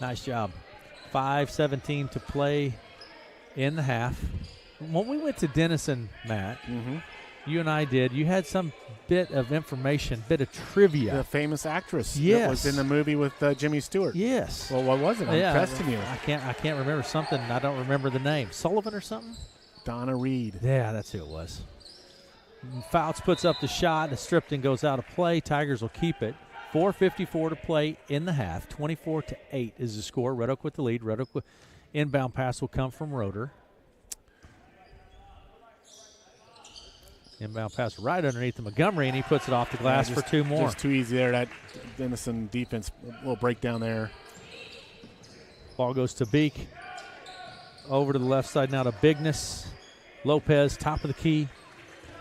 Nice job. 5:17 to play in the half. When we went to Denison, Matt, you and I did, you had some bit of information, bit of trivia. The famous actress that Yes. was in the movie with Jimmy Stewart. Yes. Well, what was it? I'm testing you. I can't remember something. I don't remember the name. Sullivan or something? Donna Reed. Yeah, that's who it was. Fouts puts up the shot. The stripped and goes out of play. Tigers will keep it. 4:54 to play in the half. 24-8 is the score. Red Oak with the lead. Red Oak inbound pass will come from Roeder. Inbound pass right underneath the Montgomery, and he puts it off the glass for two more. Just too easy there. That Denison defense, a little breakdown there. Ball goes to Beek. Over to the left side now to Bigness. Lopez, top of the key.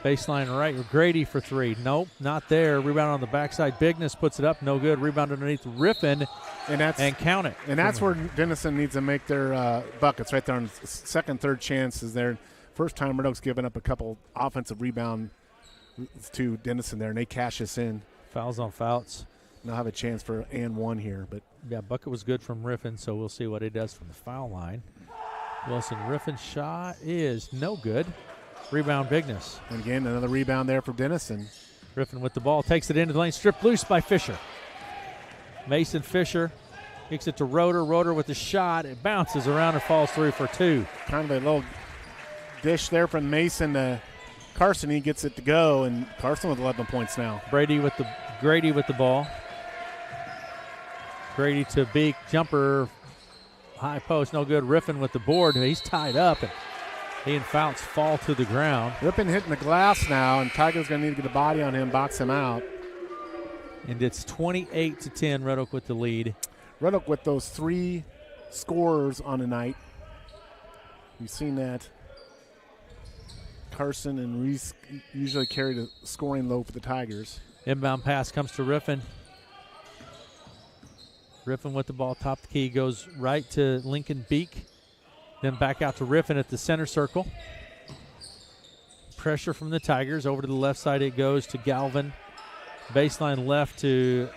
Baseline right. Grady for three. Nope, not there. Rebound on the backside. Bigness puts it up. No good. Rebound underneath Riffin. And count it. And that's where Denison needs to make their buckets right there on second, third chances there. First time Red Oak's given up a couple offensive rebound to Denison there, and they cash us in. Fouls on Fouts. And they'll have a chance for and one here. But yeah, bucket was good from Riffin, so we'll see what he does from the foul line. Wilson Riffin's shot is no good. Rebound Bigness. And again, another rebound there for Denison. Riffin with the ball, takes it into the lane, stripped loose by Fisher. Mason Fisher kicks it to Roeder. Roeder with the shot. It bounces around and falls through for two. Kind of a little dish there from Mason to Carson. He gets it to go, and Carson with 11 points now. Grady with the ball. Grady to Beek. Jumper. High post, no good. Riffin with the board. He's tied up, and he and Fouts fall to the ground. Rippin hitting the glass now, and Tiger's going to need to get a body on him, box him out. And it's 28-10, Red Oak with the lead. Red Oak with those three scorers on the night. You've seen that. Carson and Reese usually carry the scoring load for the Tigers. Inbound pass comes to Riffin. Riffin with the ball, top the key, goes right to Lincoln Beek. Then back out to Riffin at the center circle. Pressure from the Tigers. Over to the left side it goes to Galvin. Baseline left to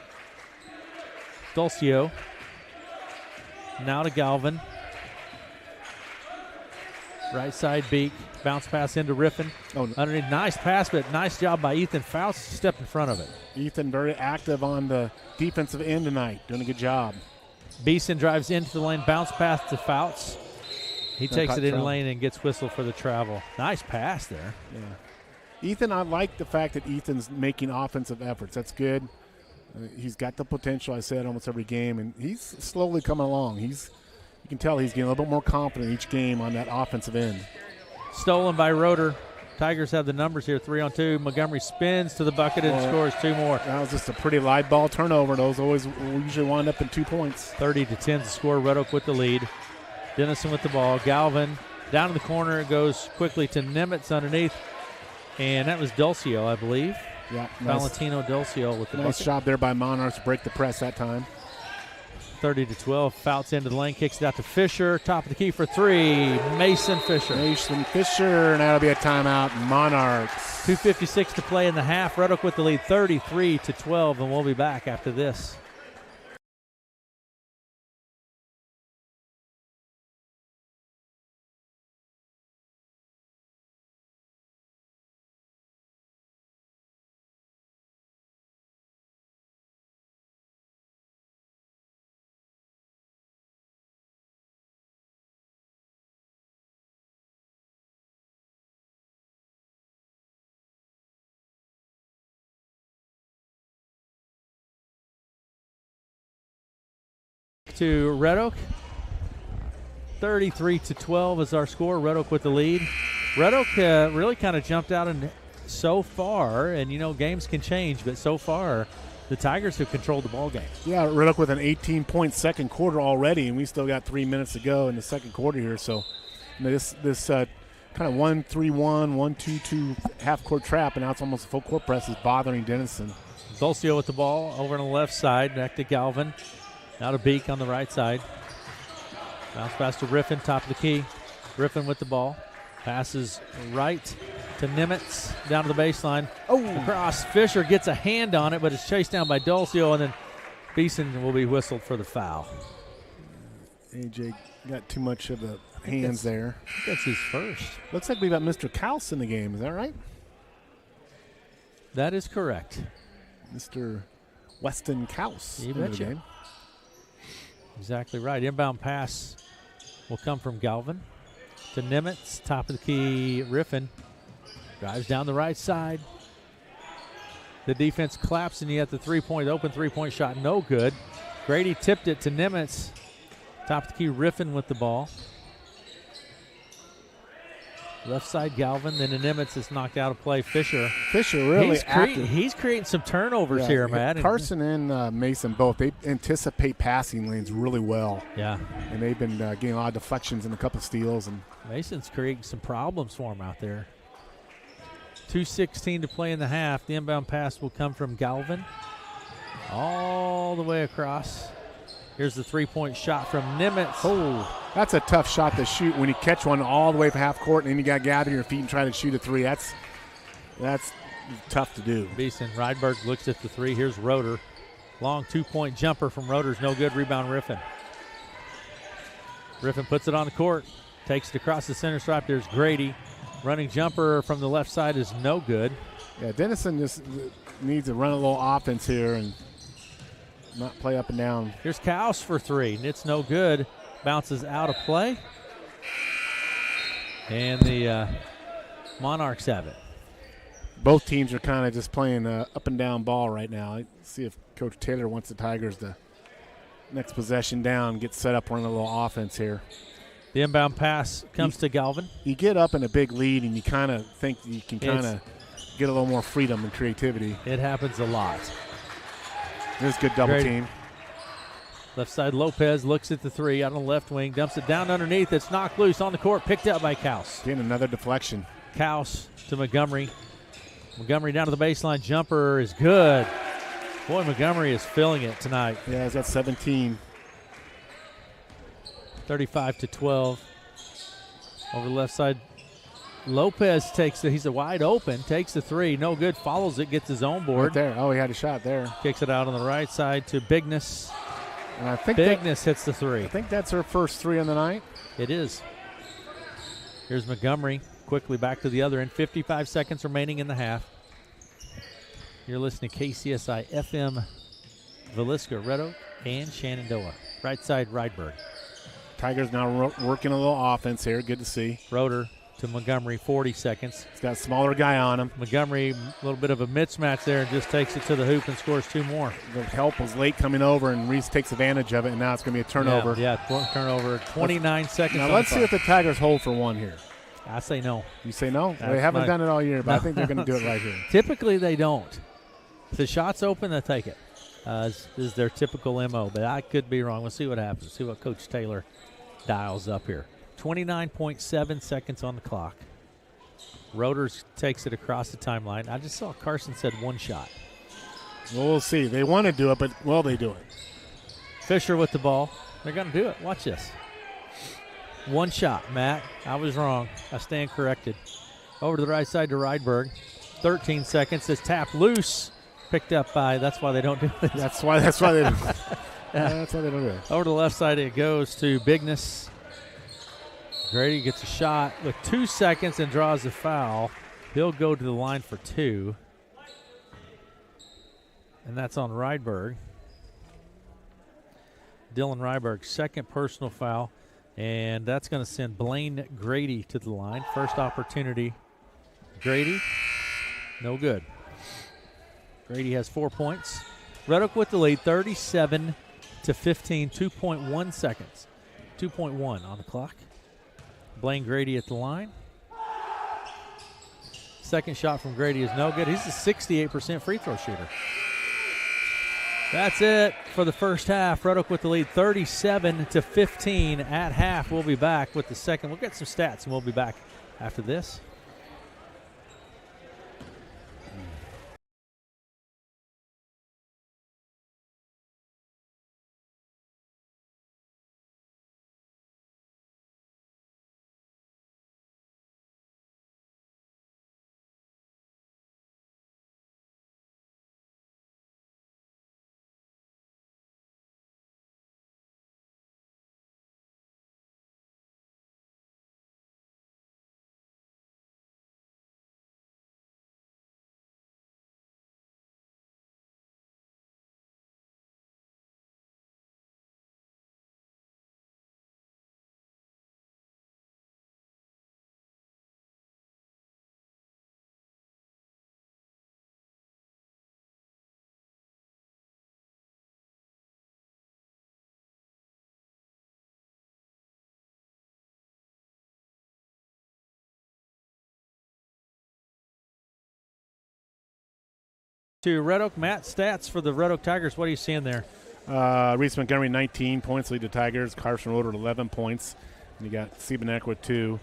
Dulcio. Now to Galvin. Right side Beek. Bounce pass into Riffin. Underneath, nice pass, but nice job by Ethan Fouts to step in front of it. Ethan very active on the defensive end tonight. Doing a good job. Beeson drives into the lane. Bounce pass to Fouts. He takes it in the lane and gets whistled for the travel. Nice pass there. Yeah. Ethan, I like the fact that Ethan's making offensive efforts. That's good. He's got the potential, I said, almost every game, and he's slowly coming along. You can tell he's getting a little bit more confident each game on that offensive end. Stolen by Roeder. Tigers have the numbers here, 3-on-2. Montgomery spins to the bucket and scores two more. That was just a pretty live ball turnover. Those always usually wind up in 2 points. 30-10 to score. Red Oak with the lead. Denison with the ball. Galvin down in the corner. It goes quickly to Nimitz underneath. And that was Dulcio, I believe. Yeah. Valentino Dulcio with the nice bucket. job there by Monarchs to break the press that time. 30-12. Fouts into the lane, kicks it out to Fisher. Top of the key for three. Mason Fisher. Mason Fisher, and that'll be a timeout. Monarchs. 2:56 to play in the half. Red Oak with the lead, 33-12, and we'll be back after this. to Red Oak. 33-12 is our score. Red Oak with the lead. Red Oak really kind of jumped out, and so far, and games can change, but so far the Tigers have controlled the ball game. Yeah, Red Oak with an 18-point second quarter already, and we still got 3 minutes to go in the second quarter here. So this kind of 1-3-1, 1-2-2 half-court trap, and now it's almost a full court press is bothering Denison. Dulcio with the ball over on the left side, back to Galvin. Now to Beek on the right side. Bounce pass to Riffin, top of the key. Riffin with the ball. Passes right to Nimitz, down to the baseline. Across. Fisher gets a hand on it, but it's chased down by Dulcio, and then Beeson will be whistled for the foul. AJ got too much of the hands there. I think that's his first. Looks like we got Mr. Kaus in the game. Is that right? That is correct. Mr. Weston Kaus You in the betcha. game. Exactly right. Inbound pass will come from Galvin to Nimitz, top of the key. Riffin drives down the right side. The defense collapsing. You have the open three-point shot, no good. Grady tipped it to Nimitz. Top of the key, Riffin with the ball. Left side, Galvin. Then the Nimitz is knocked out of play. Fisher really active. He's creating some turnovers here, Matt. Carson and Mason both, they anticipate passing lanes really well. Yeah. And they've been getting a lot of deflections and a couple steals. And Mason's creating some problems for him out there. 2:16 to play in the half. The inbound pass will come from Galvin all the way across. Here's the three-point shot from Nimitz. Oh, that's a tough shot to shoot when you catch one all the way from half court and then you got to gather your feet and try to shoot a three. That's tough to do. Beeson, Rydberg looks at the three. Here's Roeder. Long two-point jumper from Roeder's no good. Rebound Riffin. Riffin puts it on the court. Takes it across the center stripe. There's Grady. Running jumper from the left side is no good. Yeah, Denison just needs to run a little offense here and not play up and down. Here's Kaus for three, and it's no good. Bounces out of play. And the Monarchs have it. Both teams are kind of just playing up and down ball right now. Let's see if Coach Taylor wants the Tigers to next possession down, get set up, run a little offense here. The inbound pass comes to Galvin. You get up in a big lead and you kind of think you can kind of get a little more freedom and creativity. It happens a lot. There's good double team. Left side, Lopez looks at the three out on the left wing, dumps it down underneath. It's knocked loose on the court, picked up by Kaus. Again, another deflection. Kaus to Montgomery. Montgomery down to the baseline. Jumper is good. Boy, Montgomery is filling it tonight. Yeah, he's got 17. 35-12. Over the left side, Lopez he's a wide open, takes the three, no good, follows it, gets his own board. Right there. Oh, he had a shot there. Kicks it out on the right side to Bigness. And I think Bigness hits the three. I think that's her first three on the night. It is. Here's Montgomery, quickly back to the other end. 55 seconds remaining in the half. You're listening to KCSI FM, Villisca, Red Oak, and Shenandoah. Right side, Rydberg. Tigers now working a little offense here. Good to see. Roeder to Montgomery, 40 seconds. He's got a smaller guy on him. Montgomery, a little bit of a mismatch there, and just takes it to the hoop and scores two more. The help was late coming over, and Reese takes advantage of it, and now it's going to be a turnover. Yeah, turnover. 29 seconds. Now let's see if the Tigers hold for one here. I say no. You say no? That's They haven't done it all year, but I think they're going to do it right here. Typically they don't. If the shot's open, they take it. This is their typical MO, but I could be wrong. We'll see what happens. See what Coach Taylor dials up here. 29.7 seconds on the clock. Roeders takes it across the timeline. I just saw Carson said one shot. Well, we'll see. They want to do it, but will they do it? Fisher with the ball. They're going to do it. Watch this. One shot, Matt. I was wrong. I stand corrected. Over to the right side to Rydberg. 13 seconds. It's tapped loose. Picked up by, that's why they don't do it. That's why they don't. That's why they don't do it. Over to the left side it goes to Bigness. Grady gets a shot with 2 seconds and draws a foul. He'll go to the line for two. And that's on Rydberg. Dylan Rydberg, second personal foul. And that's going to send Blaine Grady to the line. First opportunity. Grady, no good. Grady has 4 points. Red Oak with the lead, 37-12. to 15, 2.1 seconds. 2.1 on the clock. Blaine Grady at the line. Second shot from Grady is no good. He's a 68% free throw shooter. That's it for the first half. Red Oak with the lead 37 to 15 at half. We'll be back with the second. We'll get some stats, and we'll be back after this. To Red Oak, Matt, stats for the Red Oak Tigers. What are you seeing there? Reese Montgomery, 19 points, lead the Tigers. Carson Roder, 11 points. And you got Siebenek with 2,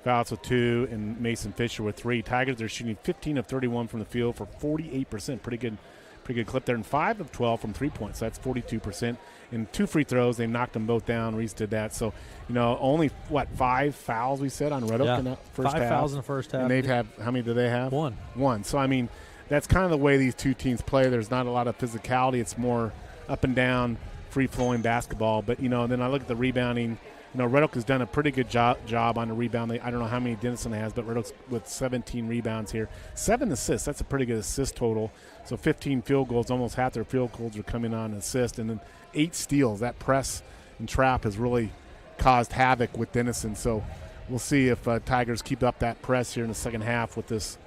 Fouts with 2, and Mason Fisher with 3. Tigers are shooting 15 of 31 from the field for 48%. Pretty good clip there. And 5 of 12 from 3 points. So that's 42%. And 2 free throws, they knocked them both down. Reese did that. So, only, 5 fouls we said on Red Oak in that first half? 5 fouls in the first half. And they've had, how many do they have? 1. 1. So, that's kind of the way these two teams play. There's not a lot of physicality. It's more up and down, free-flowing basketball. But, then I look at the rebounding. Red Oak has done a pretty good job on the rebound. I don't know how many Denison has, but Red Oak's with 17 rebounds here. 7 assists. That's a pretty good assist total. So 15 field goals. Almost half their field goals are coming on assist. And then 8 steals. That press and trap has really caused havoc with Denison. So we'll see if Tigers keep up that press here in the second half with this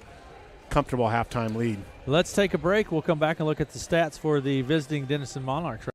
comfortable halftime lead. Let's take a break. We'll come back and look at the stats for the visiting Denison Monarchs.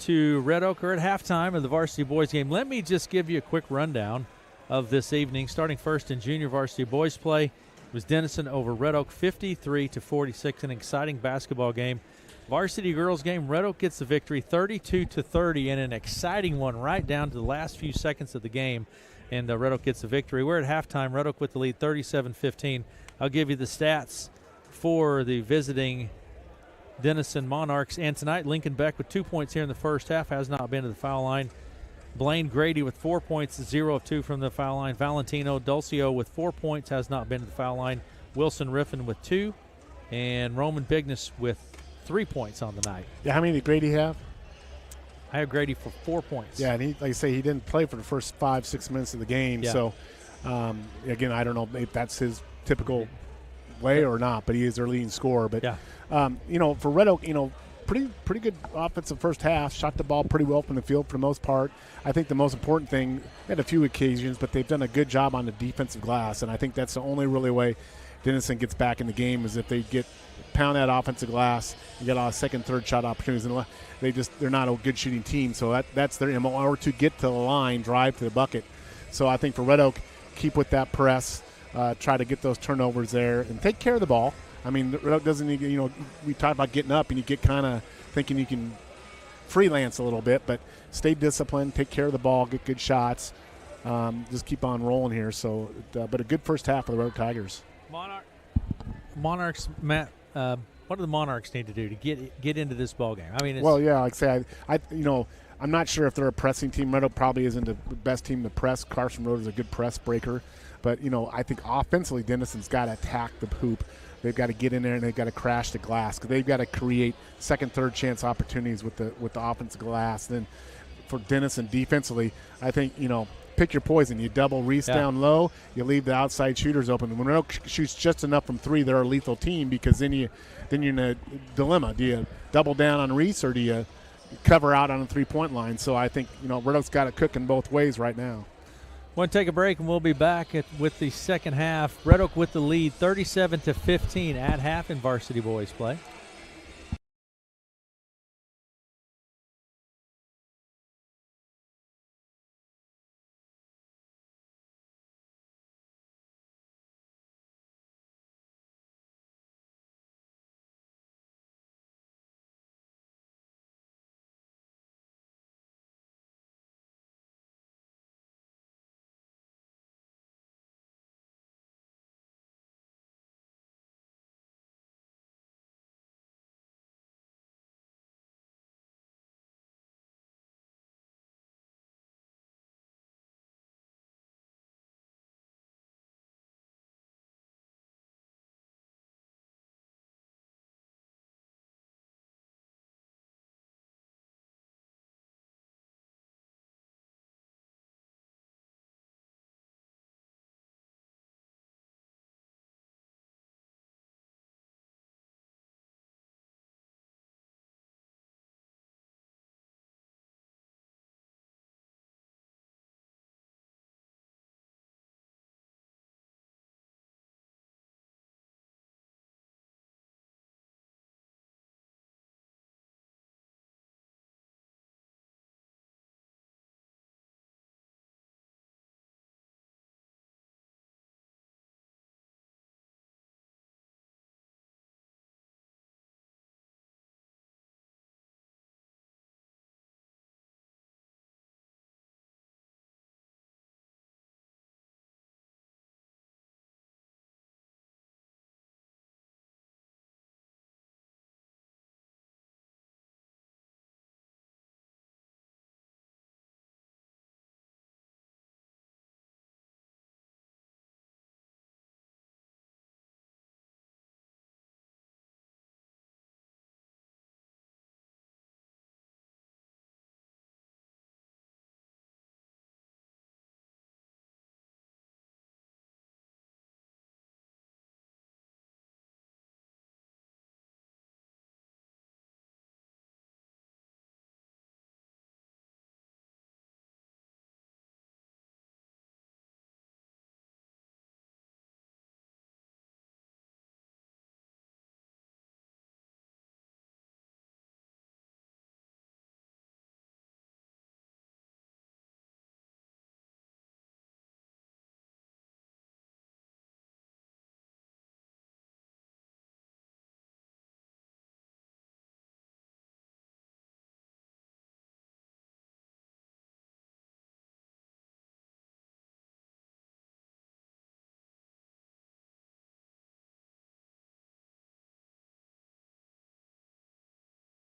To Red Oak are at halftime of the varsity boys game. Let me just give you a quick rundown of this evening. Starting first in junior varsity boys play, it was Denison over Red Oak 53-46, an exciting basketball game. Varsity girls game, Red Oak gets the victory 32-30 in an exciting one right down to the last few seconds of the game, and Red Oak gets the victory. We're at halftime, Red Oak with the lead 37-15. I'll give you the stats for the visiting Denison Monarchs. And tonight, Lincoln Beck with 2 points here in the first half, has not been to the foul line. Blaine Grady with 4 points, 0 of 2 from the foul line. Valentino Dulcio with 4 points, has not been to the foul line. Wilson Riffin with 2. And Roman Bigness with 3 points on the night. Yeah, how many did Grady have? I have Grady for 4 points. Yeah, and he, like I say, he didn't play for the first 5-6 minutes of the game. Yeah. So Again, I don't know if that's his typical way or not, but he is their leading scorer. But for Red Oak, pretty good offensive first half. Shot the ball pretty well from the field for the most part. I think the most important thing, they had a few occasions, but they've done a good job on the defensive glass, and I think that's the only really way Denison gets back in the game is if they pound that offensive glass and get a lot of second, third shot opportunities. And they're not a good shooting team, so that's their MO, or to get to the line, drive to the bucket. So I think for Red Oak, keep with that press, try to get those turnovers there, and take care of the ball. I mean, Red Oak doesn't need, we talk about getting up, and you get kind of thinking you can freelance a little bit, but stay disciplined, take care of the ball, get good shots, just keep on rolling here. So, but a good first half for the Red Oak Tigers. Monarchs, Matt. What do the Monarchs need to do to get into this ball game? I mean, like I say, I'm not sure if they're a pressing team. Red Oak probably isn't the best team to press. Carson Road is a good press breaker, but I think offensively, Denison's got to attack the hoop. They've got to get in there and they've got to crash the glass because they've got to create second, third chance opportunities with the offensive glass. Then for Denison defensively, I think pick your poison. You double Reese down low. You leave the outside shooters open. When Red Oak shoots just enough from three, they're a lethal team because then you're in a dilemma. Do you double down on Reese or do you cover out on the 3-point line? So I think Red Oak's got it cooking both ways right now. We'll take a break and we'll be back with the second half. Red Oak with the lead, 37-15 at half in varsity boys play.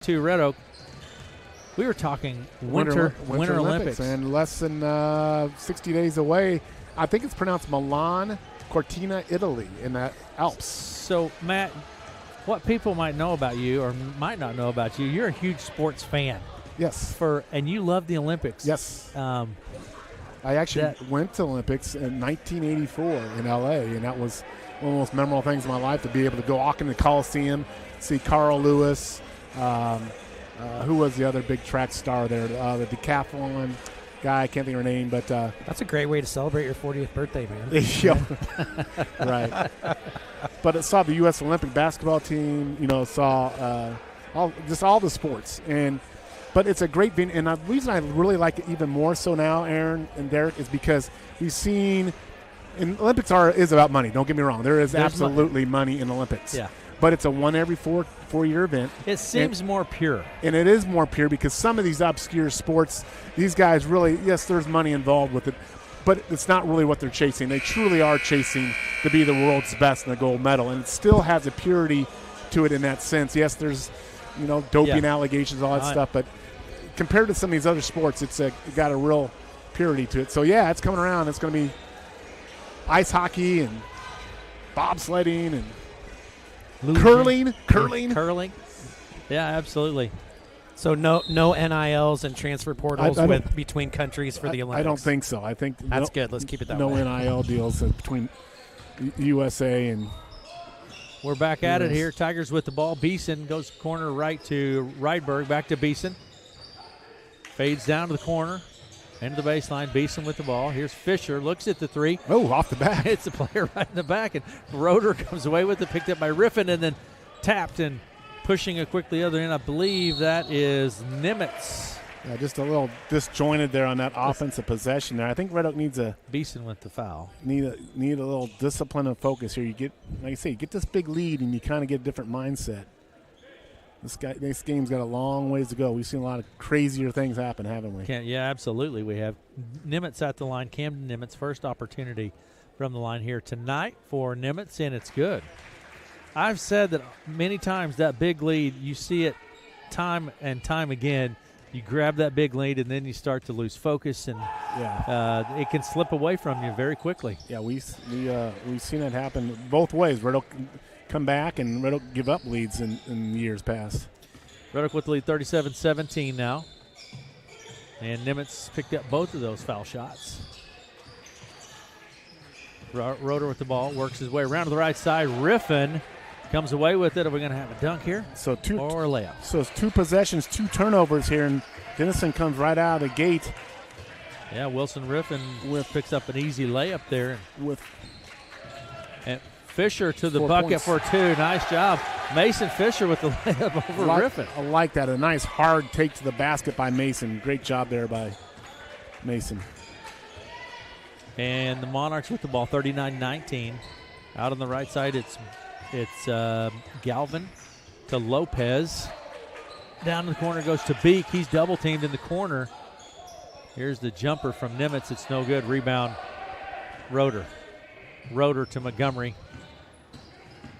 To Red Oak, we were talking Winter Olympics. And less than 60 days away. I think it's pronounced Milan Cortina, Italy, in the Alps. So, Matt, what people might know about you or might not know about you, you're a huge sports fan. Yes. And you love the Olympics. Yes. I actually went to Olympics in 1984 in L.A., and that was one of the most memorable things in my life to be able to go walk in the Coliseum, see Carl Lewis. Who was the other big track star there? The decathlon guy. I can't think of her name, but that's a great way to celebrate your 40th birthday, man. Right. But it saw the U.S. Olympic basketball team. Saw all the sports, but it's a great venue. And the reason I really like it even more so now, Aaron and Derek, is because we've seen. And Olympics is about money. Don't get me wrong. There's absolutely money in Olympics. Yeah. But it's a one every four-year event. It seems more pure. And it is more pure because some of these obscure sports, these guys really, yes, there's money involved with it, but it's not really what they're chasing. They truly are chasing to be the world's best in the gold medal, and it still has a purity to it in that sense. Yes, there's, doping allegations, all that stuff, but compared to some of these other sports, it's got a real purity to it. So, yeah, it's coming around. It's going to be ice hockey and bobsledding and curling. Yeah, absolutely. So no NILs and transfer portals between countries for the Olympics. I don't think so. I think that's good. Let's keep it that way. No NIL deals between USA and. We're back at it here. Tigers with the ball. Beeson goes corner right to Rydberg. Back to Beeson. Fades down to the corner. Into the baseline. Beeson with the ball. Here's Fisher. Looks at the three. Oh, off the back. It's a player right in the back. And Roeder comes away with it. Picked up by Riffin and then tapped and pushing it quickly the other end. I believe that is Nimitz. Yeah, just a little disjointed there on that offensive possession there. I think Red Oak needs a Beeson with the foul. Need a little discipline and focus here. You get, like I say, you get this big lead and you kind of get a different mindset. This game's got a long ways to go. We've seen a lot of crazier things happen, haven't we? Yeah, absolutely. We have Nimitz at the line. Camden Nimitz, first opportunity from the line here tonight for Nimitz, and it's good. I've said that many times, that big lead, you see it time and time again. You grab that big lead, and then you start to lose focus, and it can slip away from you very quickly. Yeah, we've seen it happen both ways. Red Oak come back, and Red Oak give up leads in years past. Red Oak with the lead 37-17 now. And Nimitz picked up both of those foul shots. Roeder with the ball, works his way around to the right side. Riffin comes away with it. Are we going to have a dunk here? Or a layup? So it's 2 possessions, 2 turnovers here, and Denison comes right out of the gate. Yeah, Wilson Riffin picks up an easy layup there. And Fisher to the bucket for 2. Nice job. Mason Fisher with the layup over Riffin. I like that. A nice hard take to the basket by Mason. Great job there by Mason. And the Monarchs with the ball, 39-19. Out on the right side, it's Galvin to Lopez. Down in the corner goes to Beek. He's double-teamed in the corner. Here's the jumper from Nimitz. It's no good. Rebound, Roeder. Roeder to Montgomery.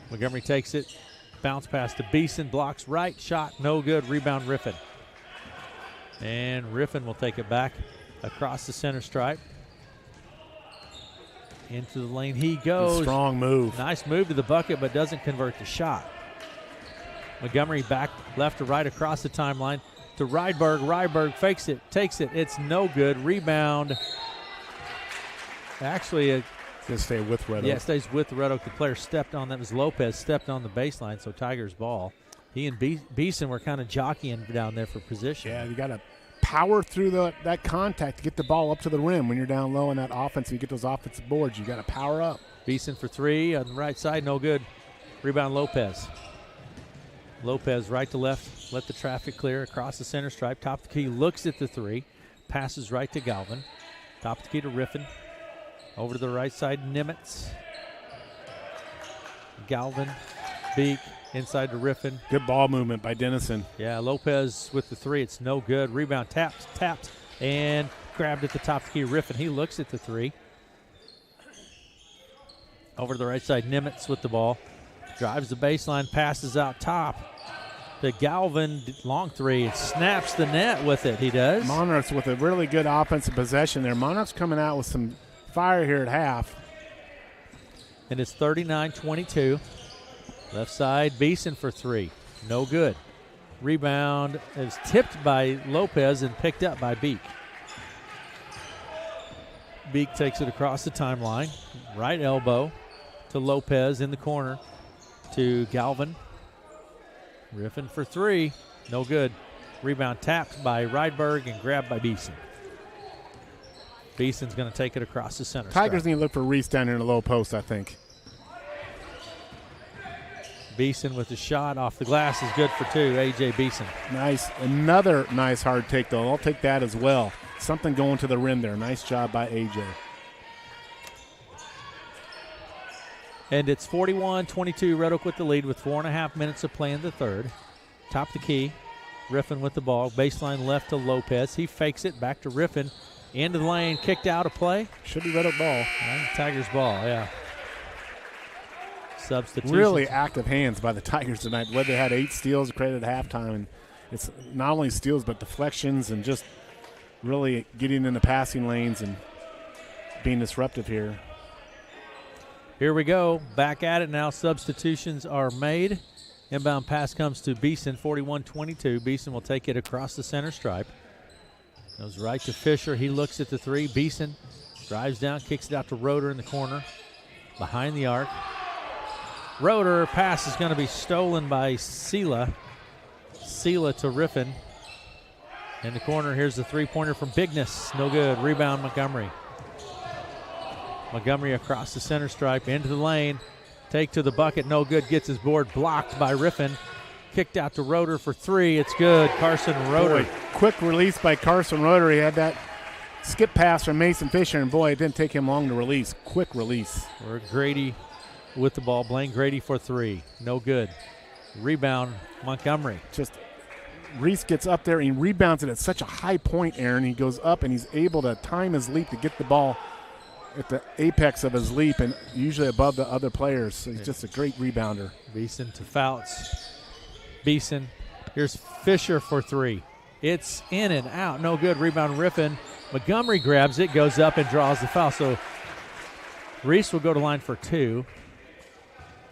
Montgomery takes it. Bounce pass to Beeson. Blocks right. Shot no good. Rebound Riffin. And Riffin will take it back across the center stripe. Into the lane he goes. Strong move. Nice move to the bucket, but doesn't convert the shot. Montgomery back left to right across the timeline to Rydberg. Rydberg fakes it, takes it. It's no good. Rebound. Actually, it's going to stay with Red Oak. Yeah, it stays with the Red Oak. The player stepped on, that was Lopez, stepped on the baseline, so Tigers ball. He and Beeson were kind of jockeying down there for position. Yeah, you got to power through that contact to get the ball up to the rim when you're down low in that offense. You get those offensive boards. You got to power up. Beeson for 3 on the right side, no good. Rebound Lopez. Lopez right to left, let the traffic clear across the center stripe. Top of the key, looks at the 3, passes right to Galvin. Top of the key to Riffin. Over to the right side, Nimitz. Galvin, Beek, inside to Riffin. Good ball movement by Denison. Yeah, Lopez with the 3. It's no good. Rebound, tapped, and grabbed at the top of the key. Riffin, he looks at the 3. Over to the right side, Nimitz with the ball. Drives the baseline, passes out top to Galvin. Long 3. It snaps the net with it. He does. Monarchs with a really good offensive possession there. Monarchs coming out with some fire here at half. And it's 39-22. Left side, Beeson for 3. No good. Rebound is tipped by Lopez and picked up by Beek. Beek takes it across the timeline. Right elbow to Lopez in the corner to Galvin. Riffin for three. No good. Rebound tapped by Rydberg and grabbed by Beeson. Beeson's going to take it across the center. Tigers stripe. need to look for Reese down here in the low post, I think. Beeson with the shot off the glass is good for two. A.J. Beeson. Nice. Another nice hard take, though. I'll take that as well. Something going to the rim there. Nice job by A.J. And it's 41-22. Red Oak with the lead with 4.5 minutes of play in the third. Top the key. Riffin with the ball. Baseline left to Lopez. He fakes it back to Riffin. Into the lane. Kicked out of play. Should be Red Oak ball. Tigers ball, yeah. Substitution. Really active hands by the Tigers tonight. Whether they had 8 steals created at halftime. And it's not only steals but deflections and just really getting in the passing lanes and being disruptive here. Here we go. Back at it now. Substitutions are made. Inbound pass comes to Beeson, 41-22. Beeson will take it across the center stripe. Goes right to Fisher. He looks at the three. Beeson drives down, kicks it out to Roeder in the corner. Behind the arc. Roeder pass is going to be stolen by Sela. Sela to Riffin. In the corner, here's the three-pointer from Bigness. No good. Rebound, Montgomery. Montgomery across the center stripe, into the lane. Take to the bucket, no good. Gets his board blocked by Riffin. Kicked out to Roeder for three. It's good. Carson Roeder. Boy, quick release by Carson Roeder. He had that skip pass from Mason Fisher, and boy, it didn't take him long to release. Quick release. Or Grady with the ball. Blaine Grady for three. No good. Rebound, Montgomery. Just Reese gets up there and he rebounds it at such a high point, Aaron. He goes up and he's able to time his leap to get the ball at the apex of his leap and usually above the other players. So he's just a great rebounder. Beeson to Fouts. Beeson. Here's Fisher for three. It's in and out. No good. Rebound Riffin. Montgomery grabs it, goes up and draws the foul. So Reese will go to line for two.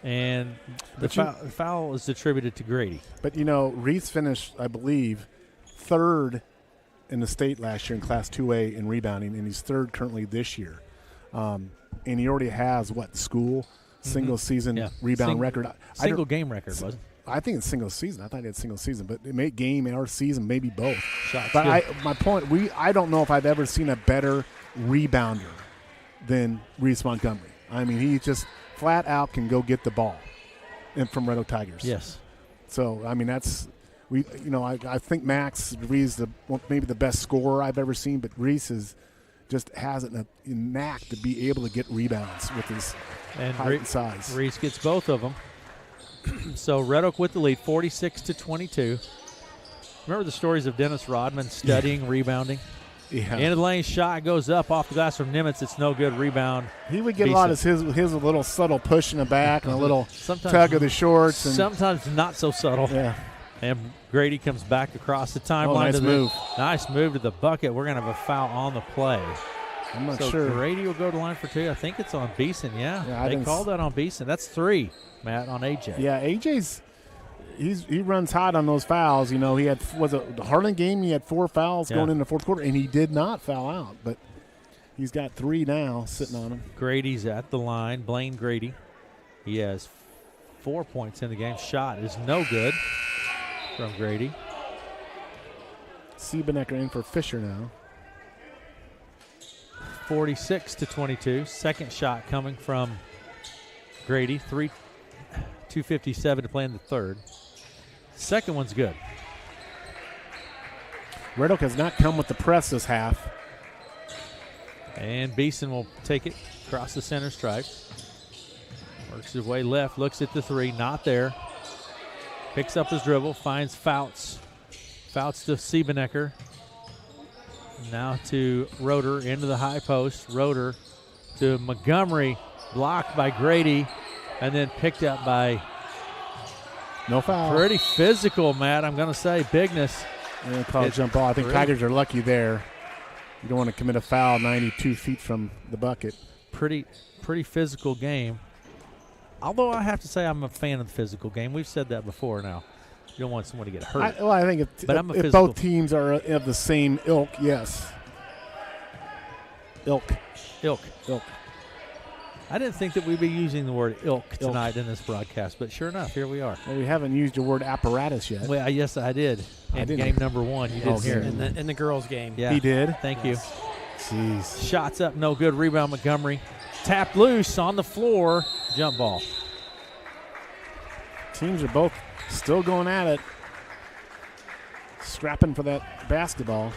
And the foul is attributed to Grady. But, you know, Reese finished, I believe, third in the state last year in Class 2A in rebounding, and he's third currently this year. And he already has, school single-season rebound record. Single game record, wasn't it? I think it's single season. I thought he had single season, but it may game or season, maybe both. Shots but good. My point, I don't know if I've ever seen a better rebounder than Reese Montgomery. I mean, he just flat out can go get the ball, and from Red Oak Tigers. Yes. So I mean, I think Max Reese maybe the best scorer I've ever seen, but Reese just has a knack to be able to get rebounds with his height and size. Reese gets both of them. So Red Oak with the lead, 46-22. Remember the stories of Dennis Rodman studying rebounding? Yeah. Into the lane, shot goes up off the glass from Nimitz. It's no good. Rebound. He would get a lot of his little subtle push in the back and a little tug of the shorts. And sometimes not so subtle. Yeah. And Grady comes back across the timeline. Nice move. Nice move to the bucket. We're going to have a foul on the play. I'm not so sure. Grady will go to line for two. I think it's on Beeson, yeah they called that on Beeson. That's three, Matt, on AJ. Yeah, AJ's he runs hot on those fouls. You know, he had the Harlan game. He had 4 fouls going into the fourth quarter, and he did not foul out. But he's got 3 now sitting on him. Grady's at the line. Blaine Grady. He has 4 points in the game. Shot is no good from Grady. Siebenecker in for Fisher now. 46-22. Second shot coming from Grady. 2:57 to play in the third. Second one's good. Red Oak has not come with the press this half. And Beeson will take it across the center stripe. Works his way left, looks at the three, not there. Picks up his dribble, finds Fouts. Fouts to Siebenecker. Now to Roeder into the high post. Roeder to Montgomery, blocked by Grady, and then picked up by no foul. Pretty physical, Matt. I'm going to say Bigness. And call a jump ball. I think Tigers are lucky there. You don't want to commit a foul 92 feet from the bucket. Pretty physical game. Although I have to say I'm a fan of the physical game. We've said that before now. You don't want someone to get hurt. I think if both teams are of the same ilk, yes. Ilk. Ilk. Ilk. I didn't think that we'd be using the word ilk tonight in this broadcast, but sure enough, here we are. Well, we haven't used the word apparatus yet. Well, yes, I did. I In didn't. game number 1, you didn't hear it. In the girls' game. Yeah. He did. Thank you. Jeez. Shots up, no good. Rebound, Montgomery. Tapped loose on the floor. Jump ball. Teams are both still going at it. Scrapping for that basketball.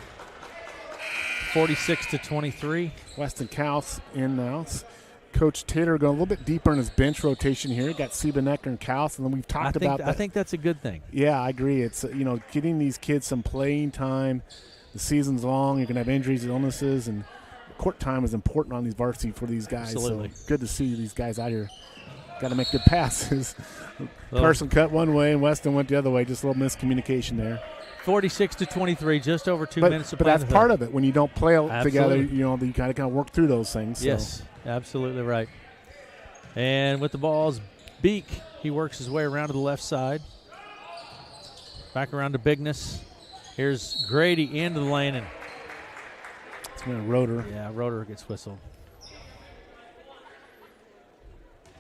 46-23. Weston Kaus in now. Coach Taylor going a little bit deeper in his bench rotation here. Got Siebenecker and Kaus, and then we've talked about that. I think that's a good thing. Yeah, I agree. It's getting these kids some playing time. The season's long. You're going to have injuries, illnesses, and court time is important on these varsity for these guys. Absolutely. So good to see these guys out here. Got to make good passes. Carson cut one way and Weston went the other way. Just a little miscommunication there. 46-23, just over 2 minutes to play. But that's part of it. When you don't play together, Absolutely. you kind of work through those things. So. Yes, absolutely right. And with the ball's Beak, he works his way around to the left side. Back around to Bigness. Here's Grady into the lane, and It's been a rotor. yeah, Rotor gets whistled.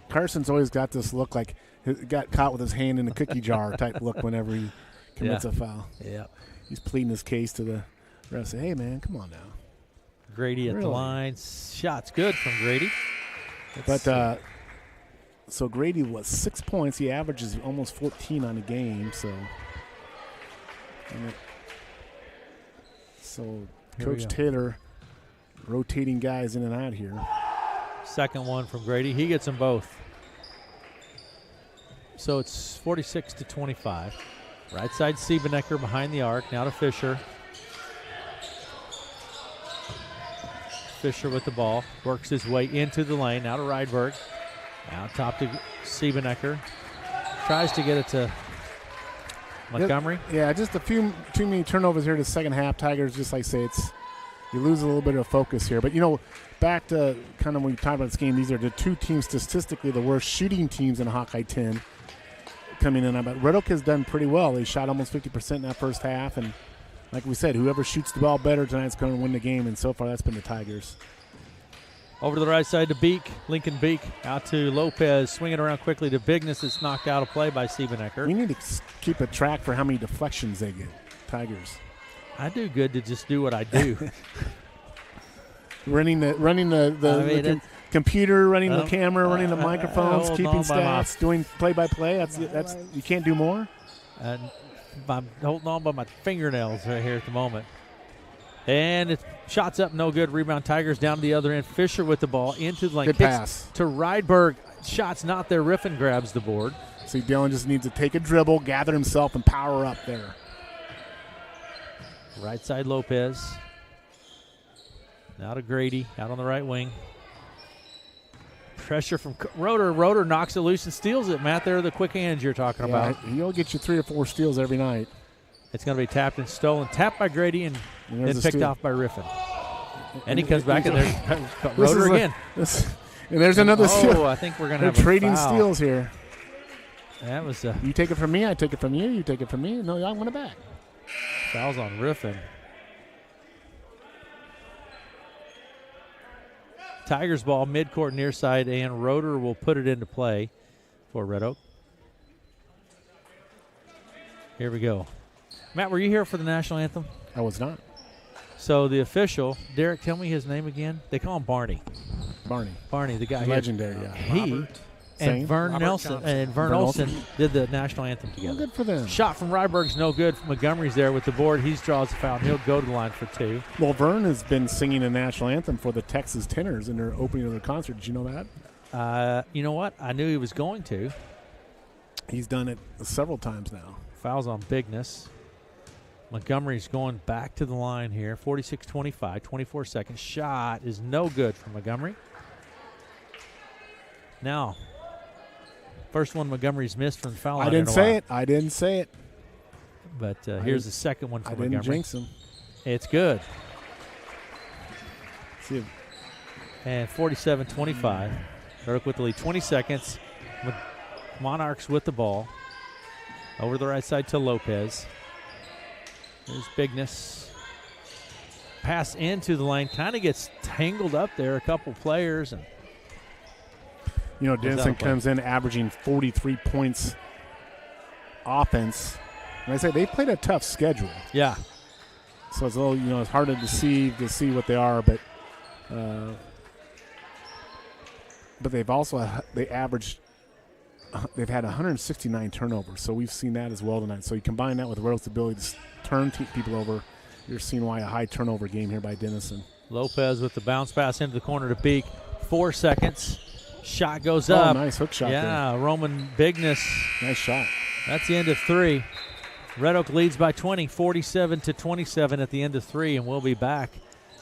Carson's always got this look like he got caught with his hand in a cookie jar type look whenever he commits Yeah. a foul. Yeah. He's pleading his case to the ref. Say, hey, man, come on now. Grady at the Really? line. Shots good from Grady. But so Grady was 6 points. He averages almost 14 on a game. So Here we Coach go. Taylor rotating guys in and out here. Second one from Grady. He gets them both. So it's 46-25. Right side Siebenecker behind the arc. Now to Fisher. Fisher with the ball. Works his way into the lane. Now to Rydberg. Now top to Siebenecker. Tries to get it to Montgomery. Yeah, just too many turnovers here to the second half. Tigers, just like I say, you lose a little bit of focus here. But, back to kind of when we talked about this game, these are the two teams statistically the worst shooting teams in Hawkeye 10 coming in. But Red Oak has done pretty well. They shot almost 50% in that first half. And like we said, whoever shoots the ball better tonight is going to win the game. And so far, that's been the Tigers. Over to the right side to Beak. Lincoln Beak out to Lopez. Swinging around quickly to Bigness. It's knocked out of play by Siebenecker. We need to keep a track for how many deflections they get, Tigers. I do good to just do what I do. Running the computer, running the camera, running the microphones, holding keeping on by my- stats, doing play-by-play. That's you can't do more. And I'm holding on by my fingernails right here at the moment. And it's shots up, no good. Rebound Tigers down to the other end. Fisher with the ball into the lane. Good Kicks pass. to Rydberg. Shots not there. Riffin grabs the board. See, Dylan just needs to take a dribble, gather himself, and power up there. Right side Lopez. Now to Grady out on the right wing. Pressure from Rotor. Rotor knocks it loose and steals it. Matt, there are the quick hands you're talking about. He'll get you 3 or 4 steals every night. It's going to be tapped and stolen. Tapped by Grady and And then there's a picked steal. off by Riffin. And he comes back in there. This Rotor is again. And there's another steal. Oh, I think we're going to They're have a trading foul. steals here. That was You take it from me, I take it from you. You take it from me. No, I want it back. fouls on Riffin. Tigers ball, midcourt near side, and Rotor will put it into play for Red Oak. Here we go. Matt, were you here for the national anthem? I was not. So the official, Derek, tell me his name again. They call him Barney. Barney, the guy here. legendary. Yeah. He Same. and Vern Robert Nelson Johnson. and Vern Vern Olson Olson. did the national anthem Well, together. good for them. Shot from Rydberg's no good. Montgomery's there with the board. He draws the foul. And he'll go to the line for 2. Well, Vern has been singing the national anthem for the Texas Tenors in their opening of their concert. Did you know that? You know what? I knew he was going to. He's done it several times now. Fouls on Bigness. Montgomery's going back to the line here. 46-25, 24 seconds. Shot is no good from Montgomery. Now, first one Montgomery's missed from the foul line. I didn't say it. But here's the second one I from didn't Montgomery. jinx him. It's good. See if And 47-25. Burke with the lead. 20 seconds. Monarchs with the ball. Over the right side to Lopez. There's Bigness. pass into the lane, kind of gets tangled up there, a couple players. And Denison comes in averaging 43 points offense. And I say they played a tough schedule. Yeah. So it's a little, it's harder to see what they are, but they've had 169 turnovers. So we've seen that as well tonight. So you combine that with Rowe's ability to turn people over, you're seeing why a high turnover game here by Denison. Lopez with the bounce pass into the corner to Beek. 4 seconds. Shot goes up. Nice hook shot there. Roman Bigness. Nice shot. That's the end of 3. Red Oak leads by 20, 47-27 at the end of 3, and we'll be back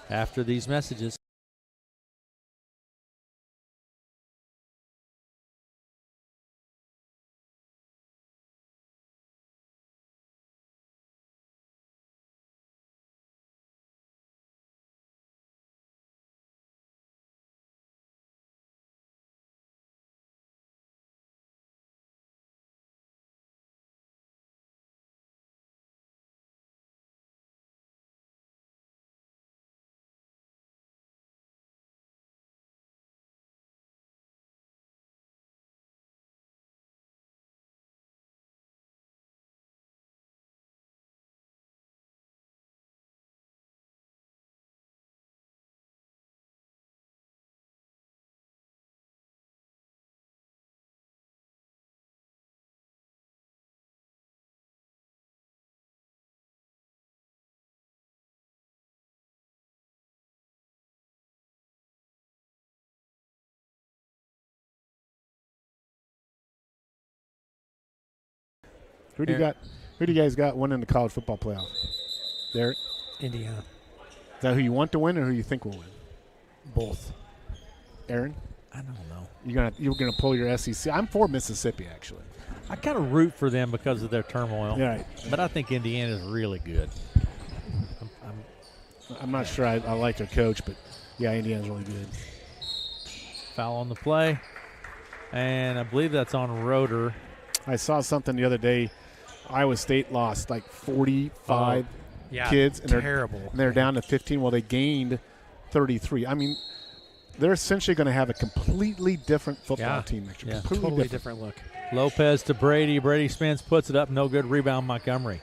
after these messages. Who do you guys got winning the college football playoff? Derek? Indiana. Is that who you want to win or who you think will win? Both. Aaron? I don't know. You're gonna pull your SEC. I'm for Mississippi, actually. I kind of root for them because of their turmoil. Yeah, right. But I think Indiana's really good. I'm not sure I like their coach, but yeah, Indiana's really good. Foul on the play. And I believe that's on Roeder. I saw something the other day. Iowa State lost like 45 kids. And they're down to 15. Well, they gained 33. I mean, they're essentially going to have a completely different football team next year. Yeah, totally different look. Lopez to Brady. Brady spins, puts it up. No good. Rebound, Montgomery.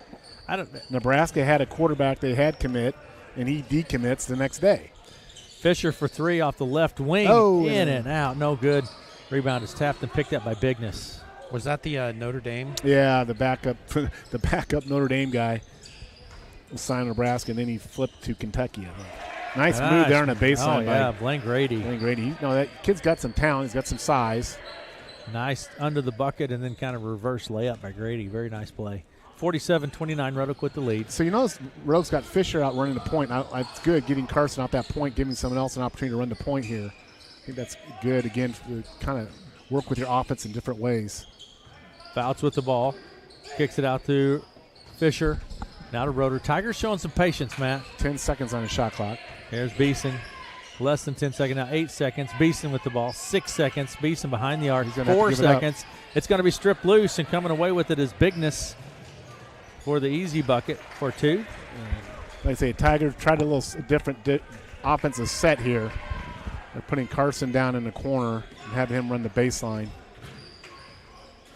Nebraska had a quarterback they had commit, and he decommits the next day. Fisher for 3 off the left wing. In and out. No good. Rebound is tapped and picked up by Bigness. Was that the Notre Dame? Yeah, the backup Notre Dame guy was signed Nebraska, and then he flipped to Kentucky. Nice move there on a baseline. By Blaine Grady. That kid's got some talent. He's got some size. Nice under the bucket and then kind of reverse layup by Grady. Very nice play. 47-29, Red Oak with the lead. So Red Oak's got Fisher out running the point. It's good getting Carson off that point, giving someone else an opportunity to run the point here. I think that's good, again, to kind of work with your offense in different ways. Fouts with the ball. Kicks it out to Fisher. Now to Roeder. Tigers showing some patience, Matt. 10 seconds on the shot clock. Here's Beeson. Less than 10 seconds now. 8 seconds. Beeson with the ball. 6 seconds. Beeson behind the arc. 4 seconds. It's going to be stripped loose, and coming away with it is Bigness for the easy bucket for 2. Like I say, Tigers tried a little different offensive set here. They're putting Carson down in the corner and having him run the baseline.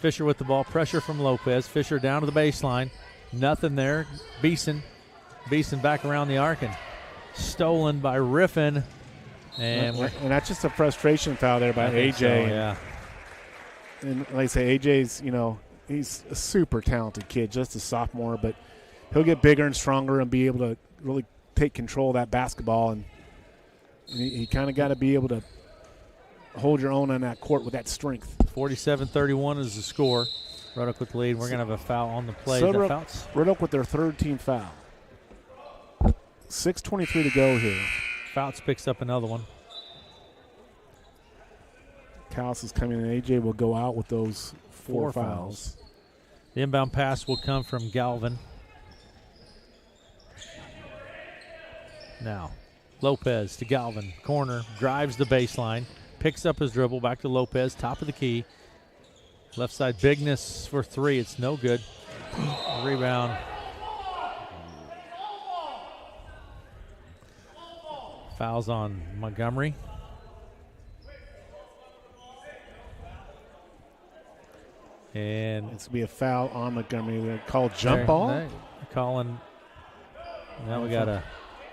Fisher with the ball. Pressure from Lopez. Fisher down to the baseline. Nothing there. Beeson back around the arc and stolen by Riffin. And that's just a frustration foul there by AJ. So, yeah. And like I say, AJ's, he's a super talented kid, just a sophomore, but he'll get bigger and stronger and be able to really take control of that basketball. And he kind of got to be able to hold your own on that court with that strength. 47-31 is the score. Red Oak with the lead. We're going to have a foul on the play. Red Oak with their third team foul. 6:23 to go here. Fouts picks up another one. Callis is coming in. AJ will go out with those 4 fouls. The inbound pass will come from Galvin. Now, Lopez to Galvin. Corner, drives the baseline. Picks up his dribble, back to Lopez, top of the key. Left side, Bigness for 3. It's no good. Rebound. Fouls on Montgomery. And It's going to be a foul on Montgomery. They're called jump ball. they're calling. Now we got a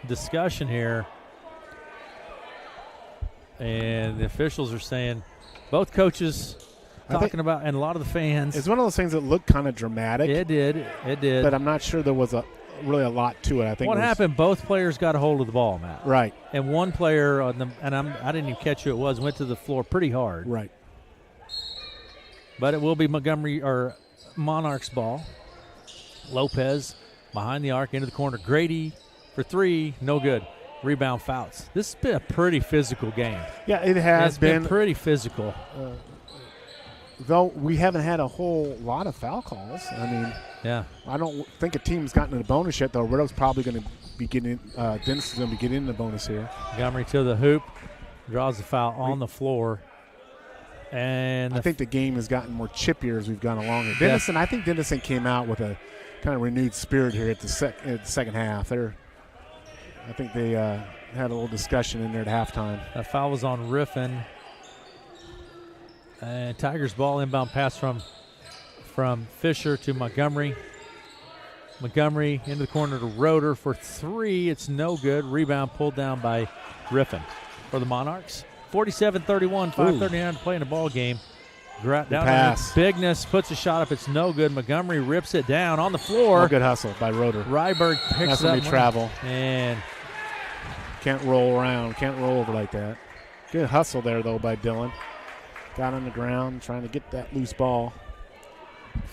discussion here. And the officials are saying, both coaches talking about, and a lot of the fans. It's one of those things that looked kind of dramatic. It did. But I'm not sure there was really a lot to it. I think what happened, both players got a hold of the ball, Matt. Right. And one player, I didn't even catch who it was, went to the floor pretty hard. Right. But it will be Montgomery or Monarchs ball. Lopez behind the arc into the corner. Grady for three, no good. Rebound fouls. This has been a pretty physical game. Yeah, it has been pretty physical. Though we haven't had a whole lot of foul calls. I mean, yeah, I don't think a team's gotten a bonus yet, though. Riddle's probably going to be getting Denison's going to be getting the bonus here. Montgomery to the hoop, draws the foul on the floor. And I think the game has gotten more chippier as we've gone along here. Denison, I think Denison came out with a kind of renewed spirit here at the second half. I think they had a little discussion in there at halftime. That foul was on Riffin. And Tigers ball, inbound pass from Fisher to Montgomery. Montgomery into the corner to Roeder for three. It's no good. Rebound pulled down by Riffin for the Monarchs. 47-31, 5:39 to play in the ball game. Down pass. Bigness puts a shot up. It's no good. Montgomery rips it down on the floor. No good hustle by Roeder. Ryberg picks That's it up. when we travel. And can't roll around. Can't roll over like that. Good hustle there, though, by Dylan. Got on the ground trying to get that loose ball.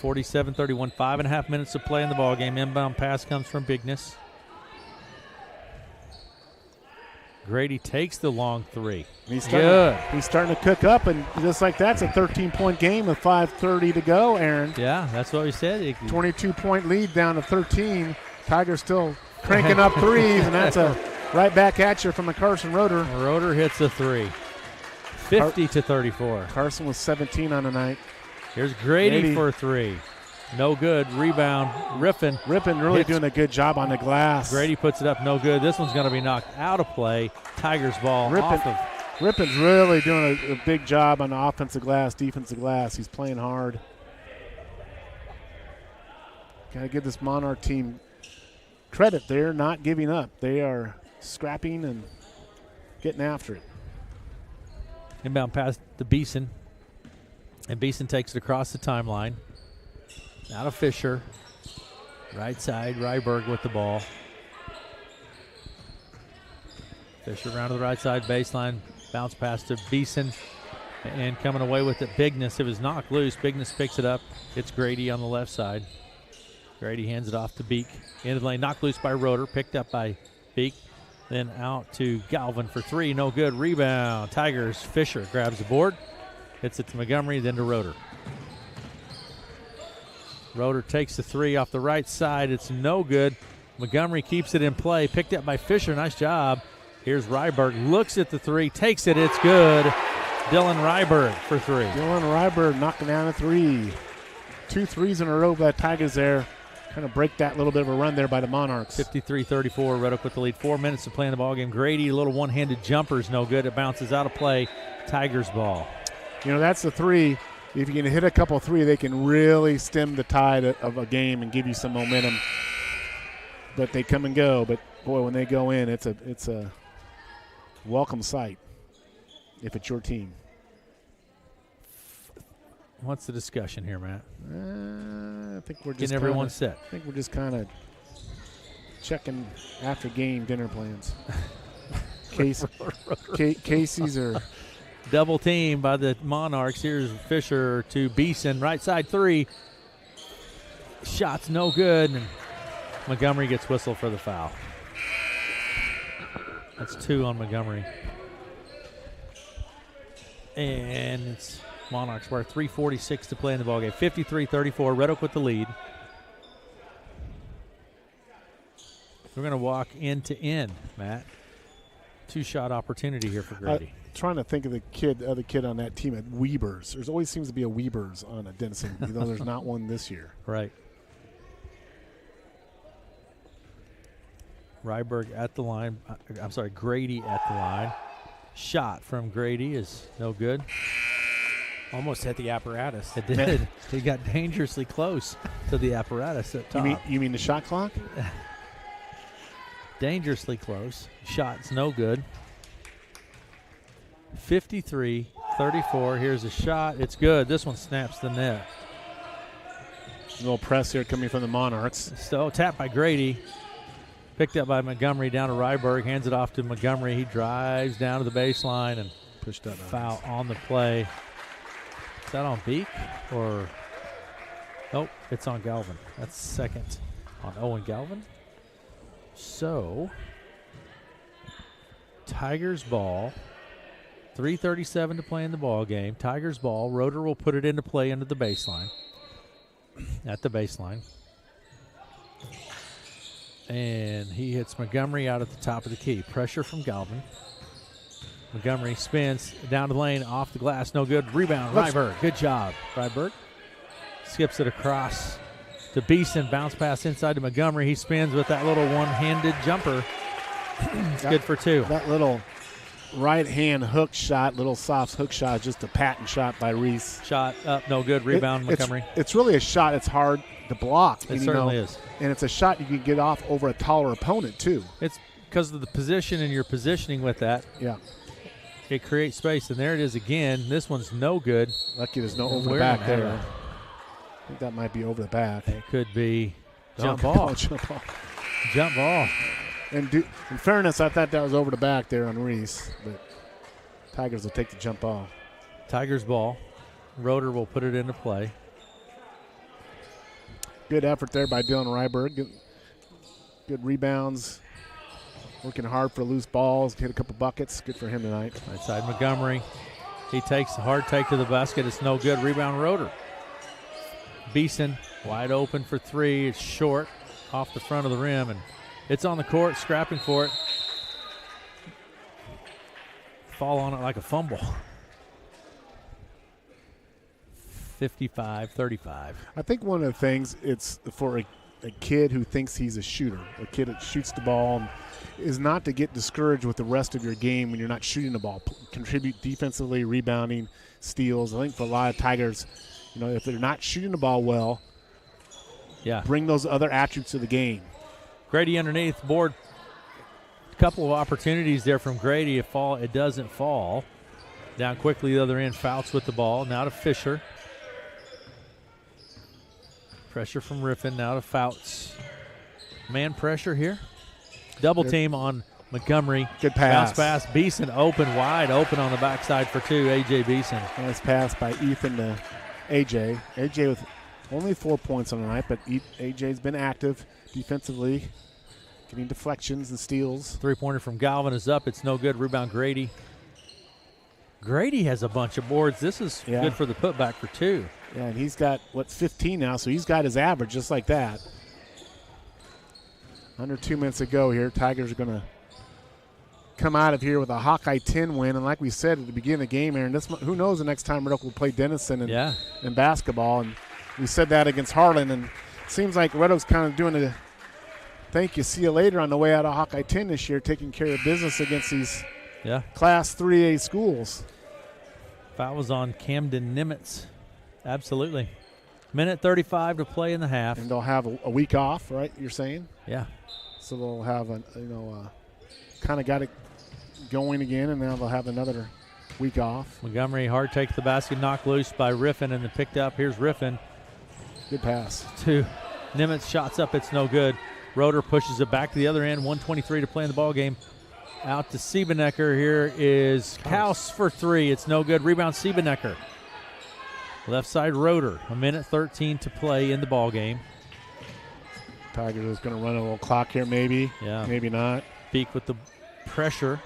47-31, 5.5 minutes to play in the ball game. Inbound pass comes from Bigness. Grady takes the long three. He's starting to cook up, and just like that's a 13-point game with 5:30 to go, Aaron. Yeah, that's what we said. 22-point lead down to 13. Tigers still cranking up threes, and that's a right back at you from the Carson Roeder. Roeder hits a three. 50-34. Carson was 17 on the night. Here's Grady for a three. No good. Rebound. Riffin really doing a good job on the glass. Grady puts it up. No good. This one's going to be knocked out of play. Tigers ball off of. Rippon's really doing a big job on the offensive glass, defensive glass. He's playing hard. Got to give this Monarch team credit. They're not giving up. They are scrapping and getting after it. Inbound pass to Beeson. And Beeson takes it across the timeline. Out of Fisher. Right side, Ryberg with the ball. Fisher around to the right side baseline. Bounce pass to Beeson. And coming away with it, Bigness. It was knocked loose. Bigness picks it up. It's Grady on the left side. Grady hands it off to Beek. Into the lane, knocked loose by Roeder. Picked up by Beek. Then out to Galvin for three. No good. Rebound. Tigers. Fisher grabs the board. Hits it to Montgomery, then to Roeder. Roeder takes the three off the right side. It's no good. Montgomery keeps it in play. Picked up by Fisher. Nice job. Here's Ryberg. Looks at the three. Takes it. It's good. Dylan Ryberg for three. Dylan Ryberg knocking down a three. 2 threes in a row by the Tigers there. Kind of break that little bit of a run there by the Monarchs. 53-34. Red Oak with the lead. 4 minutes to play in the ballgame. Grady, a little one-handed jumper is no good. It bounces out of play. Tigers ball. You know, that's the three. If you can hit a couple three, they can really stem the tide of a game and give you some momentum. But they come and go. But, boy, when they go in, it's a welcome sight if it's your team. What's the discussion here, Matt? I think we're just getting everyone set. I think we're just kind of checking after game dinner plans. Casey's are double team by the Monarchs. Here's Fisher to Beeson. Right side three. Shot's no good. And Montgomery gets whistled for the foul. That's 2 on Montgomery. And it's Monarchs. We're 3:46 to play in the ballgame. 53-34. Red Oak with the lead. We're going to walk end to end, Matt. 2-shot opportunity here for Grady. Trying to think of the other kid on that team at Weber's. There's always seems to be a Weber's on a Denison, even though there's not one this year. Right. Ryberg at the line. I'm sorry, Grady at the line. Shot from Grady is no good. Almost hit the apparatus. It did. He got dangerously close to the apparatus at top. You mean the shot clock? Dangerously close. Shot's no good. 53-34. Here's a shot. It's good. This one snaps the net. A little press here coming from the Monarchs. So tapped by Grady. Picked up by Montgomery down to Ryberg. Hands it off to Montgomery. He drives down to the baseline and Pushed up. foul on the play. Is that on Beek or? Nope, it's on Galvin. That's second on Owen Galvin. So, Tigers ball. 3:37 to play in the ball game. Tigers ball. Roeder will put it into play into the baseline. At the baseline. And he hits Montgomery out at the top of the key. Pressure from Galvin. Montgomery spins down the lane, off the glass, no good. Rebound, Ryberg. Good job, Ryberg. Skips it across to Beeson. Bounce pass inside to Montgomery. He spins with that little one-handed jumper. It's good for two. That little right-hand hook shot, little soft hook shot, just a patent shot by Reese. Shot up, no good. Rebound, Montgomery. It's really a shot. It's hard to block. It certainly is. And it's a shot you can get off over a taller opponent, too. It's because of the position and your positioning with that. Yeah. It creates space, and there it is again. This one's no good. Lucky there's no over the back there. I think that might be over the back. It could be jump Oh, ball. jump ball. Jump ball. And in fairness, I thought that was over the back there on Reese, but Tigers will take the jump ball. Tigers ball. Roeder will put it into play. Good effort there by Dylan Ryberg. Good rebounds. Working hard for loose balls. Hit a couple buckets. Good for him tonight. Right side Montgomery. He takes a hard take to the basket. It's no good. Rebound Roeder. Beeson wide open for three. It's short off the front of the rim, and it's on the court, scrapping for it. Fall on it like a fumble. 55-35. I think one of the things, it's for a kid who thinks he's a shooter, a kid that shoots the ball, is not to get discouraged with the rest of your game when you're not shooting the ball. Contribute defensively, rebounding, steals. I think for a lot of Tigers, if they're not shooting the ball well, bring those other attributes to the game. Grady underneath board. A couple of opportunities there from Grady. It doesn't fall. Down quickly the other end. Fouts with the ball. Now to Fisher. Pressure from Riffin. Now to Fouts. Man pressure here. Double team on Montgomery. Good pass. Bounce pass. Beeson wide open on the backside for two. A.J. Beeson. Nice pass by Ethan to A.J. A.J. with only 4 points on the night, but A.J.'s been active defensively, getting deflections and steals. Three-pointer from Galvin is up. It's no good. Rebound Grady. Grady has a bunch of boards. This is good for the putback for two. Yeah, and he's got, 15 now, so he's got his average just like that. Under 2 minutes to go here. Tigers are going to come out of here with a Hawkeye 10 win. And like we said at the beginning of the game, Aaron, who knows the next time Red Oak will play Denison in basketball. And we said that against Harlan. And it seems like Red Oak's kind of doing a thank you, see you later on the way out of Hawkeye 10 this year, taking care of business against these Class 3A schools. Foul was on Camden Nimitz. Absolutely. Minute 35 to play in the half. And they'll have a week off, right, you're saying? Yeah. So they'll have, kind of got it going again, and now they'll have another week off. Montgomery hard takes the basket, knocked loose by Riffin, and then picked up. Here's Riffin. Good pass. To Nimitz, shots up, it's no good. Roeder pushes it back to the other end, 1:23 to play in the ball game. Out to Siebenecker. Here is Kaus for three. It's no good. Rebound Siebenecker. Left side Roeder. 1:13 to play in the ball game. Tigers is going to run a little clock here, maybe. Yeah. Maybe not. Beek with the pressure.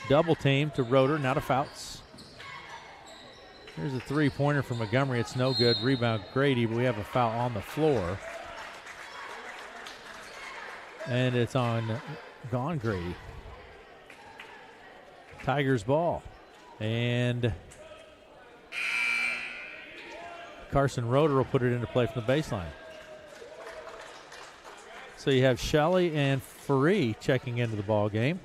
Double team to Roeder. Now to Fouts. Here's a three-pointer from Montgomery. It's no good. Rebound Grady, but we have a foul on the floor. And it's on Gone Grady. Tigers ball. And Carson Roeder will put it into play from the baseline. So you have Shelley and Faree checking into the ball game.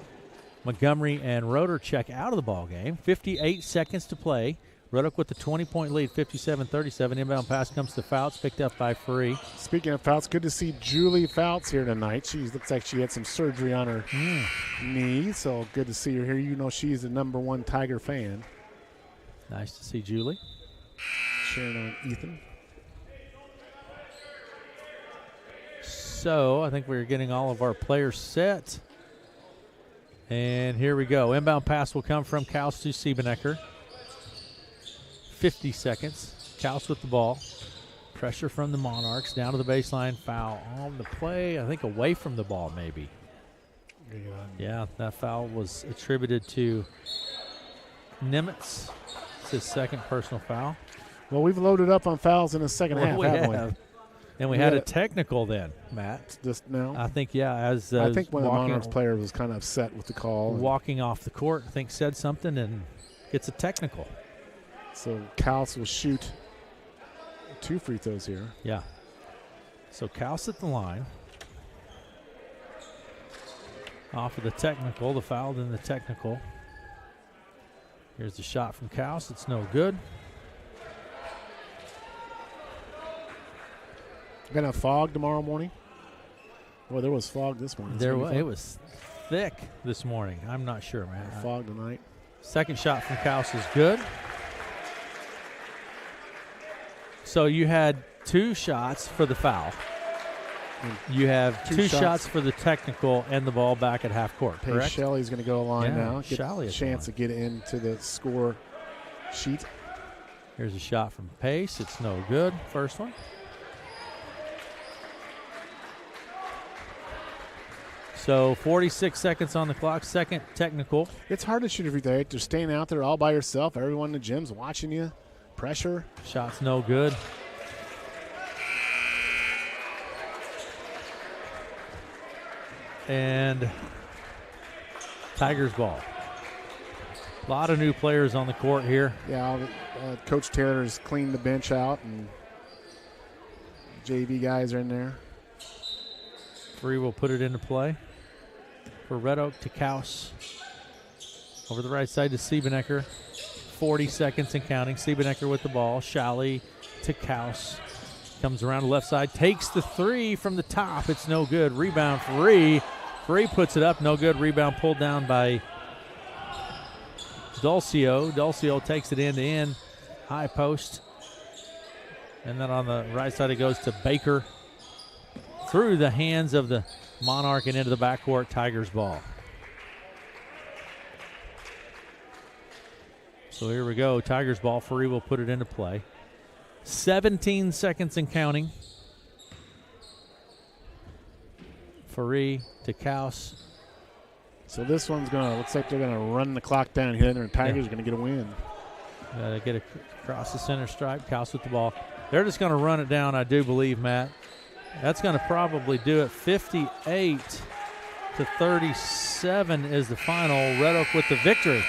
Montgomery and Roeder check out of the ball game. 58 seconds to play. Red Oak with the 20-point lead, 57-37. Inbound pass comes to Fouts, picked up by Faree. Speaking of Fouts, good to see Julie Fouts here tonight. She looks like she had some surgery on her knee, so good to see her here. You know she's the #1 Tiger fan. Nice to see Julie. Sharing on Ethan. So I think we're getting all of our players set. And here we go. Inbound pass will come from Kaus to Siebenecker. 50 seconds. Kaus with the ball. Pressure from the Monarchs. Down to the baseline. Foul on the play. I think away from the ball maybe. Yeah, that foul was attributed to Nimitz. It's his second personal foul. Well, we've loaded up on fouls in the second half, haven't we? And we had a technical then, Matt. Just now? I think, yeah. As I think one of the Monarchs players was kind of upset with the call. Walking off the court, I think said something and gets a technical. So Kaus will shoot 2 free throws here. Yeah. So Kaus at the line. Off of the technical, the foul, then the technical. Here's the shot from Kaus. It's no good. Gonna have fog tomorrow morning. Well, there was fog this morning. It was thick this morning. I'm not sure, man. Fog tonight. Second shot from Kaus is good. So you had 2 shots for the foul. You have 2 shots for the technical and the ball back at half court, correct? Paige Shelley's going to go line now. Get Shelley a chance to get into the score sheet. Here's a shot from Pace. It's no good. First one. So 46 seconds on the clock. Second technical. It's hard to shoot every day. You're staying out there all by yourself. Everyone in the gym's watching you. Pressure. Shot's no good. And Tigers ball. A lot of new players on the court here. Yeah, Coach Taylor's cleaned the bench out, and JV guys are in there. Free will put it into play for Red Oak to Kaus. Over the right side to Siebenecker. 40 seconds and counting. Siebenecker with the ball. Shalley to Kaus. Comes around the left side. Takes the 3 from the top. It's no good. Rebound Free. Free puts it up. No good. Rebound pulled down by Dulcio. Dulcio takes it end to end. High post. And then on the right side it goes to Baker. Through the hands of the Monarch and into the backcourt. Tigers ball. So here we go. Tigers ball. Faree will put it into play. 17 seconds and counting. Faree to Kaus. So this one's looks like they're gonna run the clock down here, and the Tigers are gonna get a win. Get across the center stripe. Kaus with the ball. They're just gonna run it down, I do believe, Matt. That's gonna probably do it. 58-37 is the final. Red Oak with the victory.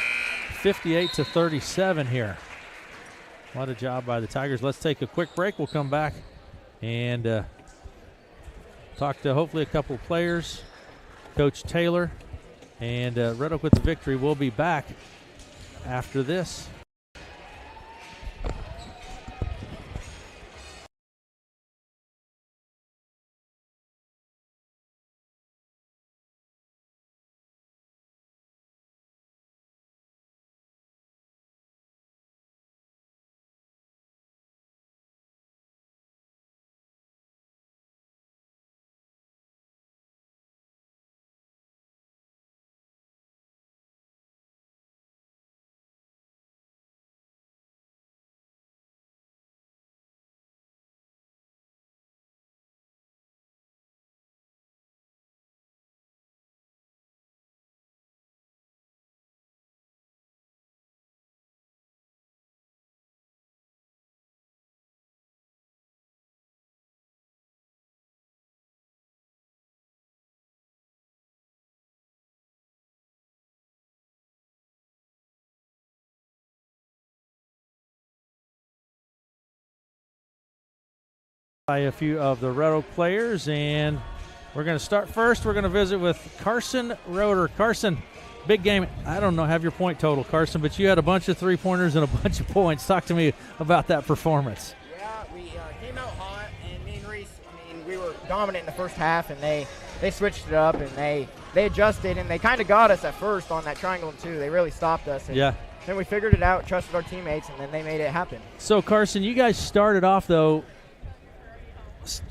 58-37 here. What a job by the Tigers. Let's take a quick break. We'll come back and talk to hopefully a couple of players, Coach Taylor, and Red Oak with the victory. We'll be back after this. By a few of the Red Oak players, and We're going to start first. We're going to visit with Carson Roeder. Carson, big game. I don't know, have your point total, Carson, but you had a bunch of three-pointers and a bunch of points. Talk to me about that performance. Yeah, we came out hot, and me and Reese, we were dominant in the first half, and they switched it up, and they adjusted, and they kind of got us at first on that triangle and two. They really stopped us. And yeah. Then we figured it out, trusted our teammates, and then they made it happen. So, Carson, you guys started off, though,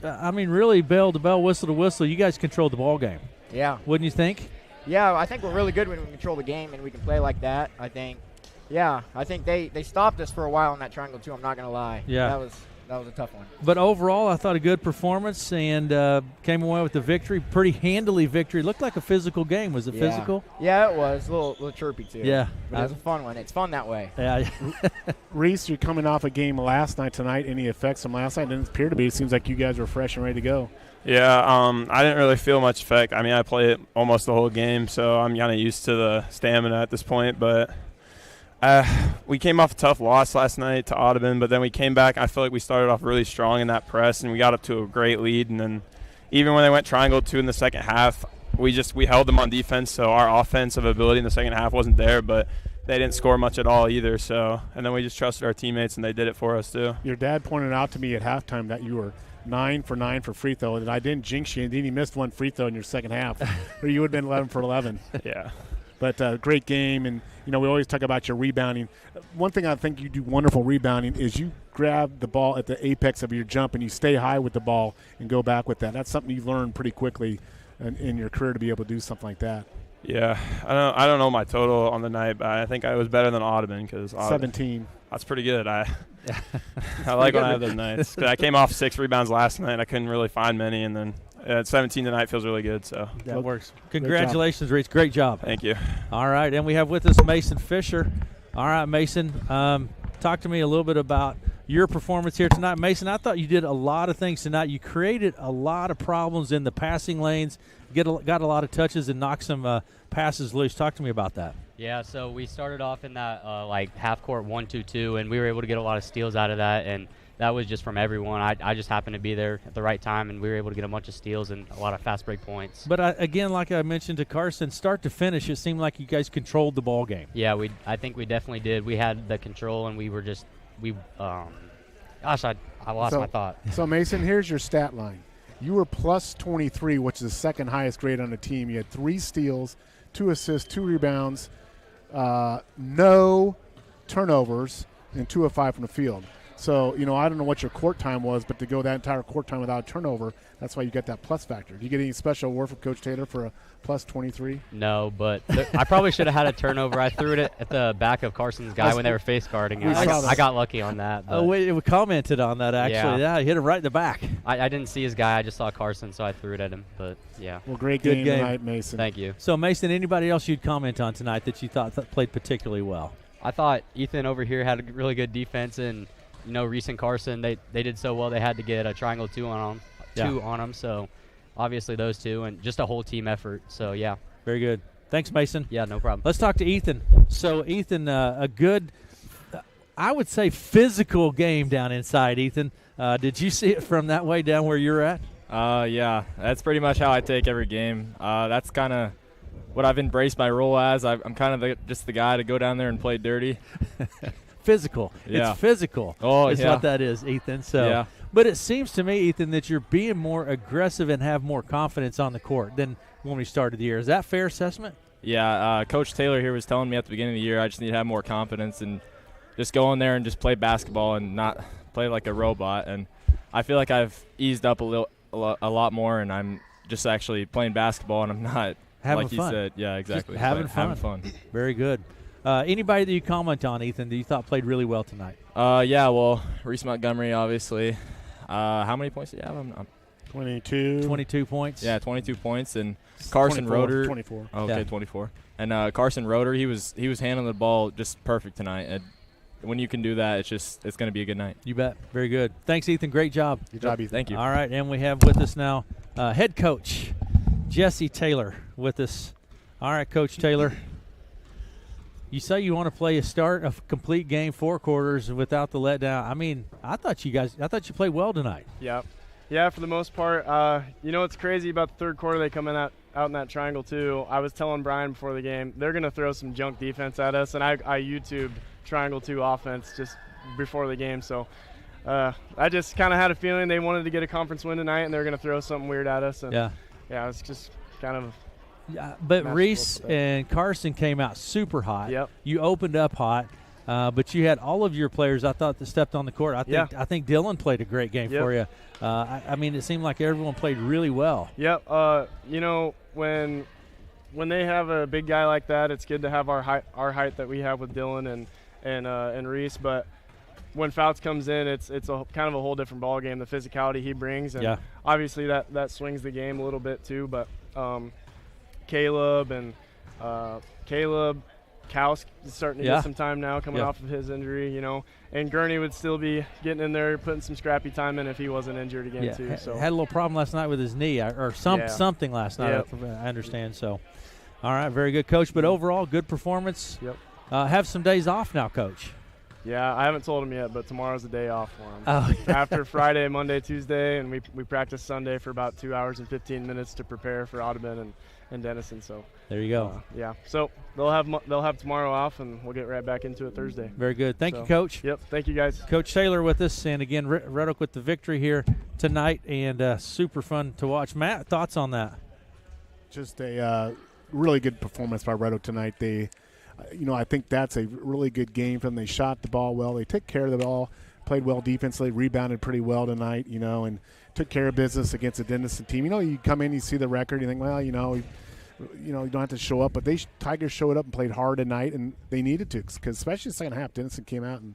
really bell to bell, whistle to whistle. You guys controlled the ball game. Yeah. Wouldn't you think? Yeah, I think we're really good when we control the game and we can play like that. I think they stopped us for a while in that triangle, too. I'm not going to lie. Yeah. That was a tough one. But overall, I thought a good performance and came away with the victory. Pretty handily victory. Looked like a physical game. Was it physical? Yeah, it was. A little chirpy, too. Yeah. But it was a fun one. It's fun that way. Yeah. Reese, you're coming off a game last night tonight. Any effects from last night? Didn't appear to be. It seems like you guys were fresh and ready to go. Yeah, I didn't really feel much effect. I played almost the whole game, so I'm kind of used to the stamina at this point. But we came off a tough loss last night to Audubon, but then we came back. I feel like we started off really strong in that press, and we got up to a great lead. And then even when they went triangle 2 in the second half, we held them on defense, so our offensive ability in the second half wasn't there, but they didn't score much at all either. So, and then we just trusted our teammates, and they did it for us too. Your dad pointed out to me at halftime that you were 9 for 9 for free throw, and I didn't jinx you, and then you missed one free throw in your second half, or you would have been 11 for 11. Yeah. But great game, and we always talk about your rebounding. One thing I think you do wonderful rebounding is you grab the ball at the apex of your jump and you stay high with the ball and go back with that. That's something you've learned pretty quickly in your career to be able to do something like that. Yeah, I don't know my total on the night, but I think I was better than Audubon because 17. That's pretty good. I like when I have those nights. 'Cause I came off 6 rebounds last night. I couldn't really find many, and then 17 tonight feels really good. So that works. Congratulations, Reese. Great job. Thank you. All right, and we have with us Mason Fisher. All right, Mason, talk to me a little bit about your performance here tonight. Mason, I thought you did a lot of things tonight. You created a lot of problems in the passing lanes, got a lot of touches, and knocked some passes loose. Talk to me about that. Yeah, so we started off in that half-court 1-2-2, and we were able to get a lot of steals out of that, and that was just from everyone. I just happened to be there at the right time, and we were able to get a bunch of steals and a lot of fast break points. But, again, like I mentioned to Carson, start to finish, it seemed like you guys controlled the ball game. Yeah, I think we definitely did. We had the control, and we were just I lost my thought. So, Mason, here's your stat line. You were plus 23, which is the second highest grade on the team. You had 3 steals, 2 assists, 2 rebounds, no turnovers, and 2 of 5 from the field. So, I don't know what your court time was, but to go that entire court time without a turnover, that's why you get that plus factor. Do you get any special award from Coach Taylor for a plus 23? No, but I probably should have had a turnover. I threw it at the back of Carson's guy when they were face guarding. I got lucky on that. Oh, we commented on that, actually. Yeah, he hit it right in the back. I didn't see his guy. I just saw Carson, so I threw it at him. But, yeah. Well, great game tonight, Mason. Thank you. So, Mason, anybody else you'd comment on tonight that you thought played particularly well? I thought Ethan over here had a really good defense, and Reese and Carson, they did so well. They had to get a triangle 2 on them. So obviously those two, and just a whole team effort. So yeah, very good. Thanks, Mason. Yeah, no problem. Let's talk to Ethan. So Ethan, a good, I would say, physical game down inside. Ethan, did you see it from that way down where you're at? Yeah, that's pretty much how I take every game. That's kind of what I've embraced my role as. I'm kind of just the guy to go down there and play dirty. Physical. Yeah. It's physical. Oh, is what that is, Ethan. So, yeah. But it seems to me, Ethan, that you're being more aggressive and have more confidence on the court than when we started the year. Is that a fair assessment? Yeah. Coach Taylor here was telling me at the beginning of the year I just need to have more confidence and just go in there and just play basketball and not play like a robot. And I feel like I've eased up a lot more, and I'm just actually playing basketball, and I'm not having like fun. You said. Yeah, exactly. Just having fun. Very good. Anybody that you comment on, Ethan, that you thought played really well tonight? Yeah, well, Reese Montgomery, obviously. How many points did you have? 22. 22 points. Yeah, 22 points. And Carson 24, Roeder. 24. Oh, okay, yeah. 24. And Carson Roeder, he was handling the ball just perfect tonight. And when you can do that, it's going to be a good night. You bet. Very good. Thanks, Ethan. Great job. Good job, Ethan. Thank you. All right, and we have with us now head coach Jesse Taylor with us. All right, Coach Taylor. You say you want to play a complete game, 4 quarters without the letdown. I mean, I thought you played well tonight. Yep. Yeah, for the most part. What's crazy about the third quarter, they come out in that triangle too. I was telling Brian before the game, they're going to throw some junk defense at us, and I YouTubed triangle 2 offense just before the game. So I just kind of had a feeling they wanted to get a conference win tonight, and they're going to throw something weird at us. And yeah, it's just kind of. Yeah, but Reese and Carson came out super hot. Yep. You opened up hot. But you had all of your players, I thought, that stepped on the court. I think Dylan played a great game for you. I mean, it seemed like everyone played really well. Yep. When they have a big guy like that, it's good to have our height that we have with Dylan and Reese. But when Fouts comes in, it's a kind of a whole different ball game. The physicality he brings, and obviously that swings the game a little bit too. But Caleb Kaus is starting to get some time now coming off of his injury, and Gurney would still be getting in there, putting some scrappy time in if he wasn't injured again too. So had a little problem last night with his knee or something last night. I understand. So, all right, very good, Coach. But overall, good performance. Yep. Have some days off now, Coach. Yeah, I haven't told him yet, but tomorrow's the day off for him. Oh. After Friday, Monday, Tuesday, and we practice Sunday for about 2 hours and 15 minutes to prepare for Audubon and Denison. So there you go. So they'll have tomorrow off, and we'll get right back into it Thursday. Very good. Thank you, Coach. Yep. Thank you, guys. Coach Taylor with us, and again, Red Oak with the victory here tonight, and super fun to watch. Matt, thoughts on that? Just a really good performance by Red Oak tonight. They, I think that's a really good game for them. They shot the ball well. They took care of the ball, played well defensively, rebounded pretty well tonight, and took care of business against a Denison team. You come in, you see the record, you think, well, you don't have to show up. But Tigers showed up and played hard tonight, and they needed to, because especially the second half, Denison came out and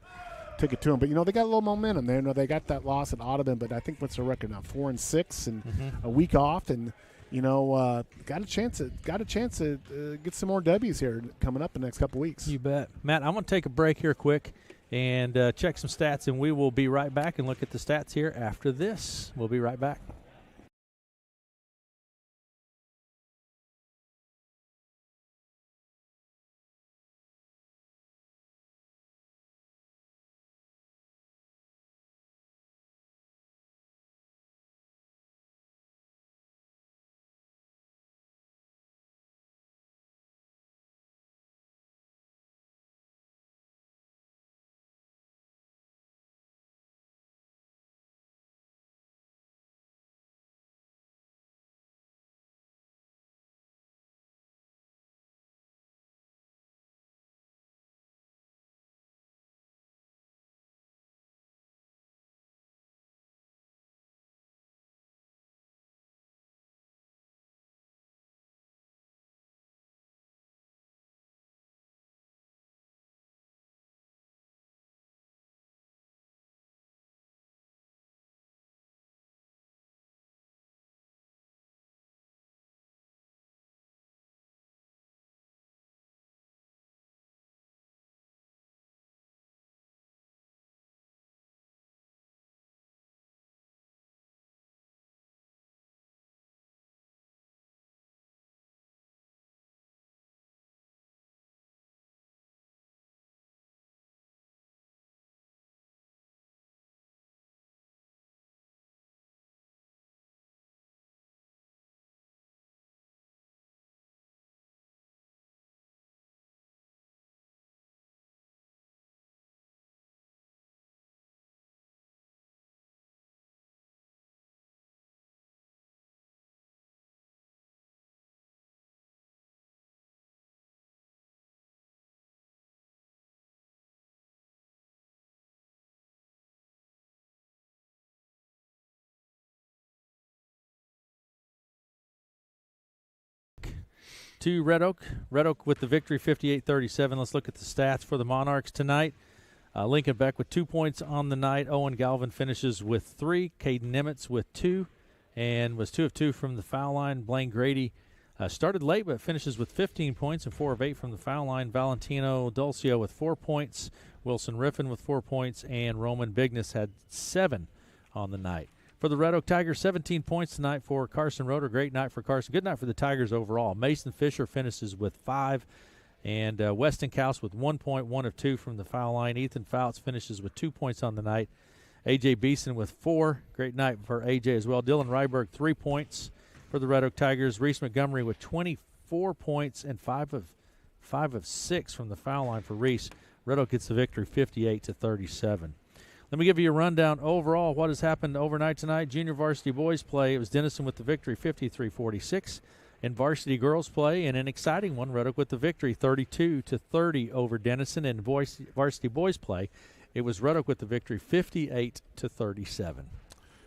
took it to them. But, they got a little momentum there. They got that loss at Audubon, but I think what's their record now? 4-6 and a week off, and got a chance to get some more W's here coming up in the next couple weeks. You bet. Matt, I'm going to take a break here quick and check some stats, and we will be right back and look at the stats here after this. We'll be right back. To Red Oak. Red Oak with the victory, 58-37. Let's look at the stats for the Monarchs tonight. Lincoln Beck with 2 points on the night. Owen Galvin finishes with 3. Caden Nimitz with 2 and was 2 of 2 from the foul line. Blaine Grady started late but finishes with 15 points and 4 of 8 from the foul line. Valentino Dulcio with 4 points. Wilson Riffin with 4 points. And Roman Bigness had 7 on the night. For the Red Oak Tigers, 17 points tonight for Carson Roeder. Great night for Carson. Good night for the Tigers overall. Mason Fisher finishes with 5. And Weston Kaus with 1 point, 1 of 2 from the foul line. Ethan Fouts finishes with 2 points on the night. A.J. Beeson with 4. Great night for A.J. as well. Dylan Ryberg, 3 points for the Red Oak Tigers. Reese Montgomery with 24 points and 5 of 6 from the foul line for Reese. Red Oak gets the victory 58-37. Let me give you a rundown overall what has happened overnight tonight. Junior varsity boys play. It was Denison with the victory 53-46. In varsity girls play, and an exciting one, Red Oak with the victory 32-30 over Denison. In varsity boys play, it was Red Oak with the victory 58-37.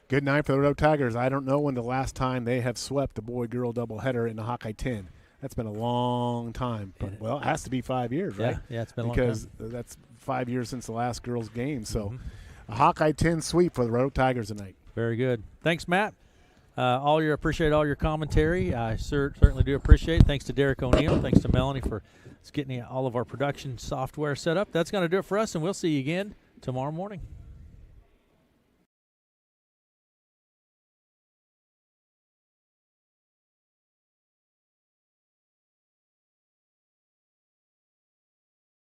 Good night for the Red Oak Tigers. I don't know when the last time they have swept a boy-girl doubleheader in the Hawkeye 10. That's been a long time. But, well, it has to be 5 years, right? Yeah, it's been a long time. Because that's 5 years since the last girls' game. So a Hawkeye 10 sweep for the Red Oak Tigers tonight. Very good. Thanks, Matt. Appreciate all your commentary. I certainly do appreciate it. Thanks to Derek O'Neill. Thanks to Melanie for getting all of our production software set up. That's going to do it for us, and we'll see you again tomorrow morning.